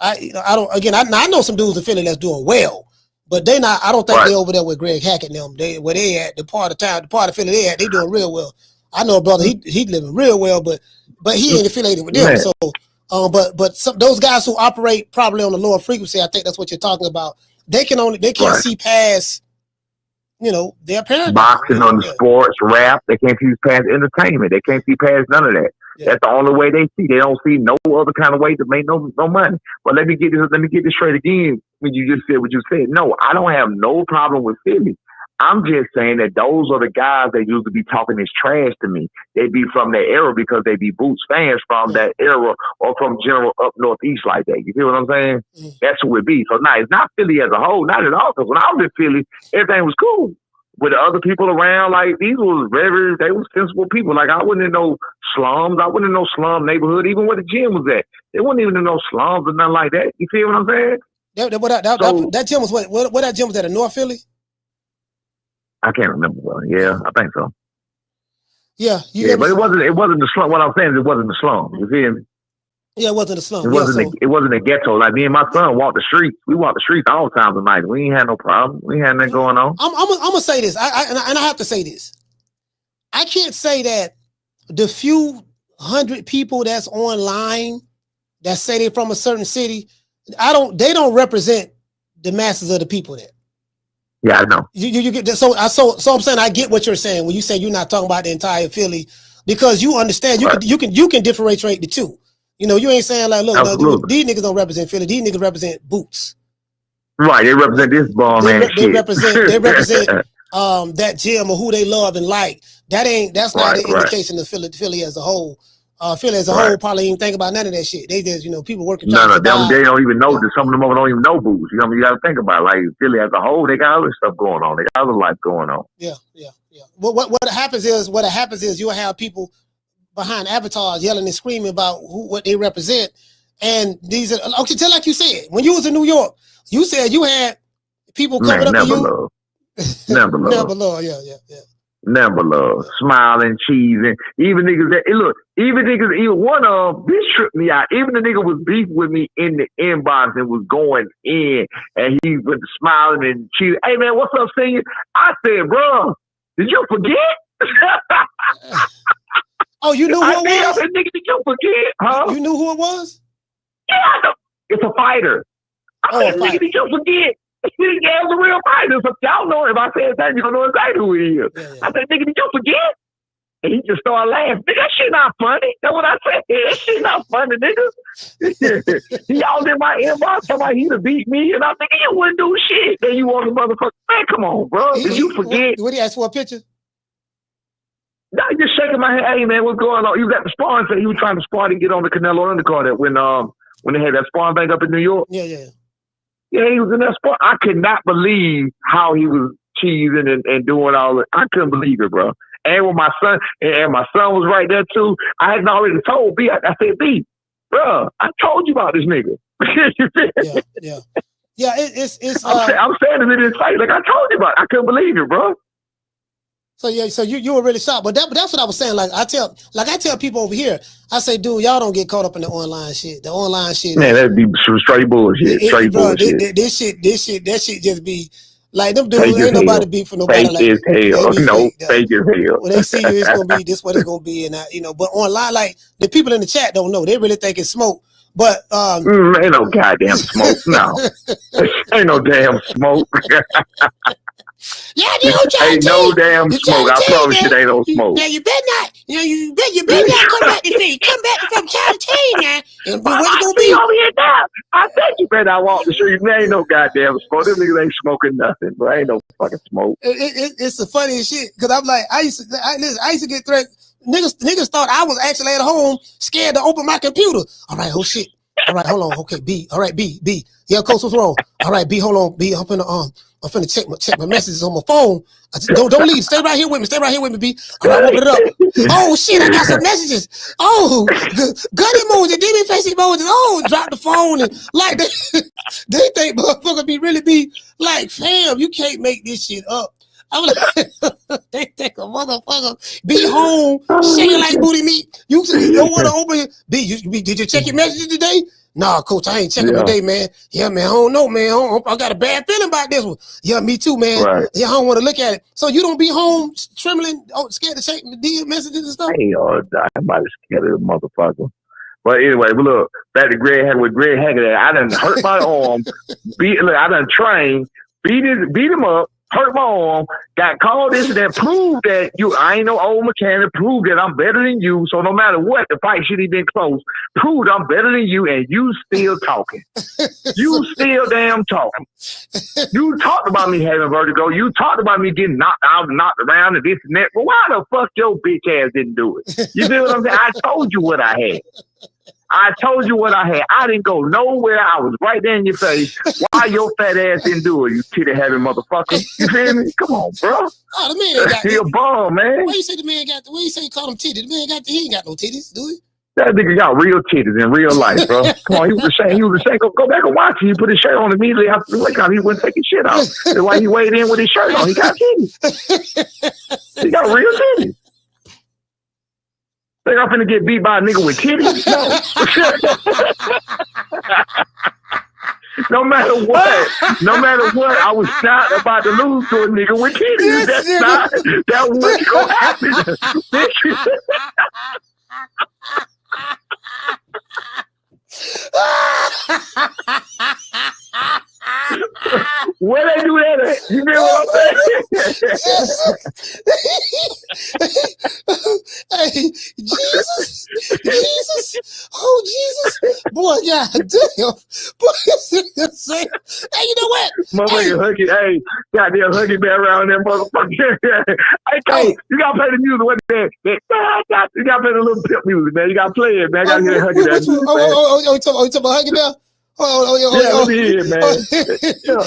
I know some dudes in Philly that's doing well, but they not, I don't think they over there with Greg Hackett and them. Where they at, the part of Philly they at, they doing real well. I know a brother, he living real well, but he ain't affiliated with them. Man. So but those guys who operate probably on the lower frequency, I think that's what you're talking about. They can't see past, you know, their paradigm. Boxing on the sports, rap, they can't see past entertainment. They can't see past none of that. Yeah. That's the only way they see. They don't see no other kind of way to make no money. But let me get this straight again. When you just said what you said, no, I don't have no problem with Philly. I'm just saying that those are the guys that used to be talking this trash to me. They be from that era because they be Boots fans from that era or from general up northeast like that. You feel what I'm saying? Mm. That's who it be. So now it's not Philly as a whole, not at all. Because when I was in Philly, everything was cool. With the other people around, like these was they was sensible people. Like I wasn't in no slums. I wasn't in no slum neighborhood, even where the gym was at. They wasn't even in no slums or nothing like that. You feel what I'm saying? That gym was what that gym was at in North Philly? I can't remember well. Yeah, I think so. Yeah, but it wasn't the slum. What I'm saying is it wasn't the slum. You feel me? Yeah, it wasn't the slum. It wasn't a ghetto. Like me and my son walked the streets. We walked the streets all times of night. We ain't had no problem. We ain't had nothing going on. I'm gonna say this. I have to say this. I can't say that the few hundred people that's online that say they're from a certain city, they don't represent the masses of the people there. Yeah, I know. You get so I'm saying I get what you're saying when you say you're not talking about the entire Philly because you understand you can differentiate the two. You know, you ain't saying like, look, no, these niggas don't represent Philly. These niggas represent Boots. Right, they represent this bomb ass shit. They represent that gym or who they love and like. That's not an indication of Philly as a whole. Philly as a whole probably ain't think about none of that shit. They just, people working. No, they don't even know. Some of them don't even know booze. You got to think about it. Like Philly as a whole, they got other stuff going on. They got other life going on. Yeah. What happens is you'll have people behind avatars yelling and screaming about what they represent, and these are okay. Tell like you said when you was in New York, you said you had people coming up to you. Never love. Yeah. Never love. Smiling, cheesing. Even niggas even one of them, this tripped me out. Even the nigga was beef with me in the inbox and was going in, and he was smiling and cheesing. Hey man, what's up, senior? I said, bro, did you forget? Oh, you knew who it was? I said, nigga, did you forget? Huh? You knew who it was? Yeah, I know. It's a fighter. I said, nigga, did you forget? Yeah, it was a real fighter. So y'all know if I say that, you don't know exactly who he is. Yeah. I said, nigga, did you forget? And he just started laughing. Nigga, that shit not funny. That's what I said. That shit not funny, nigga. He all in my inbox talking about he to beat me. And I'm thinking, you wouldn't do shit. Then you want the motherfucker. Man, come on, bro. Did you forget? What he asked for a picture? No, he just shaking my head. Hey, man, what's going on? He was at the sparring thing. He was trying to spar to get on the Canelo undercard when they had that sparring thing up in New York. Yeah. Yeah, he was in that sport. I could not believe how he was cheesing and doing all that. I couldn't believe it, bro. And when my son was right there too, I had already told B. I said, B, bro, I told you about this nigga. Yeah. It's. I'm saying it in his face, like I told you about it. I couldn't believe it, bro. So you were really shocked, but that's what I was saying. Like I tell people over here, I say, dude, y'all don't get caught up in the online shit. The online shit, man, that'd be some straight bullshit. Bullshit. This shit just be like them dudes. Ain't nobody beef for nobody. Fake as hell. No, fake as hell. When they see you, it's gonna be this what it's gonna be, and But online, like the people in the chat don't know. They really think it's smoke. But ain't no goddamn smoke. No, ain't no damn smoke. Yeah, you ain't no damn smoke. I promise you, there ain't no smoke. Yeah, you better not. You better not come back to see. Come back from trying to tell you now. And what's it gonna be? Over here now. I think you better not walk the street. There ain't no goddamn smoke. Them niggas ain't smoking nothing, bro. Ain't no fucking smoke. It's the funniest shit because I'm like, I used to get threatened. Niggas thought I was actually at home, scared to open my computer. All right, oh shit. All right, hold on. Okay, B. All right, B. Yeah, coach, what's wrong? All right, B. Hold on, B. I'm finna check my messages on my phone. Don't leave. Stay right here with me, B. All right, open it up. Oh shit, I got some messages. Oh, gun emoji, demon face emojis. Oh, drop the phone and like they think motherfucker be like, fam, you can't make this shit up. I'm like, they think a motherfucker be home shaking like booty meat. You don't want to open. Did you check your messages today? Nah, coach, I ain't checking today, man. Yeah, man, I don't know, man. I got a bad feeling about this one. Yeah, me too, man. Right. Yeah, I don't want to look at it. So you don't be home trembling, scared to check the DM messages and stuff? Hey, I'm scared of the motherfucker. But anyway, look, back to Greg Hackett. I done hurt my arm. I done trained, beat him up. Hurt my arm, got called this and that, proved that I ain't no old mechanic, proved that I'm better than you. So no matter what, the fight should have been close. Proved I'm better than you, and you still talking. You still damn talking. You talked about me having vertigo. You talked about me getting knocked out and knocked around and this and that. But why the fuck your bitch ass didn't do it? You feel what I'm saying? I told you what I had. I didn't go nowhere. I was right there in your face. Why your fat ass didn't do it, you titty having motherfucker? You feel me? Come on, bro. Oh, the man ain't got he a bum, man. Why you say the man got the? Why you say you call him titty? The man he ain't got no titties, do he? That nigga got real titties in real life, bro. Come on, he was ashamed. Go back and watch it. He put his shirt on immediately after the workout. He wouldn't take his shit off. That's why he weighed in with his shirt on. He got titties. He got real titties. Think I'm finna get beat by a nigga with titties? No. No matter what, I was not about to lose to a nigga with titties. That wasn't gonna happen. Where they do that at? You know what I'm saying? Hey, Jesus, oh Jesus, boy, yeah, damn, boy, hey, you know what? Motherfucker, huggy, hey, goddamn huggy bear around that motherfucker. Hey, Coach, you gotta play the music with that. You gotta play the little pimp music, man. You gotta play it, man. I gotta hear that huggy bear music, man. You talking about huggy bear? Yeah, let me hear it, man.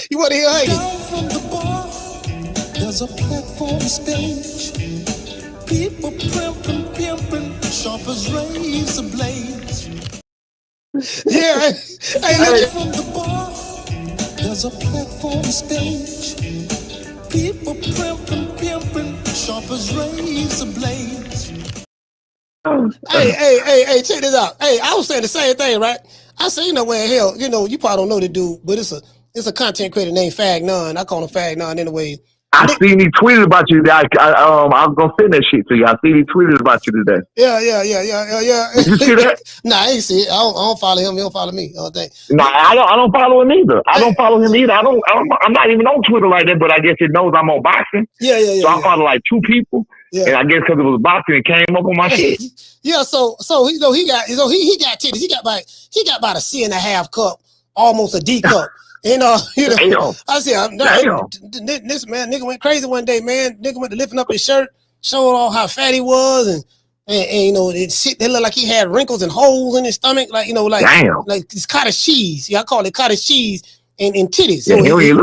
You want to hear huggy? Down from the bar, there's a platform stage. People pimping, sharp as razor blades. Yeah, Down from the bar, there's a platform stage. People pimping, sharp as razor blades. Hey, check this out. Hey, I was saying the same thing, right? I say, you know, where hell, you know, you probably don't know the dude, but it's a content creator named Fag None. I call him Fag None anyway. I seen he tweeted about you. I was gonna send that shit to you. I seen he tweeted about you today. Yeah. Did you see that? Nah, I ain't see it. I don't follow him. He don't follow me. I don't think. Nah, I don't follow him either. I don't follow him either. I'm not even on Twitter like that. But I guess it knows I'm on boxing. Yeah. So I follow like 2 people. Yeah. And I guess because it was boxing, it came up on my shit. Yeah. So he got titties. He got about a C.5 cup, almost a D cup. You know, Damn. I said, this man, nigga went crazy one day, man. Nigga went to lifting up his shirt, showing all how fat he was, and you know, it looked like he had wrinkles and holes in his stomach, like, you know, like this cottage cheese. Yeah, I call it cottage cheese and titties. So he don't even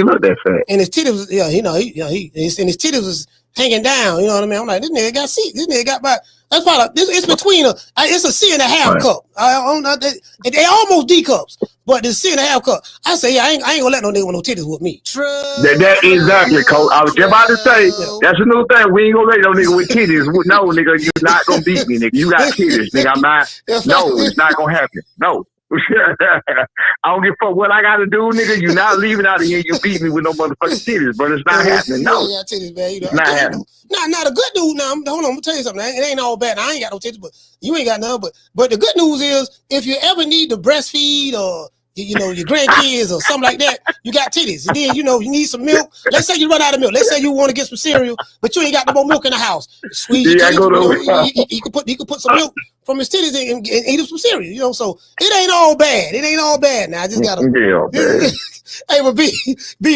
look that fat. And his titties, his titties was hanging down. You know what I mean? I'm like, this nigga got C. This nigga got about. That's probably it's between it's a C.5 cup. They almost D cups, but the C.5 cup. I say, yeah, I ain't gonna let no nigga with no titties with me. True. That exactly, Coach. I was just about to say that's a new thing. We ain't gonna let no nigga with titties. No, nigga, you're not gonna beat me, nigga. You got titties, nigga. I'm not. No, it's not gonna happen. No. I don't give a fuck what I gotta do, nigga. You not leaving out of here. You beat me with no motherfucking titties, but it's not happening. No, got titties, man. You know, it's not happening. Not a good dude. Now, hold on. I'm gonna tell you something. It ain't all bad. Now, I ain't got no titties, but you ain't got none. But the good news is, if you ever need to breastfeed or you know your grandkids or something like that, you got titties. And then you know you need some milk. Let's say you run out of milk. Let's say you want to get some cereal, but you ain't got no more milk in the house. Squeeze your titties. He could put some milk from his titties and eat him some cereal. You know, so it ain't all bad. It ain't all bad. Now I just gotta. Hey, but B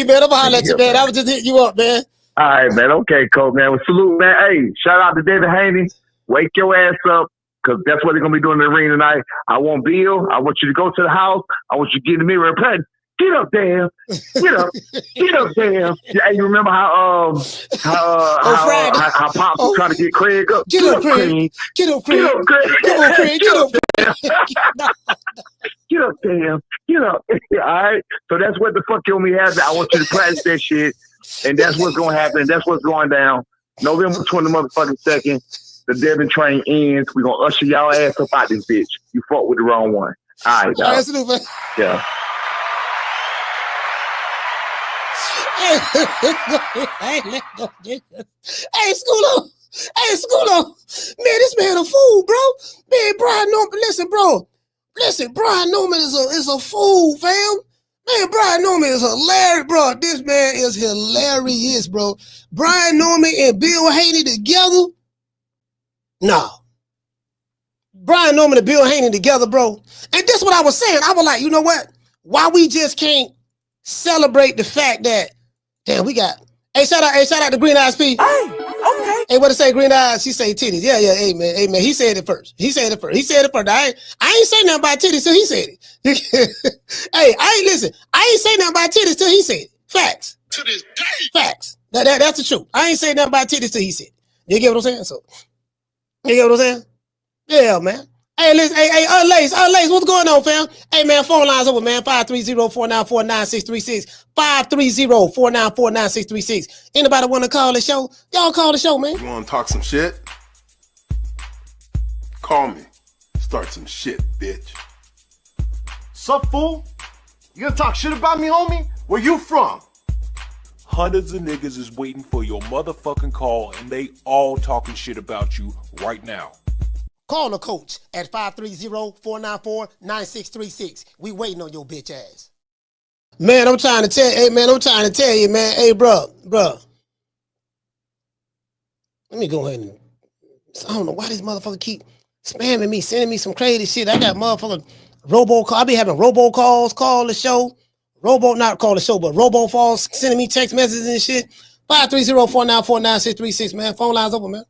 man, I'm gonna holler at you, man. I was just hitting you up, man. All right, man. Okay, Coach, man. Well, salute, man. Hey, shout out to Devin Haney. Wake your ass up, because that's what they're going to be doing in the ring tonight. I want Bill. I want you to go to the house. I want you to get in the mirror and play. Get up, damn. Get up. Get up, damn. Hey, you remember how Pop was trying to get Craig up? Get up, Craig. Get up, Craig. Get up, Craig. Come on, Craig. Get up, Craig. Get up, damn. Get up. All right? So that's what the fuck you want me to have. I want you to practice that shit. And that's what's going to happen. That's what's going down. November 20 motherfucking second, the Devin train ends. We're going to usher y'all ass up out this bitch. You fought with the wrong one. All right, dog. Yeah. Hey, Schoolo. Man, this man a fool, bro. Man, Brian Norman, listen, bro. Listen, Brian Norman is a fool, fam. Man, Brian Norman is hilarious, bro. This man is hilarious, bro. Brian Norman and Bill Haney together? No. Brian Norman and Bill Haney together, bro. And this is what I was saying. I was like, you know what? Why we just can't celebrate the fact that, damn, we got, shout out to Green Eyes P. Hey, okay. Hey, what to say, Green Eyes? She say titties. Yeah, hey, man. He said it first. I ain't say nothing about titties till he said it. Hey, I ain't say nothing about titties till he said it. Facts. To this day. Facts. That's the truth. I ain't say nothing about titties till he said it. You get what I'm saying? So, you get what I'm saying? Yeah, man. Hey, listen, Lace, what's going on, fam? Hey, man, phone lines over, man. 530-494-9636. 530-494-9636. Anybody want to call the show? Y'all call the show, man. You want to talk some shit? Call me. Start some shit, bitch. Sup, fool? You gonna talk shit about me, homie? Where you from? Hundreds of niggas is waiting for your motherfucking call, and they all talking shit about you right now. Call the coach at 530-494-9636. We waiting on your bitch ass. Man, I'm trying to tell you, hey man, I'm trying to tell you, man. Hey, bro. Let me go ahead and I don't know why this motherfucker keep spamming me, sending me some crazy shit. I got motherfucking robocall. I be having robocalls call the show. Not call the show, but robocalls sending me text messages and shit. 530-494-9636, man. Phone lines open, man.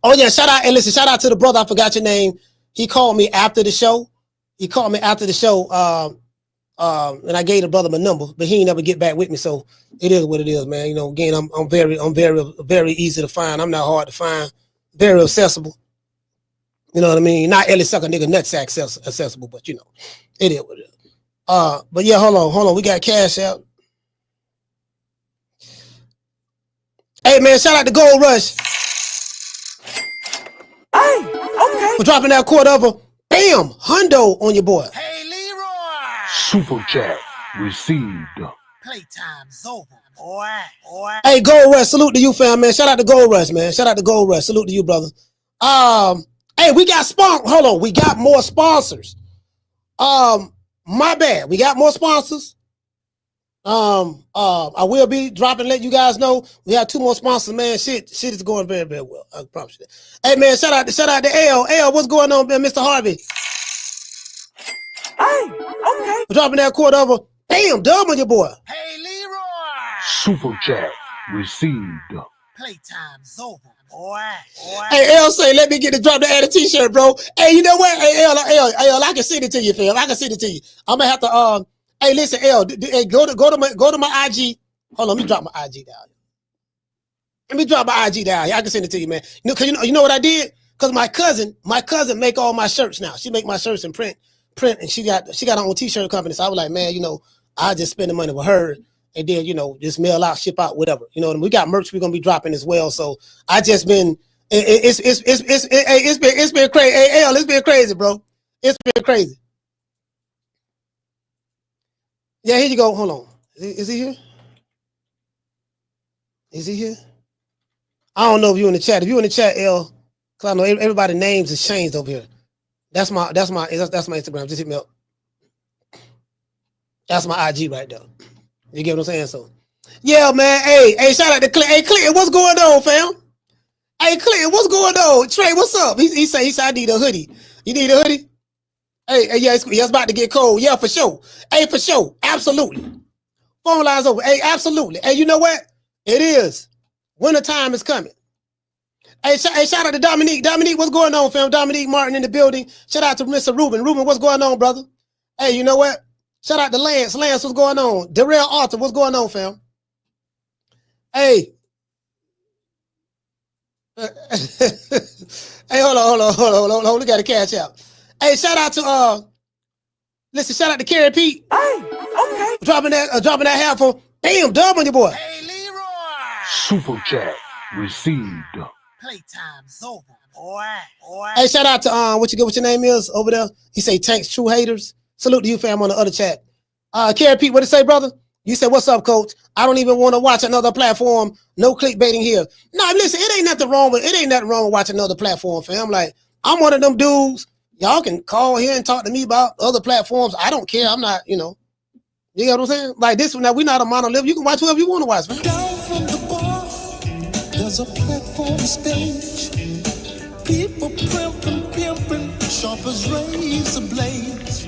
Oh yeah, shout out and listen, shout out to the brother. I forgot your name. He called me after the show. And I gave the brother my number, but he ain't never get back with me. So it is what it is, man. You know, again, I'm very easy to find. I'm not hard to find. Very accessible. You know what I mean? Not Ellie sucker nigga nutsack accessible, but you know, it is what it is. But yeah, hold on. We got cash out. Hey man, shout out to Gold Rush. Hey, okay. For dropping that quarter of a bam hundo on your boy. Hey, Leroy. Super chat received. Playtime's over, boy. Hey, Gold Rush, salute to you, fam, man. Shout out to Gold Rush, man. Shout out to Gold Rush. Salute to you, brother. Hey, we got hold on, we got more sponsors. My bad. We got more sponsors. I will be dropping, let you guys know. We have 2 more sponsors, man. Shit is going very, very well. I promise you that. Hey man, shout out to L. L, what's going on, man, Mr. Harvey? Hey, okay. We're dropping that quarter over. Bam, dub on your boy. Hey, Leroy. Super chat received. Playtime's over, boy. Hey, L say, let me get to drop the add a t-shirt, bro. Hey, you know what? Hey, L, I can send it to you, fam. I can send it to you. I'm gonna have to hey, listen, L, hey, go to my IG. Hold on, let me drop my IG down. Let me drop my IG down. I can send it to you, man. You know what I did? Because my cousin make all my shirts now. She make my shirts in print, and she got her own t-shirt company. So I was like, man, you know, I just spend the money with her, and then you know, just mail out, ship out, whatever. You know, and we got merch we're gonna be dropping as well. So I just been it's been crazy. Hey, L, it's been crazy, bro. It's been crazy. Yeah, here you go. Hold on. Is he here? Is he here? I don't know if you're in the chat. If you're in the chat, L, because I know everybody's names is changed over here. That's my Instagram. Just hit me up. That's my IG right there. You get what I'm saying? So, yeah, man. Hey, shout out to Clint. Hey, Clint, what's going on, fam? Hey, Clint, what's going on? Trey, what's up? He said I need a hoodie. You need a hoodie? Hey, yeah, it's about to get cold. Yeah, for sure. Hey, for sure. Absolutely. Phone lines over. Hey, absolutely. Hey, you know what? It is. Wintertime is coming. Hey, shout out to Dominique. Dominique, what's going on, fam? Dominique Martin in the building. Shout out to Mr. Ruben. Ruben, what's going on, brother? Hey, you know what? Shout out to Lance. Lance, what's going on? Darrell Arthur, what's going on, fam? Hey. Hey, hold on. We got to cash out. Hey, shout out to shout out to Kerry Pete. Hey, okay. Dropping that half for bam, dub on your boy. Hey, Leroy. Super chat received. Playtime's over, boy. Hey, shout out to what your name is over there? He say Tanks True Haters. Salute to you, fam, on the other chat. Kerry Pete, what did it say, brother? You said, what's up, coach? I don't even want to watch another platform. No clickbaiting here. No, listen, it ain't nothing wrong with watching another platform, fam. Like, I'm one of them dudes. Y'all can call here and talk to me about other platforms. I don't care. I'm not, you know. You get what I'm saying? Like this one, now we're not a monolith. You can watch whoever you want to watch, man. Down from the bar, there's a platform stage. People pimping, sharp as razor blades.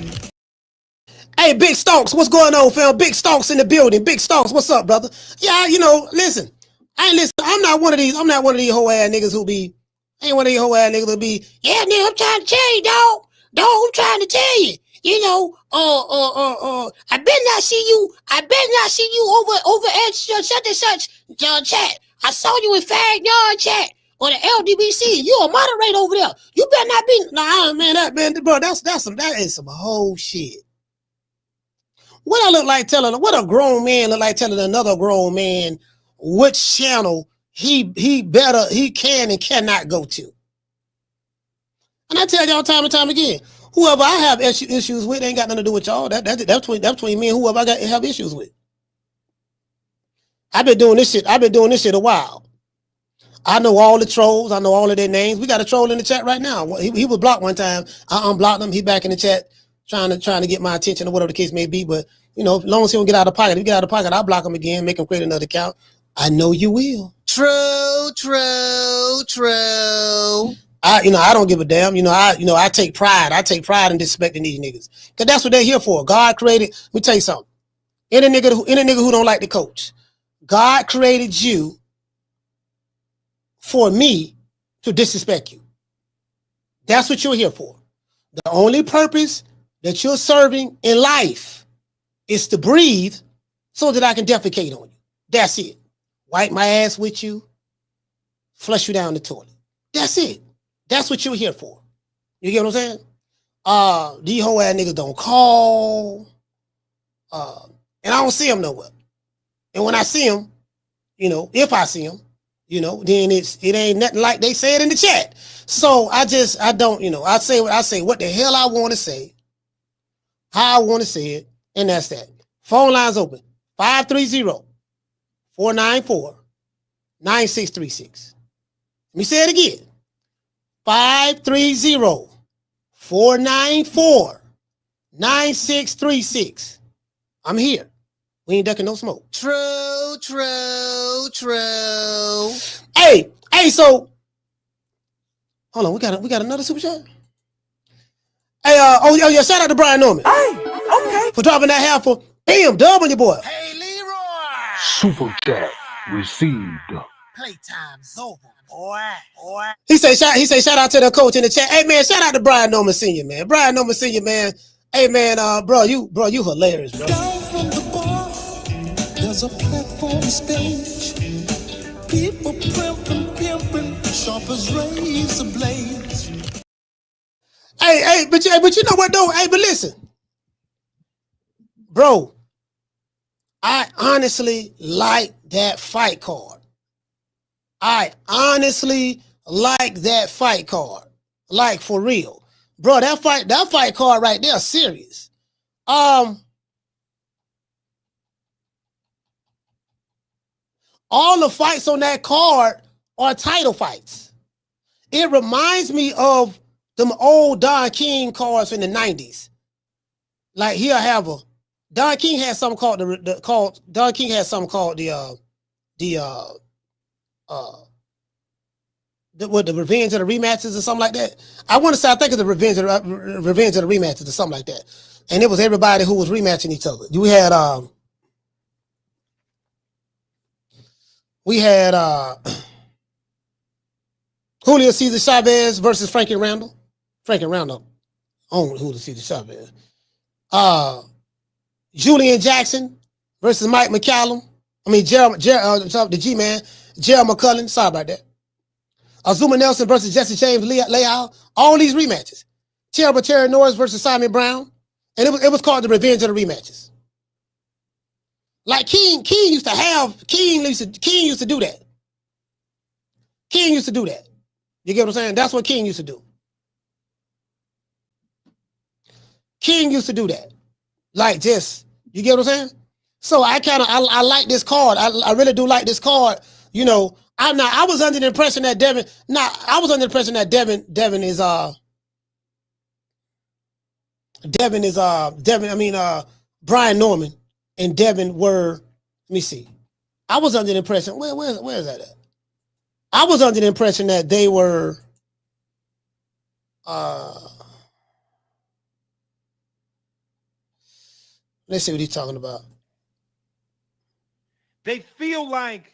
Hey, Big Stonks, what's going on, fam? Big Stonks in the building. Big Stonks, what's up, brother? Yeah, you know, listen. I'm not one of these hoe ass niggas who be. Ain't one of these whole ass niggas will be, yeah, nigga, I'm trying to tell you, dog. I'm trying to tell you. You know, I better not see you over at such and such chat. I saw you in Fag Yard chat or the LDBC. You a moderator over there. You better not be. Nah, man, bro, that is some whole shit. What a grown man look like telling another grown man which channel he can and cannot go to. And I tell y'all time and time again, whoever I have issues with ain't got nothing to do with y'all. That's between me and whoever I have issues with. I've been doing this shit a while. I know all the trolls. I know all of their names. We got a troll in the chat right now. He was blocked one time. I unblocked him. He back in the chat trying to get my attention or whatever the case may be. But You know, as long as he don't get out of pocket. If he get out of pocket, I'll block him again, make him create another account. I know you will. True. I don't give a damn. I take pride. I take pride in disrespecting these niggas. Cause that's what they're here for. God created, let me tell you something. Any nigga who don't like the coach, God created you for me to disrespect you. That's what you're here for. The only purpose that you're serving in life is to breathe so that I can defecate on you. That's it. Wipe my ass with you, flush you down the toilet. That's it. That's what you're here for. You get what I'm saying? These whole ass niggas don't call. And I don't see them nowhere. And when I see them, if I see them, then it ain't nothing like they said in the chat. So I don't, I say what the hell I want to say, how I want to say it, and that's that. Phone lines open, 530-494-9636. Let me say it again. 530-494-9636. I'm here. We ain't ducking no smoke. True. Hey, so hold on, we got another super chat. Hey, yeah, shout out to Brian Norman. Hey, okay. For dropping that half for damn dub on your boy. Hey, Leroy. Super chat received. Playtime's over, boy. He say shout out to the coach in the chat. Hey man, shout out to Brian Norman Sr., man. Brian Norman Sr., man. Hey man, bro, you hilarious, bro. Down from the bar, there's a platform stage. People pimping, sharp as razor blades. Hey, but you know what though? Hey, but listen, bro, I honestly like that fight card. Like for real, bro. That fight card right there, serious. All the fights on that card are title fights. It reminds me of them old Don King cards in the 90s. Like Don King had something called the Revenge of the Rematches or something like that. I think it's the Revenge of the Rematches or something like that. And it was everybody who was rematching each other. We had Julio Cesar Chavez versus Frankie Randall. Frankie Randall owned Julio Cesar Chavez. Julian Jackson versus Mike McCallum. The G-Man. Gerald McCullen. Sorry about that. Azuma Nelson versus Jesse James Leal. All these rematches. Terry Norris versus Simon Brown. And it was called the Revenge of the Rematches. Like King used to do that. King used to do that. You get what I'm saying? That's what King used to do. King used to do that. Like just, you get what I'm saying? So I like this card. I really do like this card. I was under the impression that Brian Norman and Devin were, let me see. I was under the impression, where is that at? I was under the impression that they were let's see what he's talking about. They feel like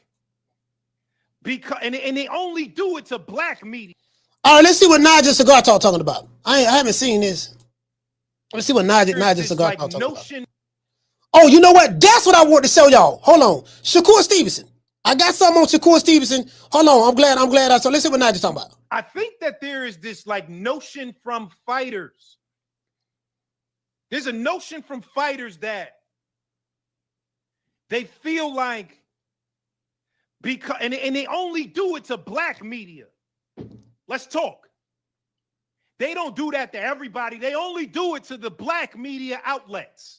and they only do it to black media. All right, let's see what Nigel Cigar Talk talking about. I haven't seen this. Let's see what Nigel Cigar Talk talking about. Oh, you know what? That's what I want to show y'all. Hold on. Shakur Stevenson. I got something on Shakur Stevenson. Hold on. I'm glad I saw. Let's see what Nigel's talking about. I think that there is this notion from fighters. There's a notion from fighters that they feel like and they only do it to black media. Let's talk. They don't do that to everybody. They only do it to the black media outlets.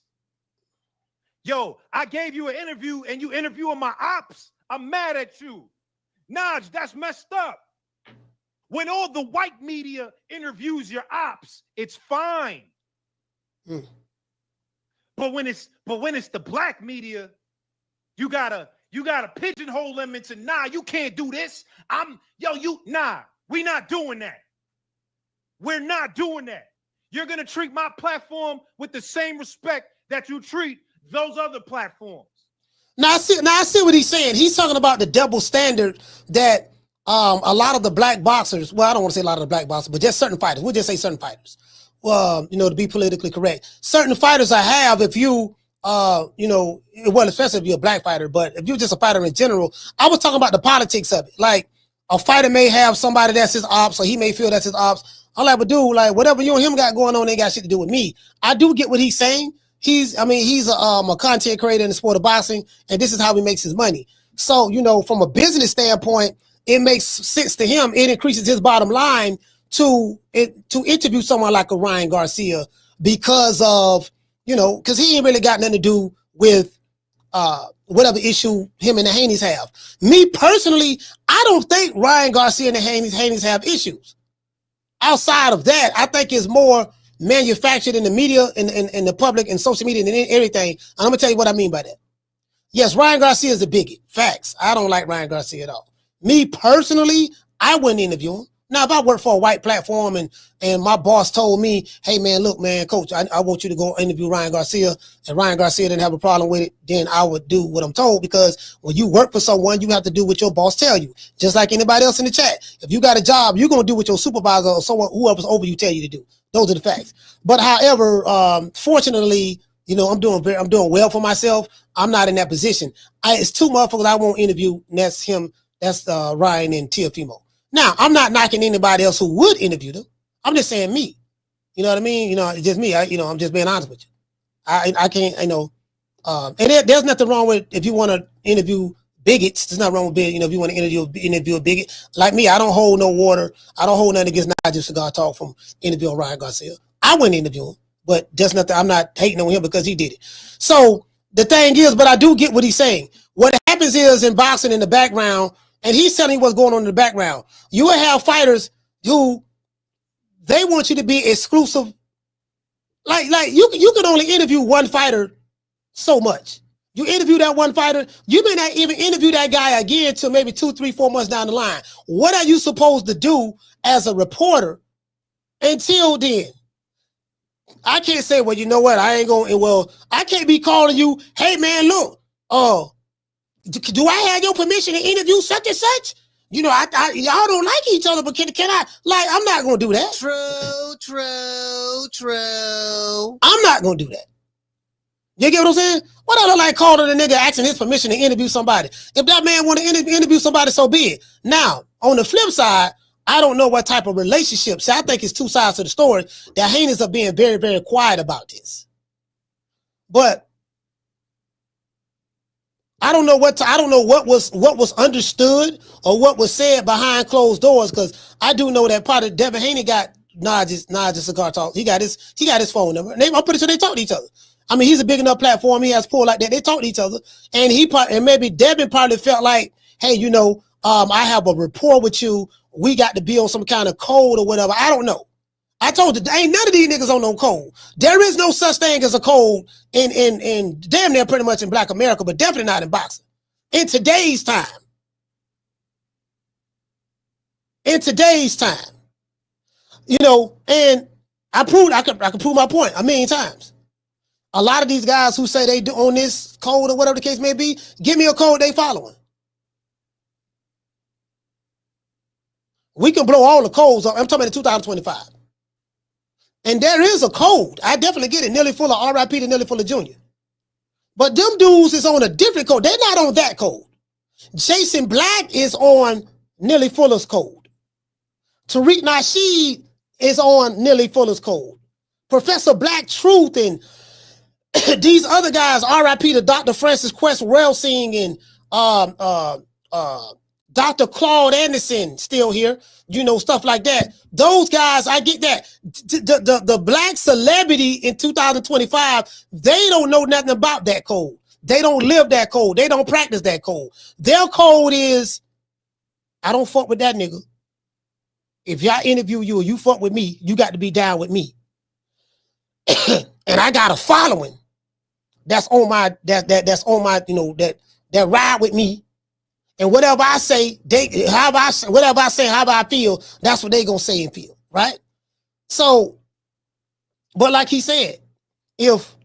Yo, I gave you an interview and you interviewing my ops. I'm mad at you. Naj, that's messed up. When all the white media interviews your ops, it's fine. But when it's the black media, you gotta pigeonhole them into you can't do this. We not doing that. We're not doing that. You're gonna treat my platform with the same respect that you treat those other platforms. Now I see what he's saying. He's talking about the double standard that a lot of the black boxers, well, I don't want to say a lot of the black boxers, but just certain fighters. We'll just say certain fighters. Well, to be politically correct, certain fighters I have, if you, well, especially if you're a black fighter, but if you're just a fighter in general, I was talking about the politics of it. Like a fighter may have somebody that's his ops, or he may feel that's his ops. I'm like, but dude, like whatever you and him got going on, ain't got shit to do with me. I do get what he's saying. He's a content creator in the sport of boxing, and this is how he makes his money. So, from a business standpoint, it makes sense to him. It increases his bottom line to interview someone like a Ryan Garcia because of, because he ain't really got nothing to do with whatever issue him and the Haneys have. Me personally, I don't think Ryan Garcia and the Haneys have issues. Outside of that, I think it's more manufactured in the media and the public and social media and everything. And I'm gonna tell you what I mean by that. Yes, Ryan Garcia is a bigot. Facts. I don't like Ryan Garcia at all. Me personally, I wouldn't interview him. Now, if I worked for a white platform and my boss told me, hey man, look, man, coach, I want you to go interview Ryan Garcia, and Ryan Garcia didn't have a problem with it, then I would do what I'm told, because when you work for someone, you have to do what your boss tell you. Just like anybody else in the chat. If you got a job, you're gonna do what your supervisor or someone, whoever's over you, tell you to do. Those are the facts. But however, fortunately, I'm doing well for myself. I'm not in that position. It's two motherfuckers I won't interview, and that's him. That's Ryan and Teofimo. Now, I'm not knocking anybody else who would interview them. I'm just saying me. You know what I mean? It's just me. I'm just being honest with you. I can't, and there's nothing wrong with if you want to interview bigots. There's nothing wrong with being, if you want to interview a bigot. Like me, I don't hold no water. I don't hold nothing against Nigel Cigar Talk from interviewing Ryan Garcia. I wouldn't interview him, but just nothing. I'm not hating on him because he did it. So the thing is, but I do get what he's saying. What happens is in boxing in the background, and he's telling you what's going on in the background, you will have fighters who they want you to be exclusive. Like you can only interview one fighter so much. You interview that one fighter, you may not even interview that guy again until maybe 2, 3, 4 months down the line. What are you supposed to do as a reporter until then? I can't say, well, you know what? I can't be calling you, hey man, look, do I have your permission to interview such and such? Y'all don't like each other, but can I? Like, I'm not gonna do that. True. I'm not gonna do that. You get what I'm saying? What I look like calling a nigga asking his permission to interview somebody? If that man want to interview somebody, so be it. Now, on the flip side, I don't know what type of relationship. See, I think it's two sides to the story. The Haneys are being very, very quiet about this. But I don't know what was understood or what was said behind closed doors, because I do know that part of Devin Haney got Naj's Cigar Talk. He got his phone number. I'm pretty sure they talk to each other. I mean, he's a big enough platform. He has pull like that. They talk to each other, and maybe Devin probably felt like, hey, I have a rapport with you. We got to be on some kind of code or whatever. I don't know. I told you, ain't none of these niggas on no code. There is no such thing as a code in damn near pretty much in Black America, but definitely not in boxing. In today's time. And I can prove my point a million times. A lot of these guys who say they do on this code or whatever the case may be, give me a code they following. We can blow all the codes up. I'm talking about in 2025. And there is a code. I definitely get it. Nelly Fuller, RIP to Nelly Fuller Jr. But them dudes is on a different code. They're not on that code. Jason Black is on Nelly Fuller's code. Tariq Nasheed is on Nelly Fuller's code. Professor Black Truth and these other guys, RIP to Dr. Francis Quest Relsing and Dr. Claude Anderson, still here, stuff like that. Those guys, I get that. The black celebrity in 2025, they don't know nothing about that code. They don't live that code. They don't practice that code. Their code is, I don't fuck with that nigga. If y'all interview you or you fuck with me, you got to be down with me. And I got a following. that's on my that's on my that ride with me. And whatever I say, however I feel, that's what they gonna say and feel, right? So, but like he said, if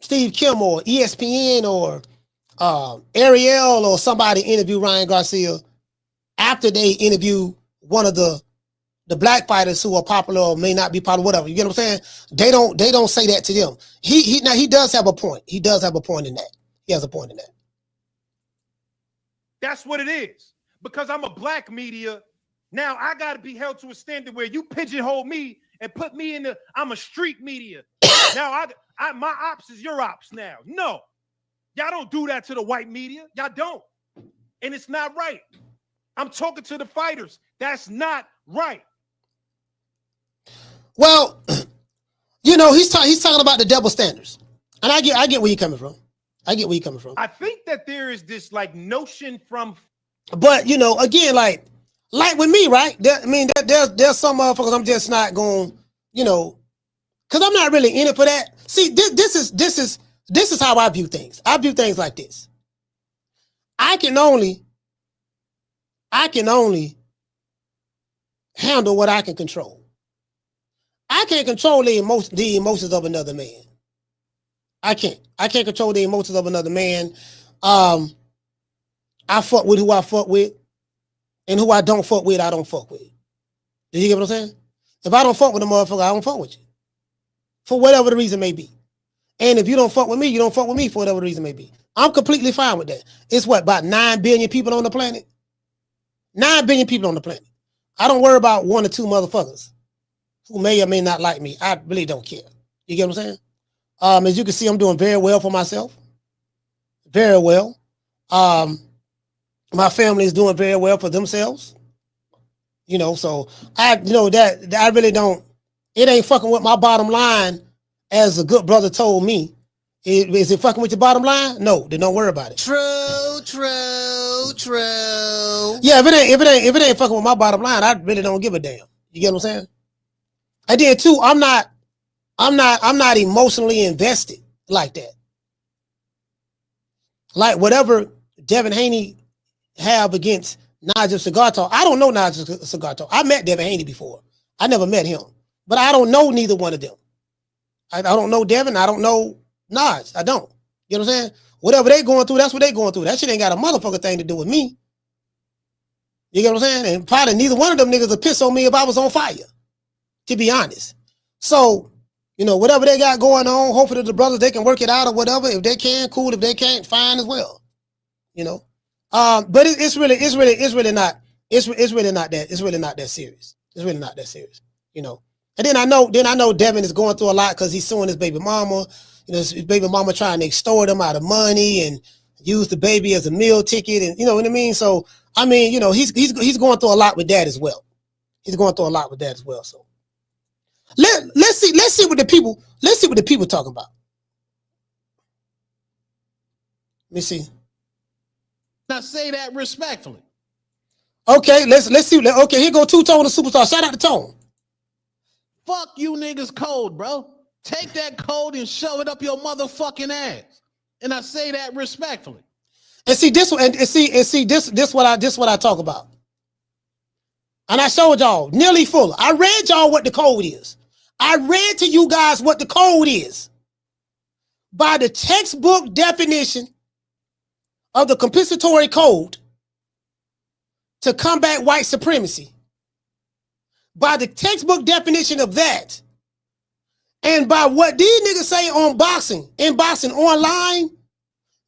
Steve Kim or ESPN or Ariel or somebody interview Ryan Garcia after they interview one of the black fighters who are popular or may not be popular, whatever, you get what I'm saying? They don't say that to them. He does have a point. He does have a point in that. He has a point in that. That's what it is. Because I'm a black media, now I got to be held to a standard where you pigeonhole me and put me in I'm a street media. Now my ops is your ops now. No. Y'all don't do that to the white media. Y'all don't. And it's not right. I'm talking to the fighters. That's not right. Well, he's talking about the double standards. And I get where you're coming from. I think that there is this notion from, but again, like with me, right? There's some motherfuckers I'm just not going, because I'm not really in it for that. See, this is how I view things. I view things like this. I can only handle what I can control. I can't control the emotions of another man. I can't control the emotions of another man. I fuck with who I fuck with, and who I don't fuck with, I don't fuck with. Do you get what I'm saying? If I don't fuck with a motherfucker, I don't fuck with you. For whatever the reason may be. And if you don't fuck with me, you don't fuck with me for whatever the reason may be. I'm completely fine with that. It's about 9 billion people on the planet? 9 billion people on the planet. I don't worry about 1 or 2 motherfuckers who may or may not like me. I really don't care. You get what I'm saying? As you can see, I'm doing very well for myself. Very well. My family is doing very well for themselves. So I really don't, it ain't fucking with my bottom line, as a good brother told me. Is it fucking with your bottom line? No, then don't worry about it. True. Yeah, if it ain't fucking with my bottom line, I really don't give a damn. You get what I'm saying? And then too, I'm not emotionally invested like that. Like whatever Devin Haney have against Nigel Cigar Talk, I don't know Nigel Cigar Talk. I met Devin Haney before. I never met him, but I don't know neither one of them. I don't know Devin. I don't know Naj. I don't. You know what I'm saying? Whatever they going through, that's what they going through. That shit ain't got a motherfucking thing to do with me. You get what I'm saying? And probably neither one of them niggas would piss on me if I was on fire, to be honest. So, whatever they got going on, hopefully the brothers, they can work it out or whatever. If they can, cool. If they can't, fine as well. But it's really not that serious. It's really not that serious. And then I know Devin is going through a lot because he's suing his baby mama. His baby mama trying to extort him out of money and use the baby as a meal ticket, and you know what I mean. So he's going through a lot with that as well. So let's see what the people talking about. Let me see. Now say that respectfully. Okay, let's see. Okay, here go Two Tone, the superstar. Shout out to Tone. Fuck you niggas code, bro. Take that code and shove it up your motherfucking ass. And I say that respectfully. And see this what I talk about. And I showed y'all nearly full. I read y'all what the code is. I read to you guys what the code is. By the textbook definition of the compensatory code to combat white supremacy. By the textbook definition of that, and by what these niggas say on in boxing online,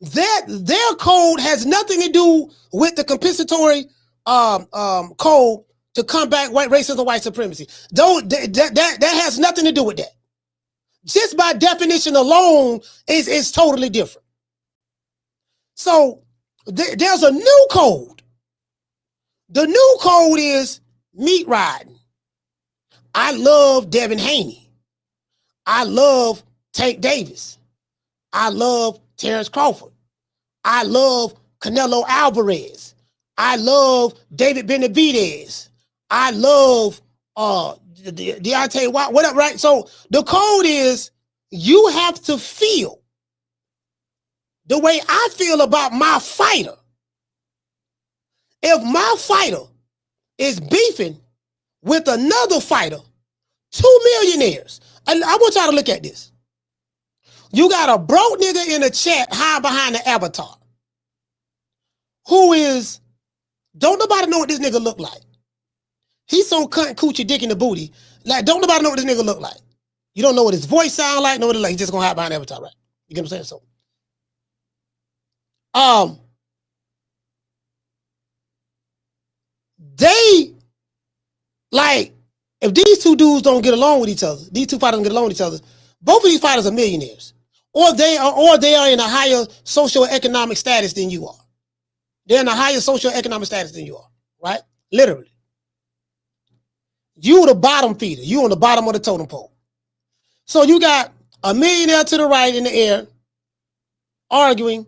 that their code has nothing to do with the compensatory code to combat white racism and white supremacy. Though that has nothing to do with that. Just by definition alone is totally different. So there's a new code. The new code is meat riding. I love Devin Haney. I love Tank Davis. I love Terrence Crawford. I love Canelo Alvarez. I love David Benavidez. I love Deontay Wilder, whatever, right? So the code is you have to feel the way I feel about my fighter. If my fighter is beefing with another fighter, 2 millionaires, and I want y'all to look at this. You got a broke nigga in the chat high behind the avatar who is, don't nobody know what this nigga look like. He's so cunt, coochie, dick in the booty. Like, don't nobody know what this nigga look like. You don't know what his voice sound like. Know what it like. He's just gonna hide behind the avatar, right? You get what I'm saying? So, they, like, if these two dudes don't get along with each other, these two fighters don't get along with each other, both of these fighters are millionaires. Or they are in a higher socioeconomic status than you are. They're in a higher socioeconomic status than you are, right? Literally. You the bottom feeder. You on the bottom of the totem pole. So you got a millionaire to the right in the air arguing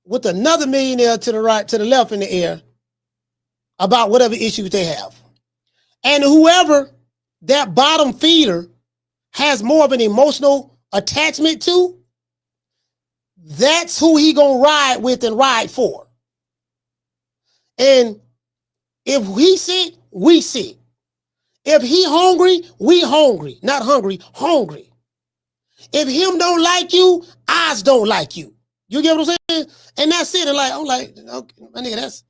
with another millionaire to the right, to the left in the air about whatever issues they have. And whoever that bottom feeder has more of an emotional attachment to, that's who he gonna ride with and ride for. And if he sick, we sick. If he hungry, we hungry. Not hungry, hungry. If him don't like you, ours don't like you. You get what I'm saying? And that's it. And like, I'm like, okay, my nigga, that's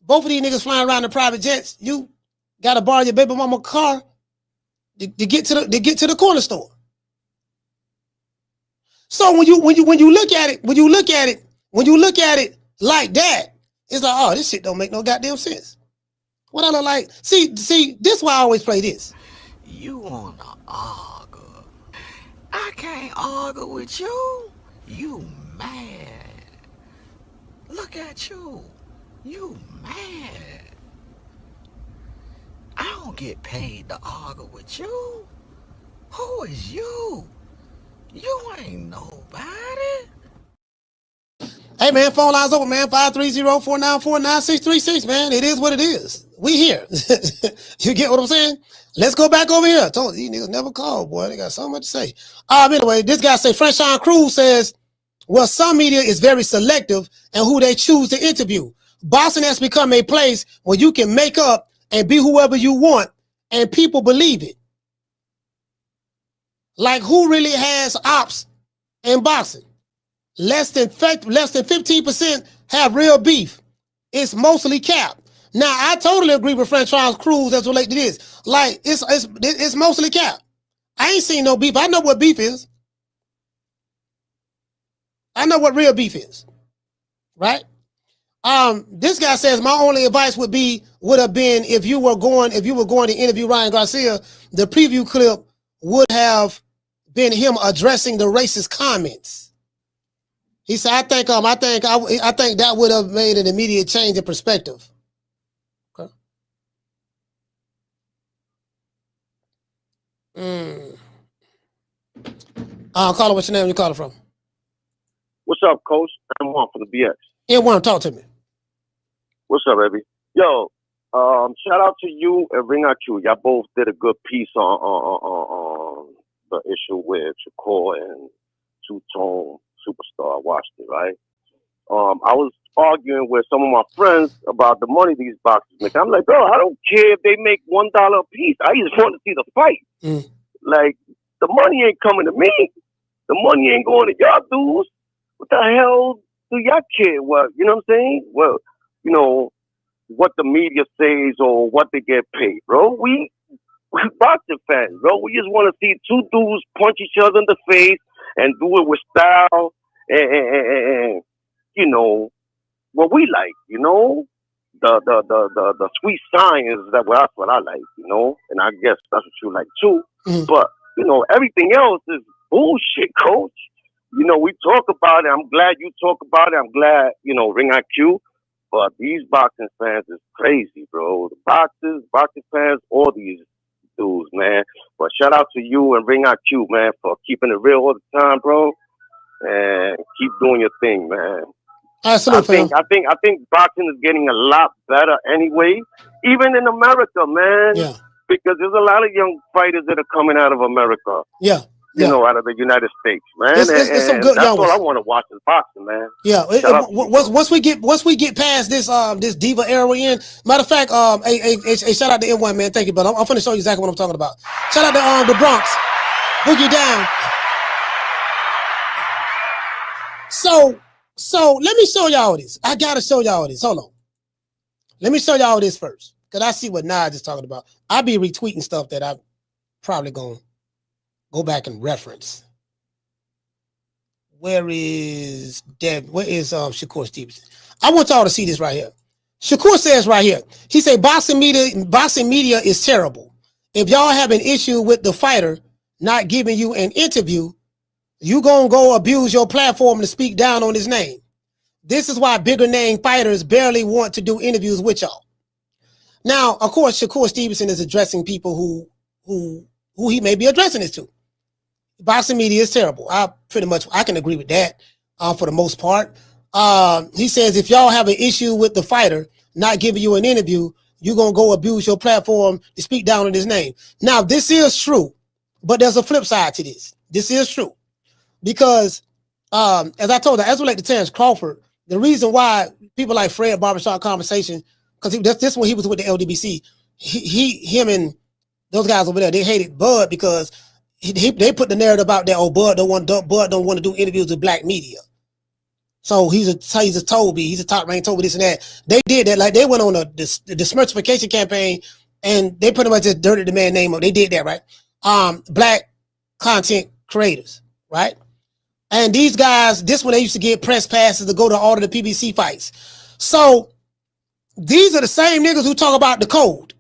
both of these niggas flying around in private jets. You gotta borrow your baby mama car to get to the corner store. So when you look at it like that, it's like, oh, this shit don't make no goddamn sense. What I look like? See, this is why I always play this. You wanna argue? I can't argue with you. You mad? Look at you. You mad? I don't get paid to argue with you. Who is you? You ain't nobody. Hey, man, phone lines open, man. 530-494-9636, man. It is what it is. We here. You get what I'm saying? Let's go back over here. I told you, these niggas never call, boy. They got so much to say. Anyway, this guy say, Franchon Cruz says, well, some media is very selective in who they choose to interview. Boxing has become a place where you can make up and be whoever you want, and people believe it. Like, who really has ops in boxing? Less than 15% have real beef. It's mostly cap. Now, I totally agree with Franchon Cruz as related to this. Like, it's mostly cap. I ain't seen no beef. I know what beef is. I know what real beef is. Right? This guy says my only advice would have been if you were going to interview Ryan Garcia, the preview clip would have been him addressing the racist comments. He said, I think that would have made an immediate change in perspective. Okay. Caller, what's your name? You calling from? What's up, Coach? I'm one for the BX. N1, talk to me. What's up, baby? Yo, shout out to you and Ring IQ. Y'all both did a good piece on the issue with Shakur and Two-Tone Superstar. I watched it, right? I was arguing with some of my friends about the money these boxers make. I'm like, bro, I don't care if they make $1 a piece. I just want to see the fight. Like, the money ain't coming to me. The money ain't going to y'all dudes. What the hell do y'all care? Well, you know what I'm saying? Well, you know, what the media says or what they get paid, bro. We boxing fans, bro. We just want to see two dudes punch each other in the face and do it with style and you know, what we like, you know? The sweet science, that's what I like, you know? And I guess that's what you like too. But, you know, everything else is bullshit, Coach. You know, we talk about it. I'm glad you talk about it. I'm glad, you know, Ring IQ. But these boxing fans is crazy, bro. The boxing fans, all these dudes, man. But shout out to you and Ring IQ, man, for keeping it real all the time, bro. And keep doing your thing, man. Absolutely. I think boxing is getting a lot better anyway, even in America, man. Yeah. Because there's a lot of young fighters that are coming out of America. Yeah. you know, out of the United States, man. It's some good that's young all ones. I want to watch is boxing, man. Yeah, Shout out to you, bro. once we get past this diva era we're in. Matter of fact, a shout out to M1, man. Thank you, brother. I'm finna show you exactly what I'm talking about. Shout out to the Bronx, Boogie Down. So let me show y'all this. I gotta show y'all this. Hold on. Let me show y'all this first, cause I see what Naj is talking about. I be retweeting stuff that I probably gonna go back and reference. Where is Shakur Stevenson? I want y'all to see this right here. Shakur says right here, he said boxing media is terrible. If y'all have an issue with the fighter not giving you an interview, you gonna go abuse your platform to speak down on his name. This is why bigger name fighters barely want to do interviews with y'all. Now, of course, Shakur Stevenson is addressing people who he may be addressing this to. Boxing media is terrible. I can agree with that for the most part. He says if y'all have an issue with the fighter not giving you an interview, you're going to go abuse your platform to speak down on his name. Now, this is true, but there's a flip side to this. This is true because, as I told you, as related to Terrence Crawford, the reason why people like Fred Barbershop Conversation, because this when he was with the LWBC, him and those guys over there, they hated Bud because they put the narrative out there. Oh, Bud don't want to do interviews with black media. So he's a Toby. He's a top ranked Toby. This and that. They did that. Like they went on the dismersification campaign, and they pretty much just dirted the man's name up. They did that, right? Black content creators, right? And these guys, this when they used to get press passes to go to all of the PBC fights. So these are the same niggas who talk about the code.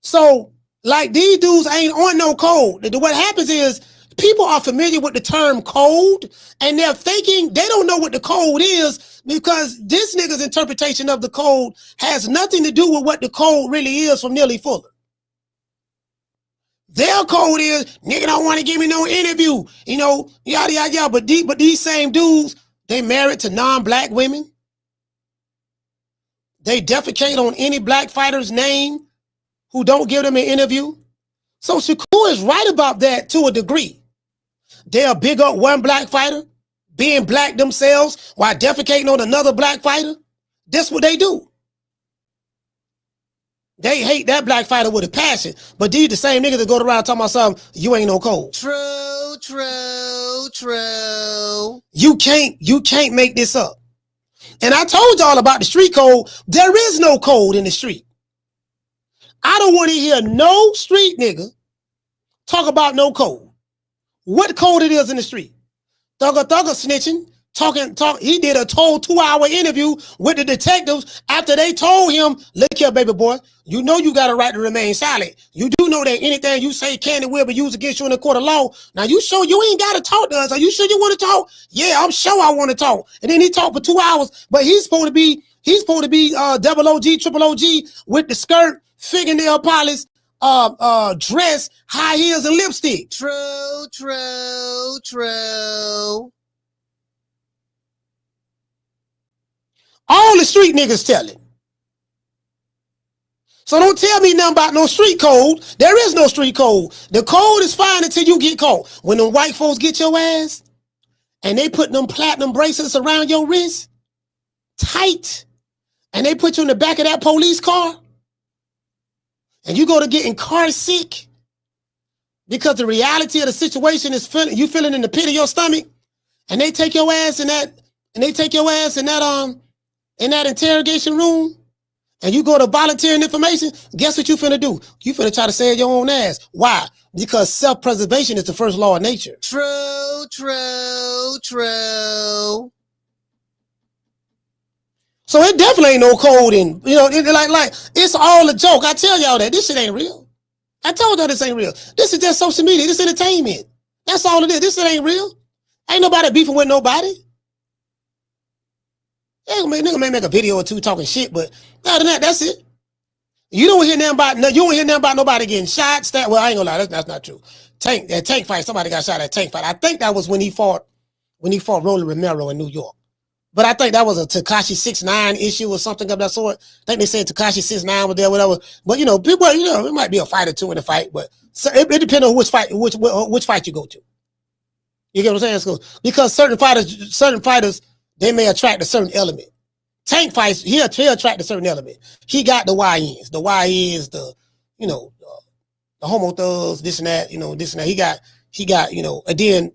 So like these dudes ain't on no code. What happens is people are familiar with the term code and they're thinking they don't know what the code is because this nigga's interpretation of the code has nothing to do with what the code really is from Neely Fuller. Their code is, nigga don't want to give me no interview, you know, yada, yada, yada. But these same dudes, they married to non-black women. They defecate on any black fighter's name who don't give them an interview. So Shakur is right about that to a degree. They'll big up one black fighter, being black themselves while defecating on another black fighter. That's what they do. They hate that black fighter with a passion, but these the same niggas that go around talking about something, you ain't no code. True. You can't make this up. And I told y'all about the street code. There is no code in the street. I don't want to hear no street nigga talk about no code. What code it is in the street? Thugger snitching, he did a total 2-hour interview with the detectives after they told him, look here, baby boy, you know you got a right to remain silent. You do know that anything you say can and will be used against you in the court of law. Now you sure you ain't got to talk to us? Are you sure you want to talk? Yeah, I'm sure I want to talk. And then he talked for 2 hours, but he's supposed to be double OG, triple OG with the skirt, fingernail polish, dress, high heels, and lipstick. True. All the street niggas tell it. So don't tell me nothing about no street code. There is no street code. The code is fine until you get caught. When them white folks get your ass and they put them platinum bracelets around your wrist, tight, and they put you in the back of that police car, and you go to getting car sick because the reality of the situation is you feeling in the pit of your stomach, and they take your ass in that interrogation room, and you go to volunteering information, guess what you finna do? You finna try to save your own ass. Why? Because self-preservation is the first law of nature. True. So it definitely ain't no code in, like it's all a joke. I tell y'all that this shit ain't real. I told y'all this ain't real. This is just social media. This is entertainment. That's all it is. This shit ain't real. Ain't nobody beefing with nobody. Yeah, nigga may make a video or two talking shit, but other than that, that's it. You don't hear nothing about nobody getting shot, stabbed. Well, I ain't gonna lie, that's not true. That tank fight, somebody got shot at tank fight. I think that was when he fought Rolly Romero in New York. But I think that was a Tekashi 6ix9ine issue or something of that sort. I think they said Tekashi 6ix9ine was there, whatever. But people, it might be a fight or two in the fight, but so it depends on which fight you go to. You get what I'm saying? So, because certain fighters, they may attract a certain element. Tank fights, he'll attract a certain element. He got the YNs, the the homo thugs, this and that, this and that. He got, and then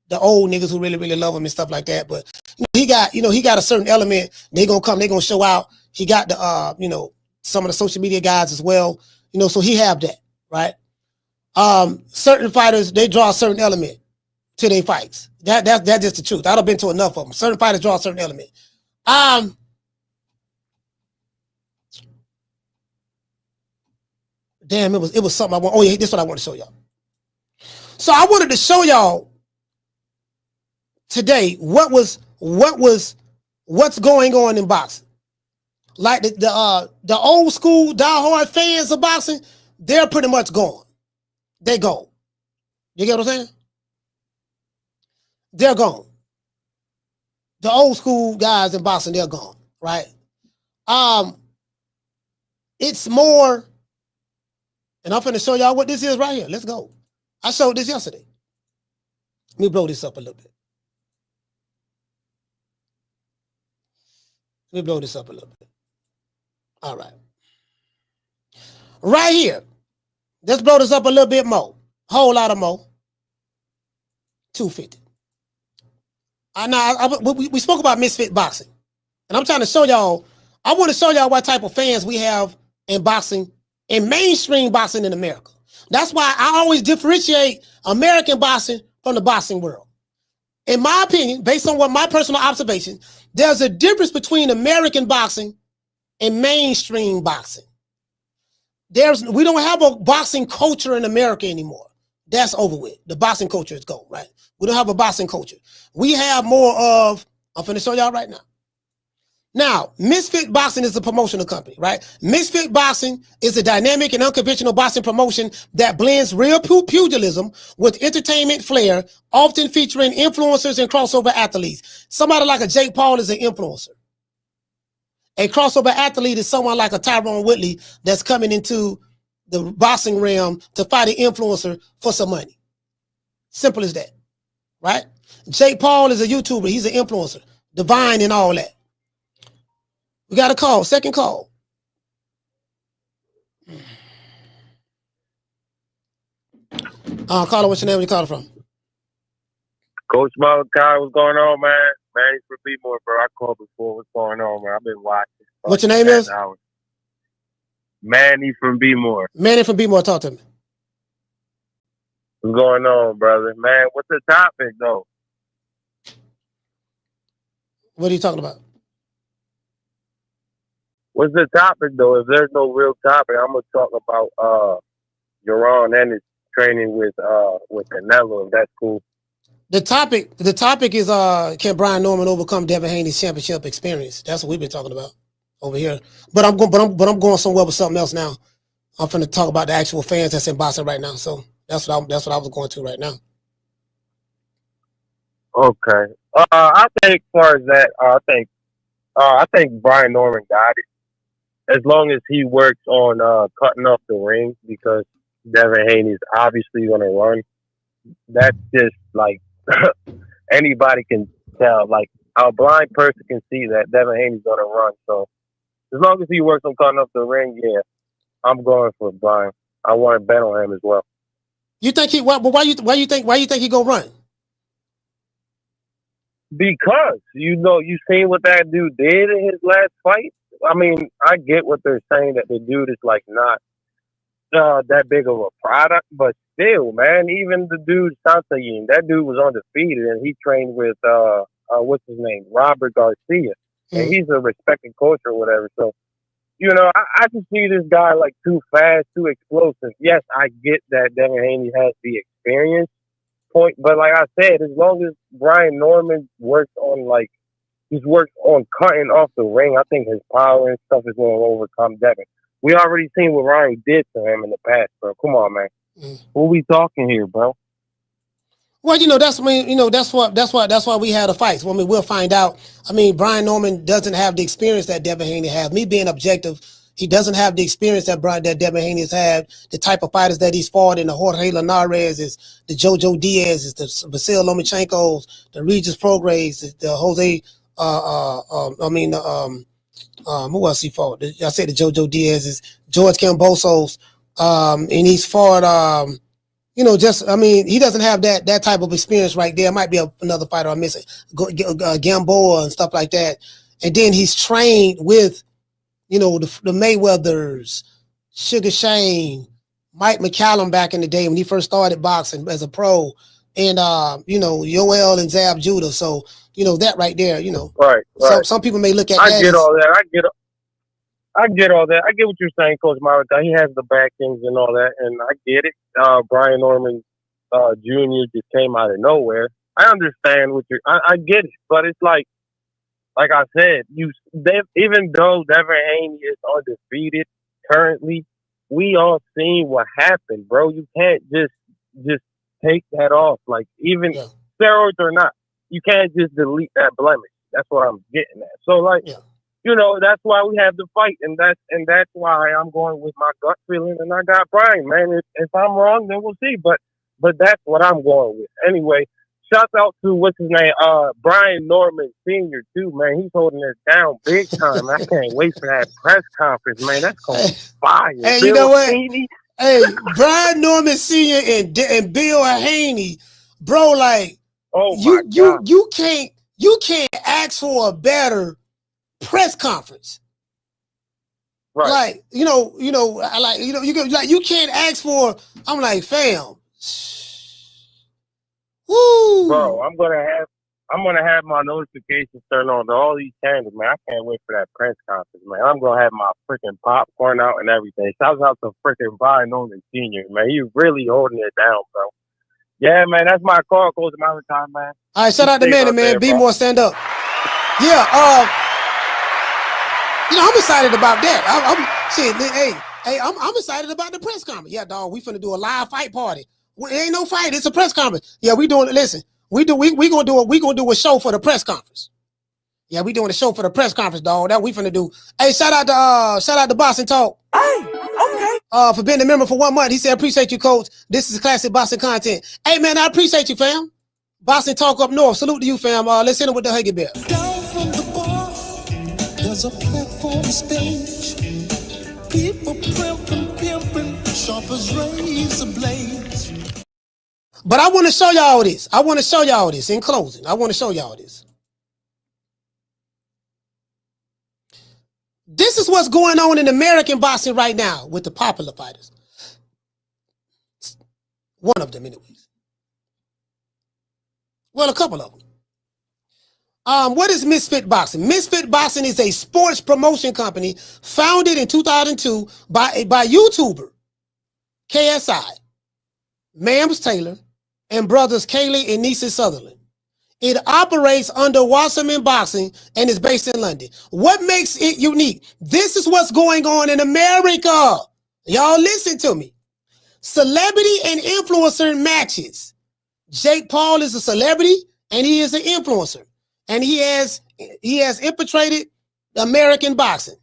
the old niggas who really, really love him and stuff like that. But he got a certain element. They gonna come, they gonna show out. He got the some of the social media guys as well. So he have that, right? Certain fighters, they draw a certain element to their fights. That's just the truth. I've been to enough of them. Certain fighters draw a certain element. Damn, it was something I want. Oh yeah, this is what I want to show y'all. So I wanted to show y'all today what's going on in boxing. Like the old school diehard fans of boxing, they're pretty much gone. They gone. You get what I'm saying? They're gone. The old school guys in boxing, they're gone, right? It's more, and I'm finna show y'all what this is right here. Let's go. I showed this yesterday. Let me blow this up a little bit. All right. Right here. Let's blow this up a little bit more. Whole lot of more. 250. We spoke about misfit boxing. And I'm trying to show y'all, I want to show y'all what type of fans we have in boxing, in mainstream boxing in America. That's why I always differentiate American boxing from the boxing world. In my opinion, based on what my personal observation, there's a difference between American boxing and mainstream boxing. We don't have a boxing culture in America anymore. That's over with. The boxing culture is gone, right? We don't have a boxing culture. We have more of, I'm finna show y'all right now. Now, Misfit Boxing is a promotional company, right? Misfit Boxing is a dynamic and unconventional boxing promotion that blends real pugilism with entertainment flair, often featuring influencers and crossover athletes. Somebody like a Jake Paul is an influencer. A crossover athlete is someone like a Tyrone Woodley that's coming into the boxing realm to fight an influencer for some money. Simple as that, right? Jake Paul is a YouTuber. He's an influencer, divine and all that. We got a call, second call. Caller, what's your name? Where you calling from? Coach Malachi, what's going on, man? Manny from B-More, bro. I called before. What's going on, man? I've been watching. What's your name is? Manny from B-More. Manny from B-More, talk to me. What's going on, brother? Man, what's the topic, though? What are you talking about? What's the topic, though? If there's no real topic, I'm going to talk about Yaron and his training with Canelo, if that's cool. The topic is can Brian Norman overcome Devin Haney's championship experience? That's what we've been talking about over here. But I'm going somewhere with something else now. I'm finna talk about the actual fans that's in boxing right now. So that's what I was going to right now. Okay. I think as far as that, I think Brian Norman got it. As long as he works on cutting off the ring, because Devin Haney's obviously going to run. That's just like anybody can tell. Like a blind person can see that Devin Haney's going to run. So as long as he works on cutting off the ring, yeah, I'm going for Brian. I want to bet on him as well. You think he? But why you think he gonna run? Because you seen what that dude did in his last fight. I mean, I get what they're saying, that the dude is like not that big of a product, but still, man, even the dude Santayin, that dude was undefeated, and he trained with what's his name, Robert Garcia, and he's a respected coach or whatever. So, I just see this guy like too fast, too explosive. Yes, I get that Devin Haney has the experience point, but like I said, as long as Brian Norman works on cutting off the ring, I think his power and stuff is going to overcome Devin. We already seen what Ryan did to him in the past, bro. Come on, man. What we talking here, bro? Well, that's why we had a fight. Well, I mean, we'll find out. I mean, Brian Norman doesn't have the experience that Devin Haney has. Me being objective, he doesn't have the experience that Devin Haney has had. The type of fighters that he's fought in, the Jorge Linares, the Jojo Diaz, the Vasil Lomachenkos, the Regis Prograis, the Jose. Who else he fought? I said the Jojo Diaz's, George Cambosos, and he's fought. He doesn't have that type of experience right there. Might be another fighter I'm missing, Gamboa and stuff like that. And then he's trained with, the Mayweathers, Sugar Shane, Mike McCallum back in the day when he first started boxing as a pro, and Yoel and Zab Judah. So that right there, Right. Some people may look at. I get all that. I get all that. I get what you're saying, Coach Marita. He has the backings and all that, and I get it. Brian Norman Jr. just came out of nowhere. I understand what I get it, but it's like I said, even though Devin Haney is undefeated currently, we all seen what happened, bro. You can't just take that off. Like, even steroids or not, you can't just delete that blemish. That's what I'm getting at. So, that's why we have the fight, and that's why I'm going with my gut feeling, and I got Brian, man. If I'm wrong, then we'll see. But that's what I'm going with. Anyway, shout out to what's his name, Brian Norman Sr. too, man. He's holding it down big time. I can't wait for that press conference, man. That's going to be fire. Hey, you know what? Hey, Brian Norman Sr. and Bill Haney, bro. Like, you can't ask for a better press conference. Right. You can't ask for. I'm like, fam. Woo. Bro, I'm gonna have my notifications turned on to all these channels, man. I can't wait for that press conference, man. I'm gonna have my freaking popcorn out and everything. Shout out to freaking Brian Norman Sr., man. You really holding it down, bro. Yeah, man, that's my call, Coach Malachi, man. All right, shout out to Manny, man. Be more stand up. Yeah, I'm excited about that. I'm excited about the press conference. Yeah, dog, we finna do a live fight party. It ain't no fight, it's a press conference. Yeah, we doing it. Listen, we gonna do a show for the press conference. Yeah, we doing a show for the press conference, dog. That we finna do. Hey, shout out to Boston Talk. Hey, okay. For being a member for 1 month. He said, appreciate you, coach. This is classic Boston content. Hey, man, I appreciate you, fam. Boston Talk up north. Salute to you, fam. Let's hit him with the Hackett Bear. Down from the bar, there's a platform stage. People pimping, sharp as razor blades. But I want to show y'all this. In closing. I want to show y'all this. This is what's going on in American boxing right now with the popular fighters. One of them, anyways. Well, a couple of them. What is Misfit Boxing? Misfit Boxing is a sports promotion company founded in 2002 by YouTuber KSI, Mams Taylor, and brothers Kaylee and Nisa Sutherland. It operates under Wasserman Boxing and is based in London. What makes it unique? This is what's going on in America. Y'all listen to me. Celebrity and influencer matches. Jake Paul is a celebrity and he is an influencer. And he has infiltrated American boxing.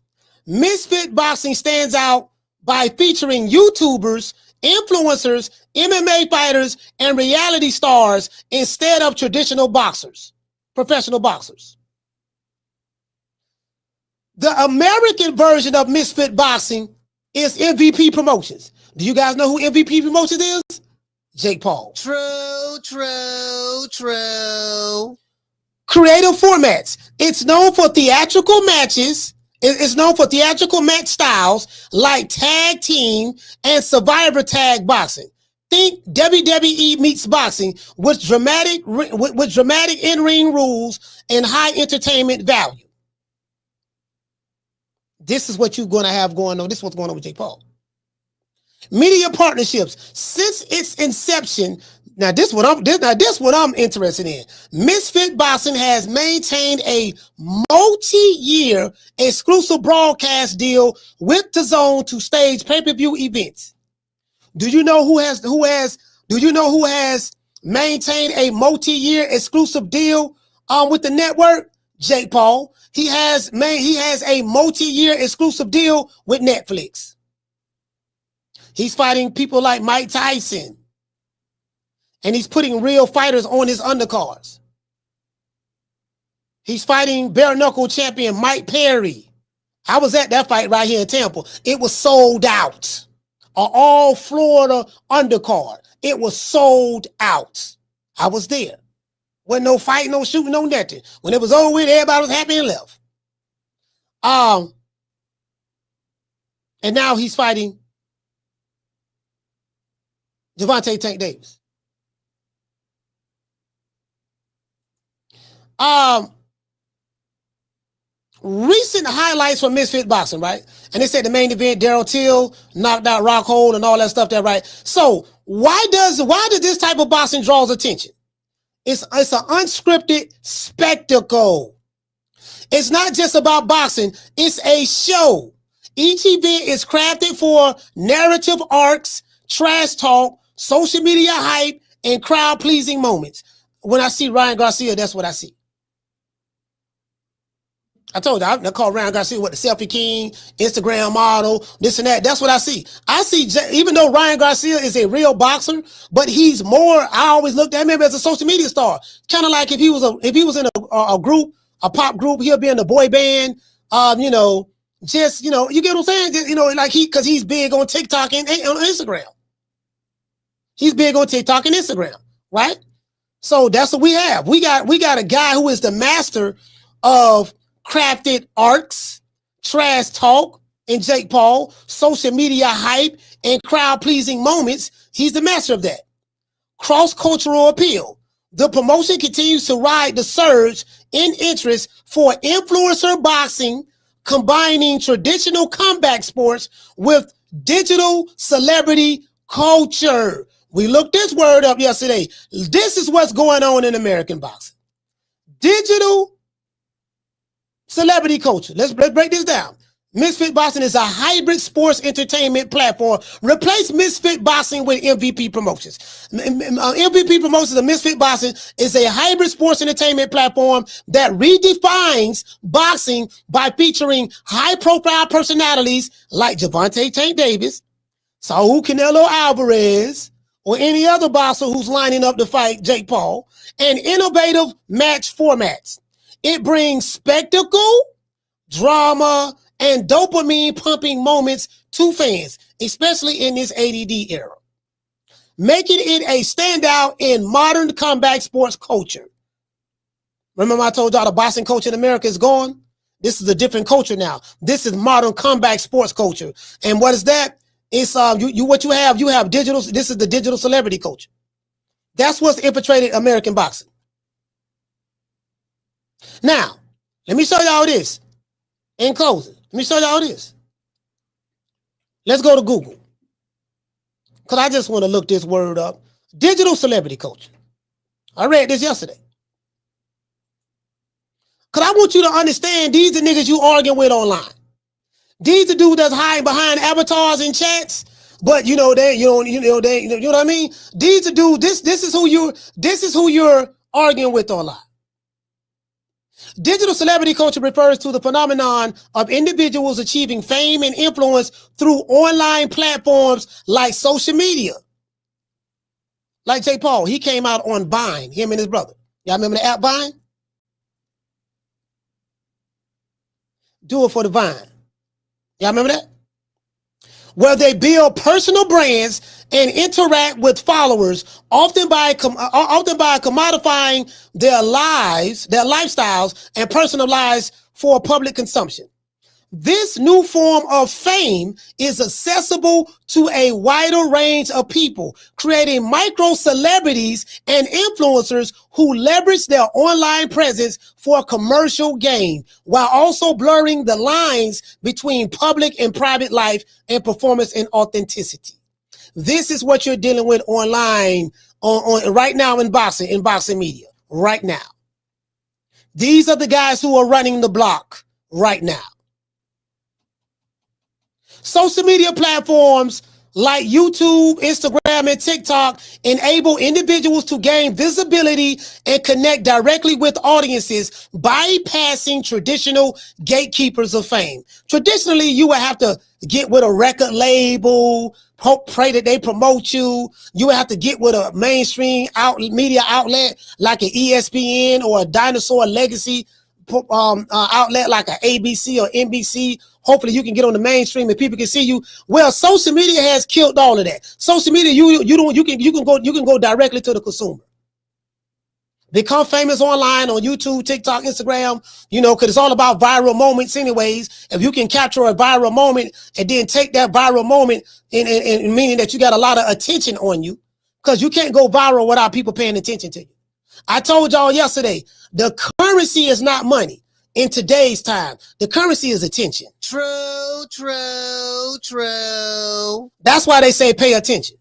Misfit Boxing stands out by featuring YouTubers, influencers, MMA fighters, and reality stars instead of traditional boxers, professional boxers. The American version of Misfit Boxing is MVP Promotions. Do you guys know who MVP Promotions is? Jake Paul. True. Creative formats. It's known for theatrical matches. It's known for theatrical match styles like tag team and survivor tag boxing. Think WWE meets boxing with dramatic in-ring rules and high entertainment value. This is what you're going to have going on. This is what's going on with Jake Paul. Media partnerships. Since its inception, now this what I'm interested in. Misfit Boxing has maintained a multi-year exclusive broadcast deal with DAZN to stage pay-per-view events. Do you know who has maintained a multi-year exclusive deal with the network? Jake Paul. He has a multi-year exclusive deal with Netflix. He's fighting people like Mike Tyson. And he's putting real fighters on his undercards. He's fighting bare knuckle champion Mike Perry. I was at that fight right here in Tampa. It was sold out. An all Florida undercard. It was sold out. I was there. Wasn't no fight, no shooting, no nothing. When it was over with, everybody was happy and left. And now he's fighting Gervonta Tank Davis. Recent highlights from Misfit Boxing, right? And they said the main event, Darryl Till knocked out Rockhold and all that stuff there, right? So why does this type of boxing draws attention? It's an unscripted spectacle. It's not just about boxing, it's a show. Each event is crafted for narrative arcs, trash talk, social media hype, and crowd-pleasing moments. When I see Ryan Garcia, that's what I see. I told you, I call Ryan Garcia what the selfie king, Instagram model, this and that. That's what I see. I see, even though Ryan Garcia is a real boxer, but he's more, I always looked at him as a social media star. Kind of like if he was in a group, a pop group, he'll be in the boy band, you know, just, you know, you get what I'm saying? Just, you know, like because he's big on TikTok and on Instagram. He's big on TikTok and Instagram, right? So that's what we have. We got a guy who is the master of crafted arcs, trash talk, and Jake Paul, social media hype, and crowd-pleasing moments. He's the master of that. Cross-cultural appeal. The promotion continues to ride the surge in interest for influencer boxing, combining traditional combat sports with digital celebrity culture. We looked this word up yesterday. This is what's going on in American boxing. Digital celebrity culture. Let's break this down. Misfit Boxing is a hybrid sports entertainment platform. Replace Misfit Boxing with MVP Promotions. MVP Promotions of Misfit Boxing is a hybrid sports entertainment platform that redefines boxing by featuring high-profile personalities like Gervonta Tank Davis, Saul Canelo Alvarez, or any other boxer who's lining up to fight Jake Paul, and innovative match formats. It brings spectacle, drama, and dopamine-pumping moments to fans, especially in this ADD era, making it a standout in modern combat sports culture. Remember I told y'all the boxing culture in America is gone? This is a different culture now. This is modern combat sports culture. And what is that? It's what you have digital. This is the digital celebrity culture. That's what's infiltrated American boxing. Now, let me show y'all this. In closing, let me show y'all this. Let's go to Google. Because I just want to look this word up. Digital celebrity culture. I read this yesterday. Because I want you to understand these are niggas you arguing with online. These are dudes that's hiding behind avatars and chats. But you know what I mean? These are dudes, this is who you're arguing with online. Digital celebrity culture refers to the phenomenon of individuals achieving fame and influence through online platforms like social media. Like Jake Paul, he came out on Vine, him and his brother. Y'all remember the app Vine? Do it for the Vine. Y'all remember that? Where they build personal brands and interact with followers, often by commodifying their lives, their lifestyles, and personal lives for public consumption. This new form of fame is accessible to a wider range of people, creating micro celebrities and influencers who leverage their online presence for commercial gain, while also blurring the lines between public and private life and performance and authenticity. This is what you're dealing with online on right now in boxing media right now. These are the guys who are running the block right now. Social media platforms like YouTube, Instagram, and TikTok enable individuals to gain visibility and connect directly with audiences, bypassing traditional gatekeepers of fame. Traditionally, you would have to get with a record label, pray that they promote you. You would have to get with a mainstream media outlet like an ESPN or a Dinosaur Legacy outlet like an ABC or NBC. Hopefully you can get on the mainstream and people can see you. Well, social media has killed all of that. Social media, you can go directly to the consumer. Become famous online on YouTube, TikTok, Instagram, because it's all about viral moments anyways. If you can capture a viral moment and then take that viral moment and meaning that you got a lot of attention on you, because you can't go viral without people paying attention to you. I told y'all yesterday, the currency is not money. In today's time, the currency is attention. True. That's why they say pay attention.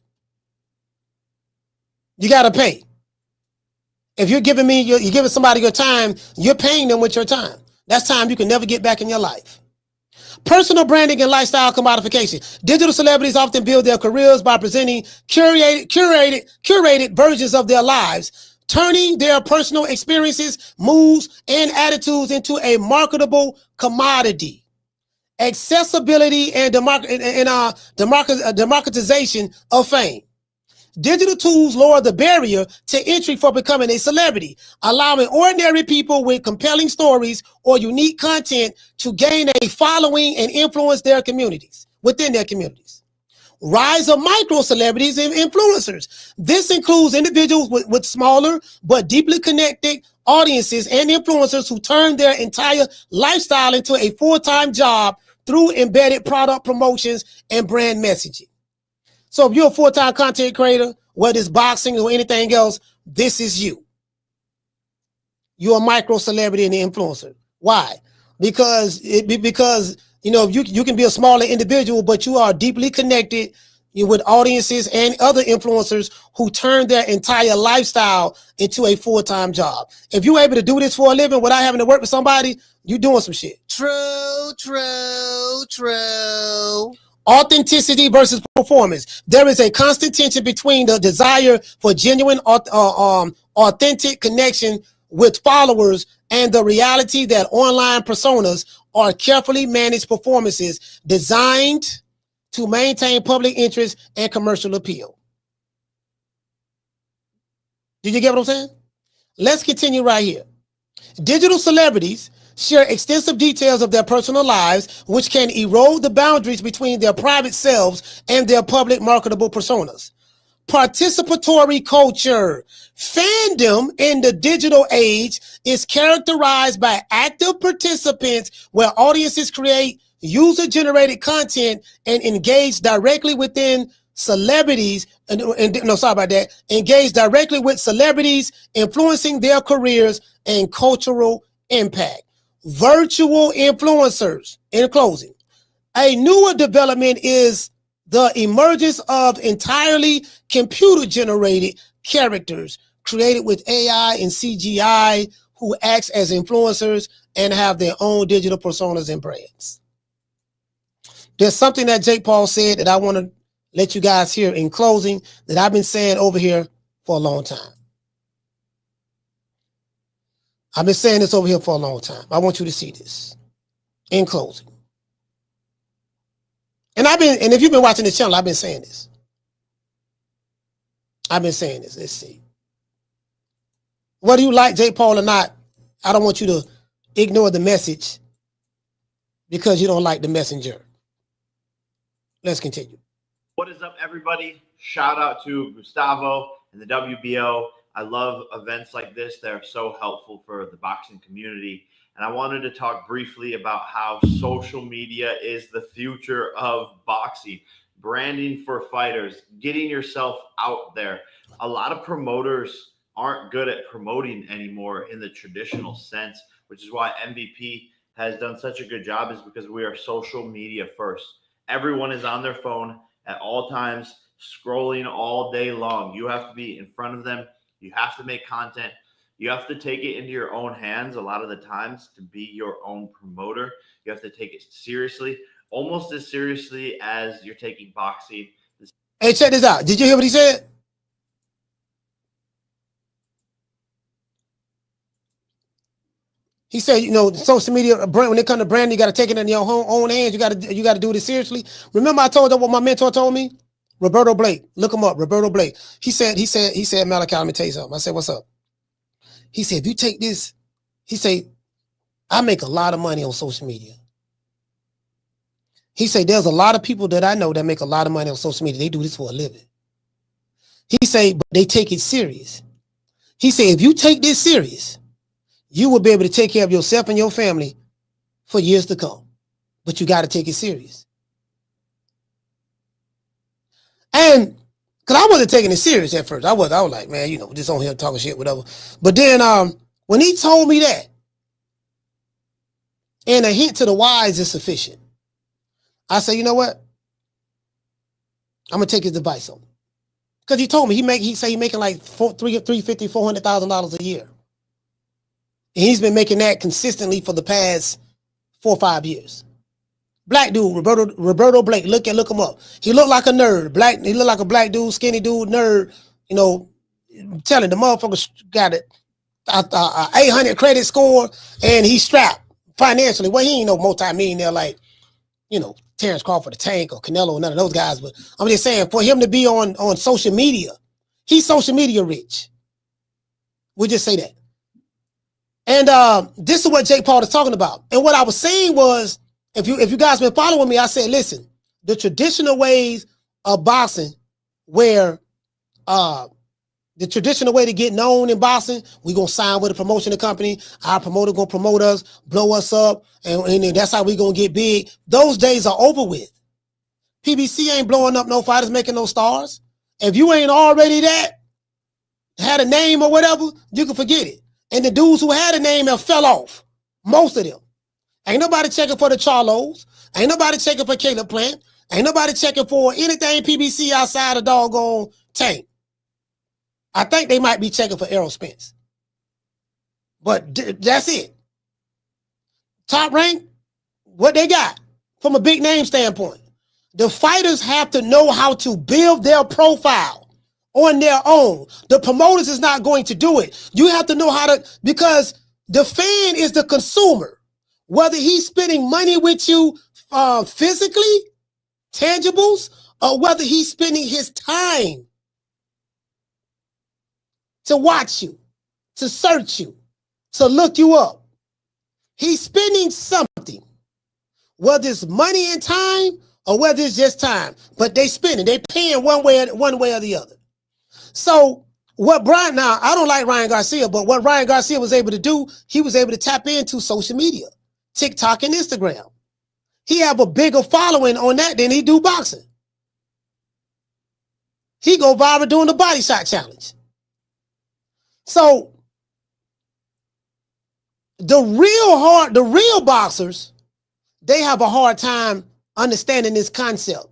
You got to pay. If you're giving you're giving somebody your time, you're paying them with your time. That's time you can never get back in your life. Personal branding and lifestyle commodification. Digital celebrities often build their careers by presenting curated versions of their lives, turning their personal experiences, moods, and attitudes into a marketable commodity. Accessibility and democratization of fame. Digital tools lower the barrier to entry for becoming a celebrity, allowing ordinary people with compelling stories or unique content to gain a following and influence their communities, within their communities. Rise of micro celebrities and influencers. This includes individuals with smaller but deeply connected audiences and influencers who turn their entire lifestyle into a full-time job through embedded product promotions and brand messaging. So if you're a full-time content creator, whether it's boxing or anything else, this is you. You're a micro celebrity and an influencer. Why? Because you can be a smaller individual, but you are deeply connected with audiences and other influencers who turn their entire lifestyle into a full-time job. If you're able to do this for a living without having to work with somebody, you're doing some shit. True. Authenticity versus performance. There is a constant tension between the desire for genuine, authentic connection with followers and the reality that online personas are carefully managed performances designed to maintain public interest and commercial appeal. Did you get what I'm saying? Let's continue right here. Digital celebrities share extensive details of their personal lives, which can erode the boundaries between their private selves and their public marketable personas. Participatory culture. Fandom in the digital age is characterized by active participants where audiences create user-generated content and engage directly within celebrities, engage directly with celebrities, influencing their careers and cultural impact. Virtual influencers. In closing, a newer development is the emergence of entirely computer-generated characters created with AI and CGI who act as influencers and have their own digital personas and brands. There's something that Jake Paul said that I want to let you guys hear in closing that I've been saying over here for a long time. I've been saying this over here for a long time. I want you to see this in closing. And if you've been watching this channel, I've been saying this. Let's see. Whether you like Jake Paul or not, I don't want you to ignore the message because you don't like the messenger. Let's continue. What is up, everybody? Shout out to Gustavo and the WBO. I love events like this. They're so helpful for the boxing community. And I wanted to talk briefly about how social media is the future of boxing. Branding for fighters, getting yourself out there. A lot of promoters aren't good at promoting anymore in the traditional sense, which is why MVP has done such a good job, is because we are social media first. Everyone is on their phone at all times, scrolling all day long. You have to be in front of them. You have to make content. You have to take it into your own hands a lot of the times to be your own promoter. You have to take it seriously, almost as seriously as you're taking boxing, the Hey, check this out. Did you hear what he said? He said, you know, social media brand, when it comes to branding, you got to take it in your own hands. You got to do this seriously. Remember, I told you what my mentor told me. Roberto Blake, look him up. Roberto Blake. He said, Malachi, let me tell you something. I said, what's up? He said, if you take this, he said, I make a lot of money on social media. He said, there's a lot of people that I know that make a lot of money on social media. They do this for a living. He said, but they take it serious. He said, if you take this serious, you will be able to take care of yourself and your family for years to come. But you got to take it serious. And because I wasn't taking it serious at first. I was like, man, you know, just on here talking shit, whatever. But then when he told me that, and a hint to the wise is sufficient, I said, you know what? I'm going to take his advice on. Because he told me, he said he making like $350,000, $400,000 a year. And he's been making that consistently for the past 4 or 5 years. Black dude, Roberto Blake. Look him up. He looked like a nerd. He looked like a black dude, skinny dude, nerd. You know, I'm telling the motherfucker got it, 800 credit score, and he's strapped financially. Well, he ain't no multi-millionaire like, you know, Terrence Crawford, the Tank, or Canelo, or none of those guys. But I'm just saying, for him to be on social media, he's social media rich. We'll just say that. And this is what Jake Paul is talking about. And what I was saying was, if you guys been following me, I said, listen, the traditional ways of boxing, where the traditional way to get known in boxing, we gonna sign with a promotion company. Our promoter gonna promote us, blow us up, and that's how we gonna get big. Those days are over with. PBC ain't blowing up no fighters, making no stars. If you ain't already that, had a name or whatever, you can forget it. And the dudes who had a name have fell off. Most of them. Ain't nobody checking for the Charlos. Ain't nobody checking for Caleb Plant. Ain't nobody checking for anything PBC outside of doggone Tank. I think they might be checking for Errol Spence. But that's it. Top rank, what they got from a big name standpoint. The fighters have to know how to build their profile on their own. The promoters is not going to do it. You have to know how to, because the fan is the consumer. Whether he's spending money with you physically, tangibles, or whether he's spending his time to watch you, to search you, to look you up. He's spending something, whether it's money and time or whether it's just time, but they spending, they paying one way or the other. So now I don't like Ryan Garcia, but what Ryan Garcia was able to do, he was able to tap into social media. TikTok and Instagram. He have a bigger following on that than he do boxing. He go viral doing the body shot challenge. So the real boxers, they have a hard time understanding this concept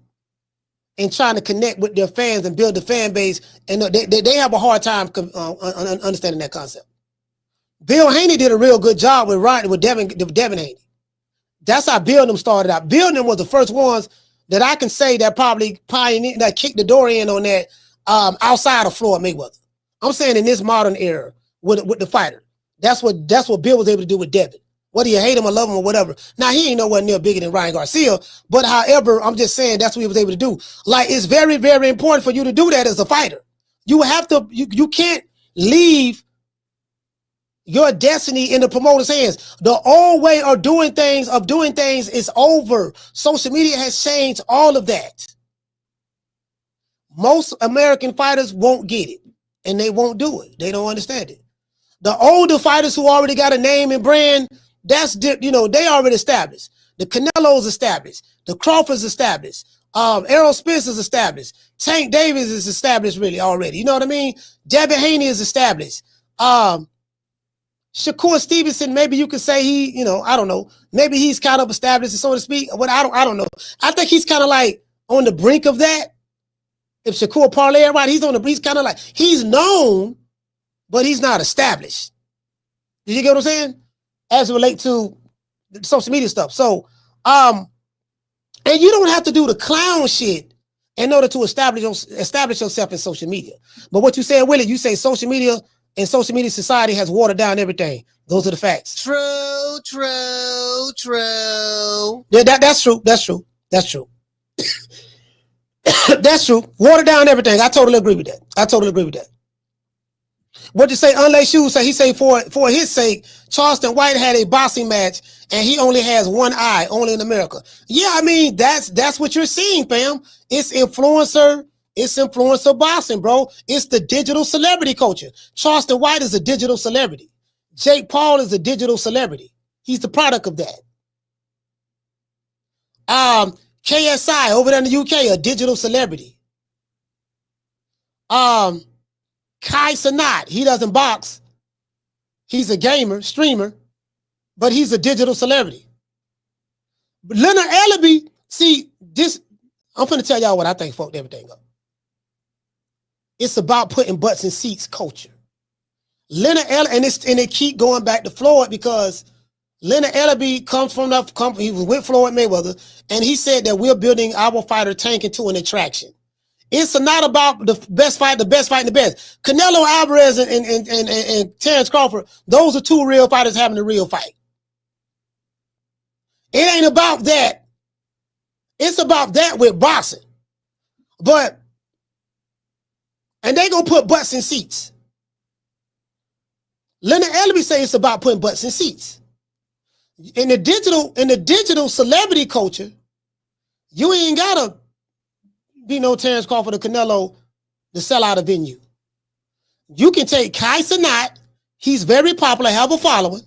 and trying to connect with their fans and build the fan base. And they have a hard time understanding that concept. Bill Haney did a real good job with Devin Haney. That's how Bill and them started out. Bill and them was the first ones that I can say that probably pioneered, that kicked the door in on that outside of Floyd Mayweather. I'm saying in this modern era with the fighter. That's what Bill was able to do with Devin. Whether you hate him or love him or whatever. Now, he ain't nowhere near bigger than Ryan Garcia, but however, I'm just saying that's what he was able to do. Like, it's very, very important for you to do that as a fighter. You have to, you can't leave your destiny in the promoter's hands. The old way of doing things is over. Social media has changed all of that. Most American fighters won't get it, and they won't do it. They don't understand it. The older fighters who already got a name and brand, they already established. The Canelo's established. The Crawford's established. Errol Spence is established. Tank Davis is established really already. You know what I mean? Devin Haney is established. Shakur Stevenson, maybe you could say I don't know. Maybe he's kind of established, so to speak. But I don't know. I think he's kind of like on the brink of that. If Shakur parlay right, he's kind of like, he's known, but he's not established. Did you get what I'm saying? As it relates to the social media stuff. So, and you don't have to do the clown shit in order to establish yourself in social media. But what you said, Willie, you say social media and social media society has watered down everything. Those are the facts. True. Yeah, that's true. That's true. That's true. Watered down everything. I totally agree with that. What you say, unlace shoes? So he say for his sake, Charleston White had a boxing match and he only has one eye, only in America. Yeah, I mean, that's what you're seeing, fam. It's influencer boxing, bro. It's the digital celebrity culture. Charleston White is a digital celebrity. Jake Paul is a digital celebrity. He's the product of that. KSI over there in the UK, a digital celebrity. Kai Cenat, he doesn't box. He's a gamer, streamer, but he's a digital celebrity. But Leonard Ellaby, see, this, I'm going to tell y'all what I think fucked everything up. It's about putting butts in seats culture. Leonard Ellaby, and they keep going back to Floyd because Leonard Ellaby comes from he was with Floyd Mayweather, and he said that we're building our fighter tank into an attraction. It's not about the best fight, the best. Canelo Alvarez and Terrence Crawford, those are two real fighters having a real fight. It ain't about that. It's about that with boxing. And they gonna put butts in seats. Leonard Ellaby say it's about putting butts in seats. In the digital celebrity culture, you ain't gotta be no Terrence Crawford or Canelo to sell out a venue. You can take Kai Cenat, he's very popular, have a following,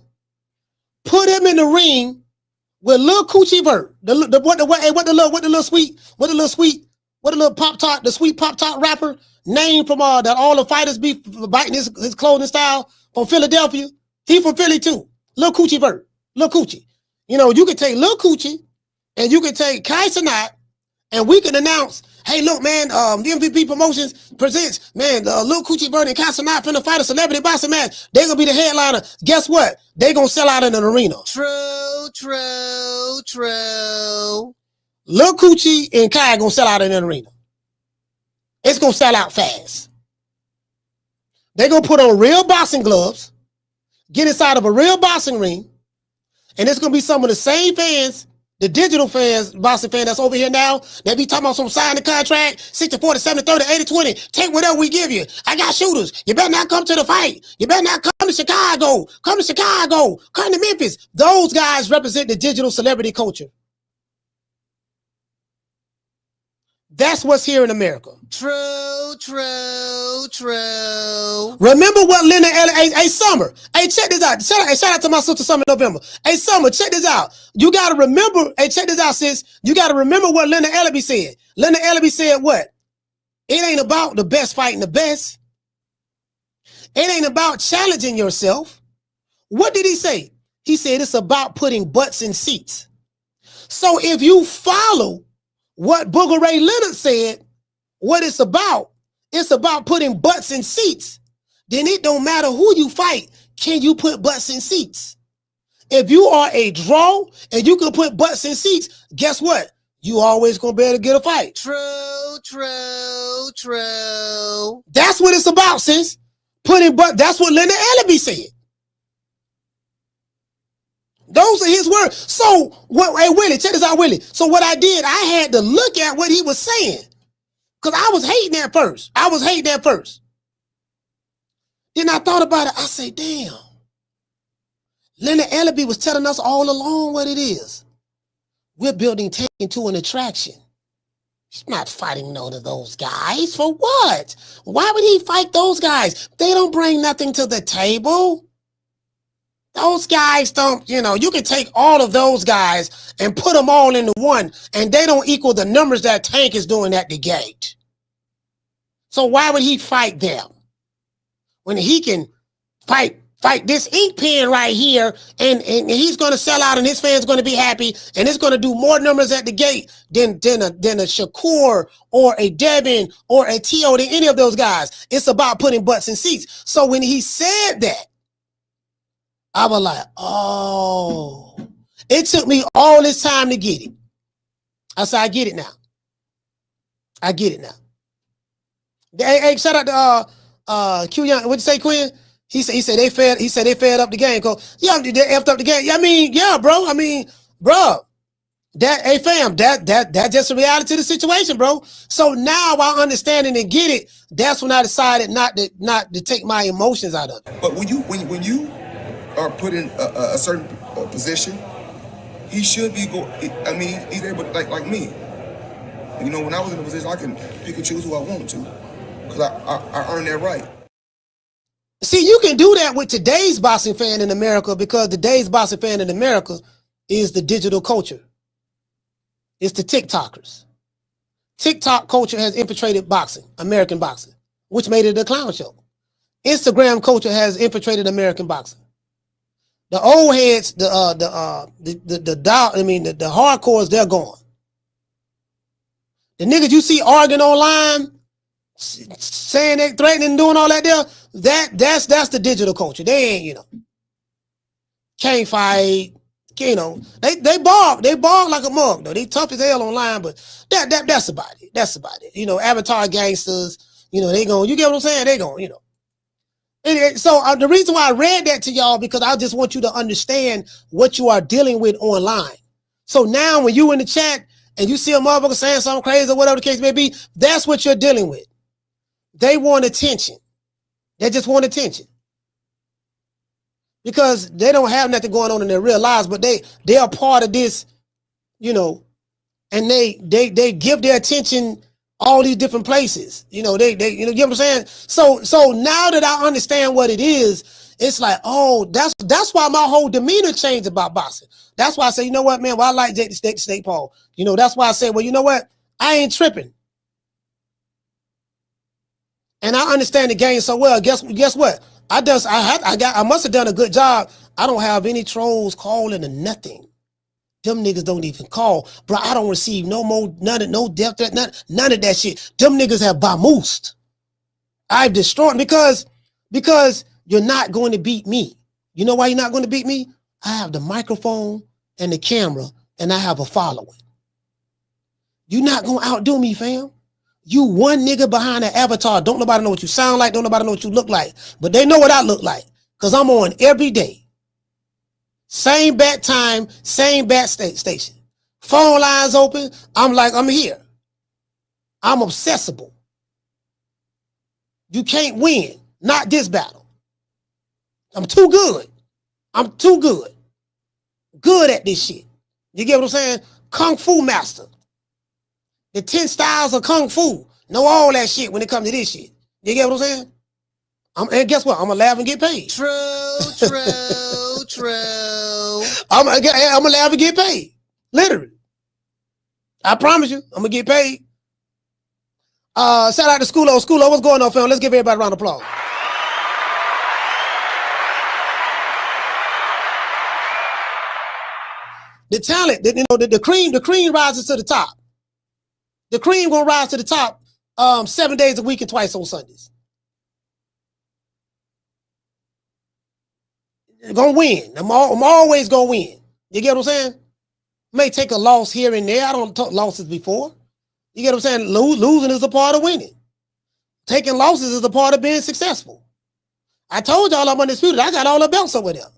put him in the ring with Lil Coochie Vert, the sweet pop tart rapper, name from that all the fighters be biting his clothing style from Philadelphia. He from Philly too. Lil Coochie Vert, Lil Coochie. You know, you can take Lil Coochie and you can take Kai Cenat, and we can announce, hey, look, man, the MVP Promotions presents, man, Lil Coochie Vert and Kai Cenat finna fight a celebrity boxing match. They're gonna be the headliner. Guess what? They gonna sell out in an arena. True. Lil Coochie and Kai gonna sell out in an arena. It's gonna sell out fast. They're gonna put on real boxing gloves, get inside of a real boxing ring, and it's gonna be some of the same fans, the digital fans, boxing fans that's over here now, they be talking about some sign the contract, 60-40, 70-30, 80-20, take whatever we give you. I got shooters. You better not come to the fight. You better not come to Chicago. Come to Memphis. Those guys represent the digital celebrity culture. That's what's here in America. True. Remember what Leonard Ellaby, hey, Summer, hey, check this out. Shout out to my sister Summer November. Hey, Summer, check this out. You got to remember, hey, check this out, sis. You got to remember what Leonard Ellaby said. Leonard Ellaby said what? It ain't about the best fighting the best. It ain't about challenging yourself. What did he say? He said it's about putting butts in seats. So if you follow what Booger Ray Leonard said, what it's about putting butts in seats. Then it don't matter who you fight. Can you put butts in seats? If you are a draw and you can put butts in seats, guess what? You always gonna be able to get a fight. True. That's what it's about, sis. That's what Leonard Ellaby said. Those are his words. So, hey, Willie, check this out, Willie. So what I did, I had to look at what he was saying. Because I was hating at first. Then I thought about it. I say, damn. Leonard Ellaby was telling us all along what it is. We're building tank into an attraction. He's not fighting none of those guys. For what? Why would he fight those guys? They don't bring nothing to the table. Those guys don't, you can take all of those guys and put them all into one, and they don't equal the numbers that Tank is doing at the gate. So why would he fight them? When he can fight this ink pen right here, and he's going to sell out, and his fans going to be happy, and it's going to do more numbers at the gate than a Shakur or a Devin or a T.O. than any of those guys. It's about putting butts in seats. So when he said that, I was like, oh, it took me all this time to get it. I said, I get it now. I get it now. Hey, shout out to Q Young. What'd you say, Quinn? He said they fed up the game. Yeah, they effed up the game. Yeah, I mean, yeah, bro. I mean, bro. That's just a reality of the situation, bro. So now I understand it and get it. That's when I decided not to take my emotions out of it. But when you are put in a certain position, he should be he's able to, like me. You know, when I was in a position, I can pick and choose who I want to, because I earned that right. See, you can do that with today's boxing fan in America, because today's boxing fan in America is the digital culture. It's the TikTokers. TikTok culture has infiltrated boxing, American boxing, which made it a clown show. Instagram culture has infiltrated American boxing. The old heads, the hardcores, they're gone. The niggas you see arguing online, saying they threatening, doing all that there, that's the digital culture. They ain't, can't fight. They ball like a mug though. They tough as hell online, but that's about it. That's about it. Avatar gangsters. They gon'. You get what I'm saying? They gon'. So the reason why I read that to y'all, because I just want you to understand what you are dealing with online. So now when you in the chat and you see a motherfucker saying something crazy or whatever the case may be, that's what you're dealing with. They want attention. They just want attention. Because they don't have nothing going on in their real lives, but they are part of this, and they give their attention all these different places. They you get what I'm saying? So now that I understand what it is, it's like, oh, that's why my whole demeanor changed about boxing. That's why I say, you know what, man, well, I like Jake the Snake Paul. That's why I say, well, you know what? I ain't tripping. And I understand the game so well. Guess what? I must have done a good job. I don't have any trolls calling or nothing. Them niggas don't even call. Bro, I don't receive no death threat, none of that shit. Them niggas have vamoosed. I've destroyed because you're not going to beat me. You know why you're not going to beat me? I have the microphone and the camera, and I have a following. You're not going to outdo me, fam. You one nigga behind an avatar. Don't nobody know what you sound like. Don't nobody know what you look like. But they know what I look like, because I'm on every day. Same bat time, same bat station. Phone lines open. I'm here. I'm obsessible. You can't win. Not this battle. I'm too good. I'm too good. Good at this shit. You get what I'm saying? Kung Fu master. The 10 styles of Kung Fu. Know all that shit when it comes to this shit. You get what I'm saying? And guess what? I'm going to laugh and get paid. True. I'm going to laugh and get paid. Literally. I promise you, I'm going to get paid. Shout out to Schoolo. Schoolo, what's going on, fam? Let's give everybody a round of applause. The talent, the cream rises to the top. The cream gonna rise to the top 7 days a week and twice on Sundays. Gonna win. I'm always gonna win. You get what I'm saying? May take a loss here and there. I don't talk losses before. You get what I'm saying? Losing is a part of winning. Taking losses is a part of being successful. I told y'all I'm undisputed. I got all the belts over there.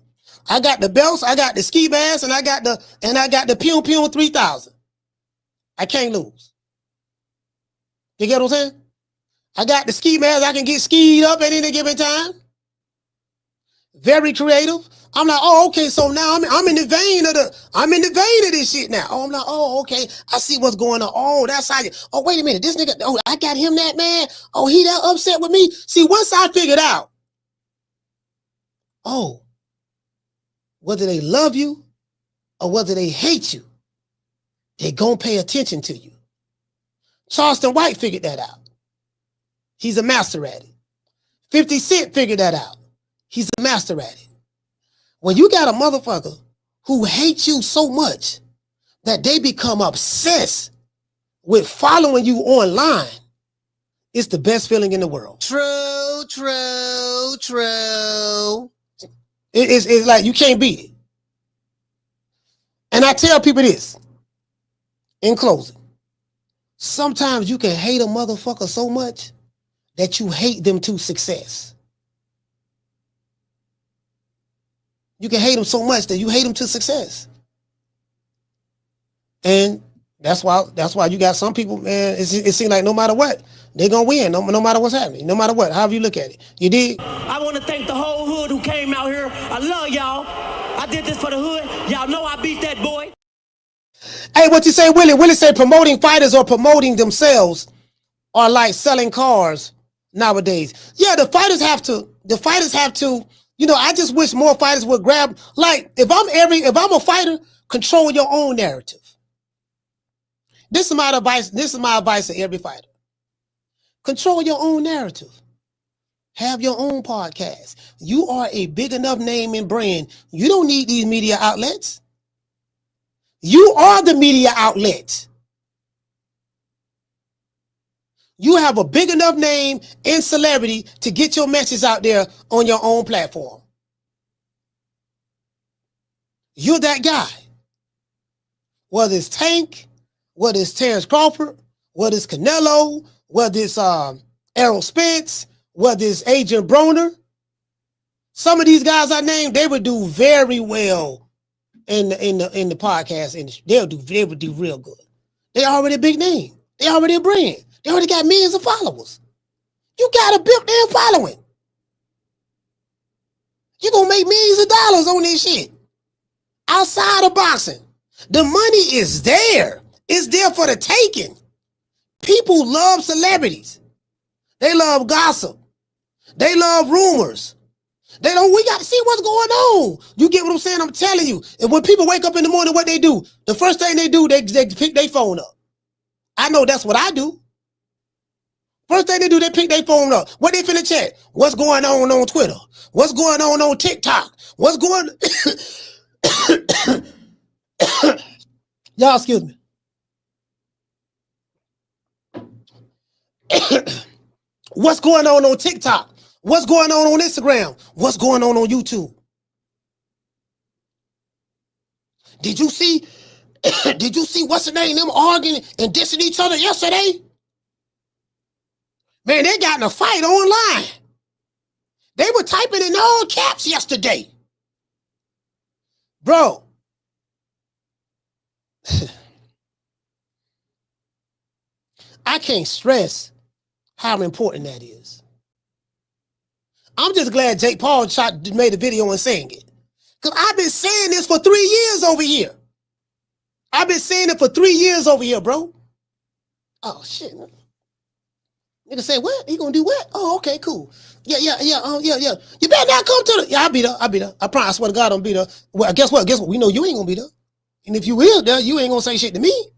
I got the belts, I got the ski mask, and I got the Pew 3000. I can't lose. You get what I'm saying? I got the ski mask. I can get skied up at any given time. Very creative. I'm like, oh, okay. So now I'm in the vein of this shit now. Oh, I'm like, oh, okay. I see what's going on. Oh, that's how you. Oh, wait a minute. This nigga. Oh, I got him that man. Oh, he that upset with me. See, once I figured out, oh, whether they love you or whether they hate you, they gonna pay attention to you. Charleston White figured that out. He's a master at it. 50 Cent figured that out. He's a master at it. When you got a motherfucker who hates you so much that they become obsessed with following you online, it's the best feeling in the world. True. It's like you can't beat it. And I tell people this in closing. Sometimes you can hate a motherfucker so much that you hate them to success. You can hate them so much that you hate them to success. And that's why you got some people, man, it seems like no matter what, they're going to win, no matter what's happening, no matter what, however you look at it. You dig? I want to thank the whole hood who came out here. I love y'all. I did this for the hood. Y'all know I beat that boy. Hey, what you say, Willie? Willie say promoting fighters or promoting themselves are like selling cars nowadays. Yeah, the fighters have to, you know, I just wish more fighters would grab, like, if I'm a fighter, control your own narrative. This is my advice to every fighter. Control your own narrative. Have your own podcast. You are a big enough name and brand. You don't need these media outlets. You are the media outlet. You have a big enough name and celebrity to get your message out there on your own platform. You're that guy. Whether it's Tank, whether it's Terrence Crawford, whether it's Canelo, whether it's Errol Spence, whether it's Adrian Broner. Some of these guys I named, they would do very well in the podcast industry. They would do real good. They already a big name. They already a brand. They already got millions of followers. You got a built-in following. You're gonna make millions of dollars on this shit. Outside of boxing. The money is there. It's there for the taking. People love celebrities. They love gossip. They love rumors. We got to see what's going on. You get what I'm saying? I'm telling you. And when people wake up in the morning, what they do? The first thing they do, they pick their phone up. I know that's what I do. First thing they do, they pick their phone up. What they finna check? What's going on Twitter? What's going on TikTok? What's going Y'all, excuse me. What's going on TikTok? What's going on Instagram? What's going on YouTube? Did you see what's the name? Them arguing and dissing each other yesterday? Man, they got in a fight online. They were typing in all caps yesterday. Bro. I can't stress how important that is. I'm just glad Jake Paul made a video and saying it. Because I've been saying this for 3 years over here. I've been saying it for 3 years over here, bro. Oh, shit. Nigga say, what? He gonna do what? Oh, okay, cool. Yeah. You better not come to the... Yeah, I'll be there. I promise, I swear to God, I'll be there. Well, guess what? We know you ain't gonna be there. And if you will there, you ain't gonna say shit to me.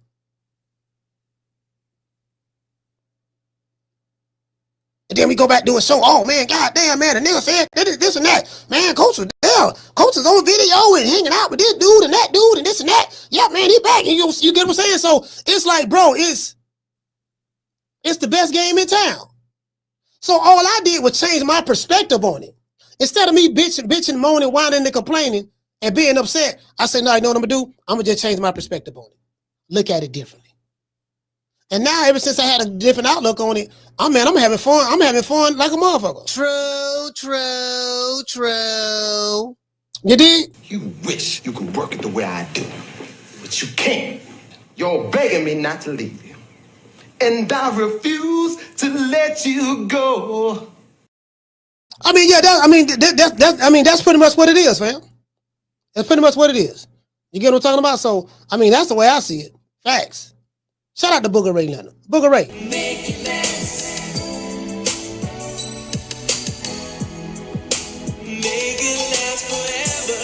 And then we go back doing show. Oh man, goddamn, man, the nigga said this and that. Man, Coach was there. Coach is on video and hanging out with this dude and that dude and this and that. Yeah, man, he back. And you get what I'm saying? So it's like, bro, it's the best game in town. So all I did was change my perspective on it. Instead of me bitching, moaning, whining, and complaining and being upset, I said, no, you know what I'm gonna do? I'm gonna just change my perspective on it. Look at it differently. And now, ever since I had a different outlook on it, I'm having fun. I'm having fun like a motherfucker. True. You did? You wish you could work it the way I do, but you can't. You're begging me not to leave you, and I refuse to let you go. I mean, yeah, that's pretty much what it is, fam. That's pretty much what it is. You get what I'm talking about? So, I mean, that's the way I see it. Facts. Shout out to Booger Ray Leonard. Booger Ray. Make it last. Make it last forever.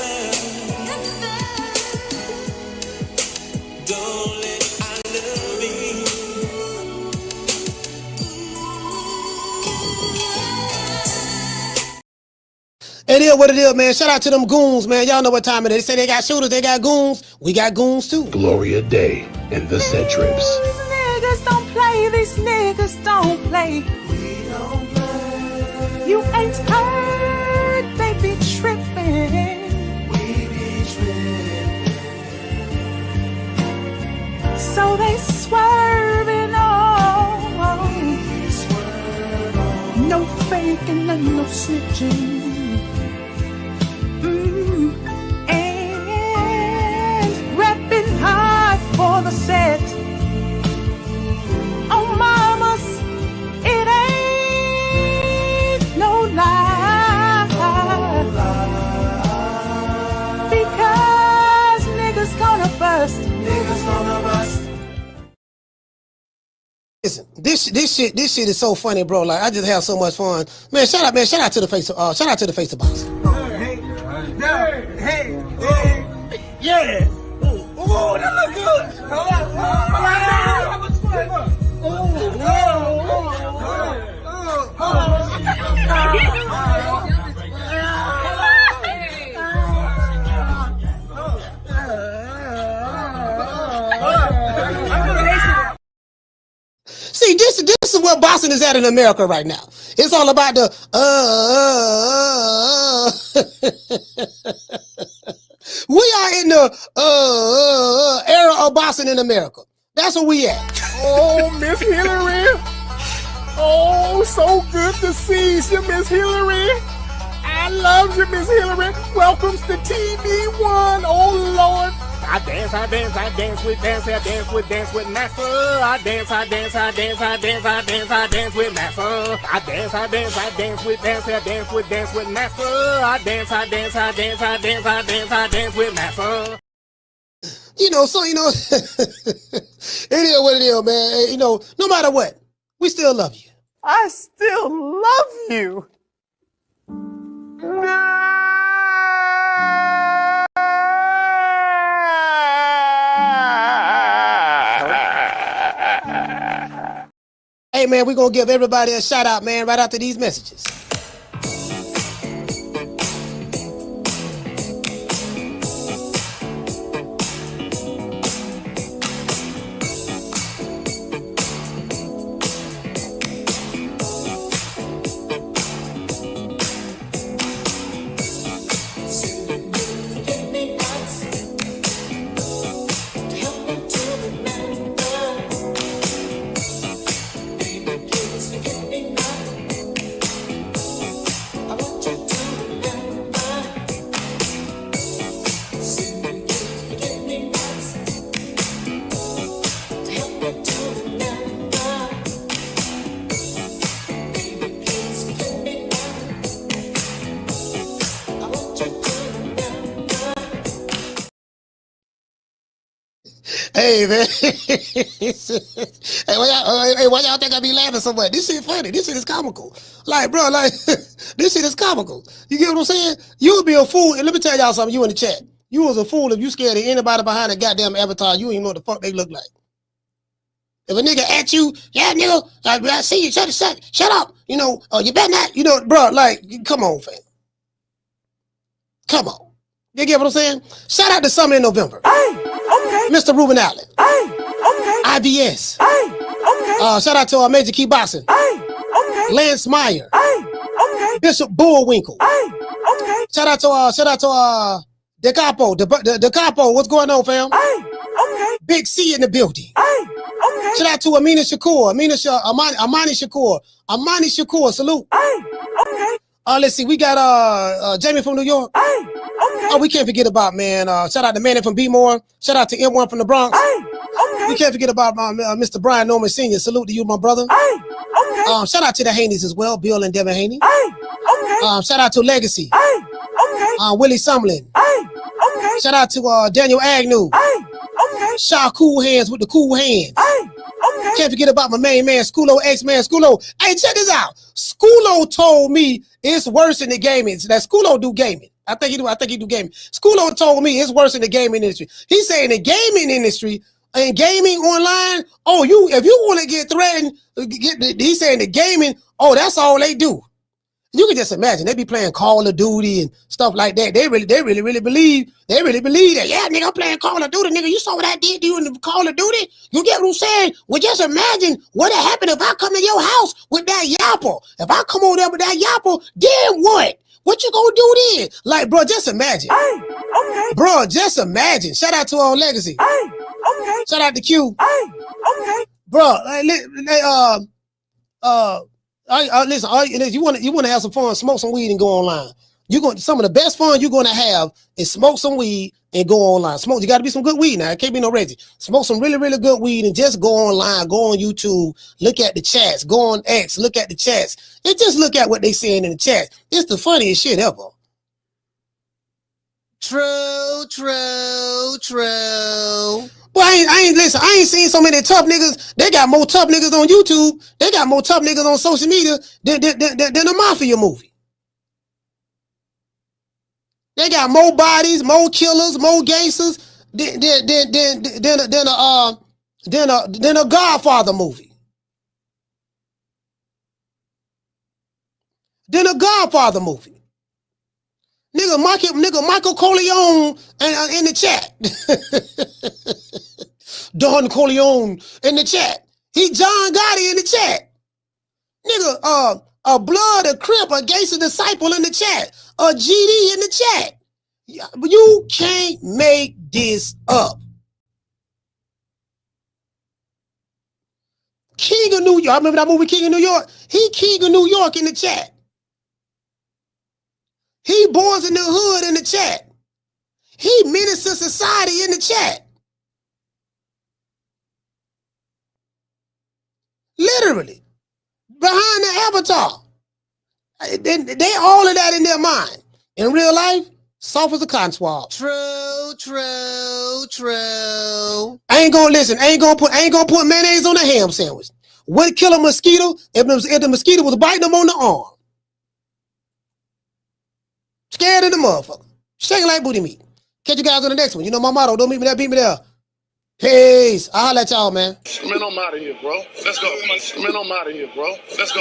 Don't let I love me. It is what it is, man. Shout out to them goons, man. Y'all know what time it is. They say they got shooters, they got goons. We got goons too. Gloria Day and the Set Trips. These niggas don't play. These niggas don't play. We don't play. You ain't heard. They be tripping. We be tripping. So they swerving all thinking of no switching. And repping hard for the set. Oh, mamas, it ain't no lie. Because niggas gonna bust. Niggas gonna bust. Listen, this shit is so funny, bro. Like, I just have so much fun. Man, shout out to the face of boxing. Hey, yeah. Oh, that look good. See, this is what boxing is at in America right now. It's all about the We are in the era of boxing in America. That's where we at. Oh, Miss Hillary. Oh, so good to see you, Miss Hillary. I love you, Miss Hillary. Welcome to TV1. Oh, Lord. I dance with Master. I dance with Master. I dance with Master. I dance with Master. It is what it is, man. No matter what, we still love you. I still love you. Hey, man, we're going to give everybody a shout out, man, right after these messages. Hey, man. Why y'all think I be laughing so much? This shit funny. This shit is comical. Like, bro, this shit is comical. You get what I'm saying? You would be a fool. And let me tell y'all something, you in the chat. You was a fool if you scared of anybody behind a goddamn avatar. You ain't even know what the fuck they look like. If a nigga at you, yeah, nigga, I see you, shut up. You better not, bro, come on, fam. Come on. You get what I'm saying? Shout out to Summer in November. Okay. Mr. Ruben Allen. Okay. IBS. Okay. Shout out to Major Key Boxing. Okay. Lance Meyer. Okay. Bishop Bullwinkle. Okay. Shout out to De Capo. De Capo, what's going on, fam? Okay. Big C in the building. Okay. Shout out to Amani Shakur. Amani Shakur, salute. Okay. Let's see, we got Jamie from New York. Oh, we can't forget about, man. Shout out to Manny from B-More. Shout out to M1 from the Bronx. We can't forget about Mr. Brian Norman Sr. Salute to you, my brother. Shout out to the Haneys as well, Bill and Devin Haney. Shout out to Legacy. Willie Sumlin. Shout out to Daniel Agnew. Shaw Cool Hands with the cool hands. Can't forget about my main man, Schoolo X-Man. Schoolo, hey, check this out. Schoolo told me it's worse in the gaming. That Schoolo do gaming. I think he do gaming. Schoolo told me it's worse in the gaming industry. He's saying the gaming industry and gaming online, if you want to get threatened, he's saying the gaming, that's all they do. You can just imagine they be playing Call of Duty and stuff like that. They really believe that. Yeah, nigga, I'm playing Call of Duty, nigga. You saw what I did to you in the Call of Duty? You get what I'm saying? Well, just imagine what would happen if I come to your house with that yapper. If I come over there with that yapper, then what? What you gonna do then? Like, bro, just imagine. Okay. Bro, just imagine. Shout out to our Legacy. Okay. Shout out to Q. Okay. Bro, Listen, you want to have some fun, smoke some weed and go online. Some of the best fun you're going to have is smoke some weed and go online. You got to be some good weed now. It can't be no Reggie. Smoke some really, really good weed and just go online, go on YouTube, look at the chats, go on X, look at the chats, and just look at what they saying in the chat. It's the funniest shit ever. True. Boy, I ain't seen so many tough niggas. They got more tough niggas on YouTube. They got more tough niggas on social media than a mafia movie. They got more bodies, more killers, more gangsters than a Godfather movie. Than a Godfather movie. Nigga Michael Corleone in the chat. Don Corleone in the chat. He John Gotti in the chat. Nigga, a Blood, a Crip, a Gangster Disciple in the chat. A GD in the chat. You can't make this up. King of New York. I remember that movie King of New York. He King of New York in the chat. He Boys in the Hood in the chat. He Menace to Society in the chat. Literally. Behind the avatar. They all of that in their mind. In real life, soft as a cotton swab. True. I ain't gonna put mayonnaise on a ham sandwich. Wouldn't kill a mosquito if the mosquito was biting them on the arm. Scared of the motherfucker. Shaking like booty meat. Catch you guys on the next one. You know my motto. Don't meet me there, beat me there. Peace. I'll let y'all, man. Man, I'm out of here, bro. Let's go. Man, I'm out of here, bro. Let's go.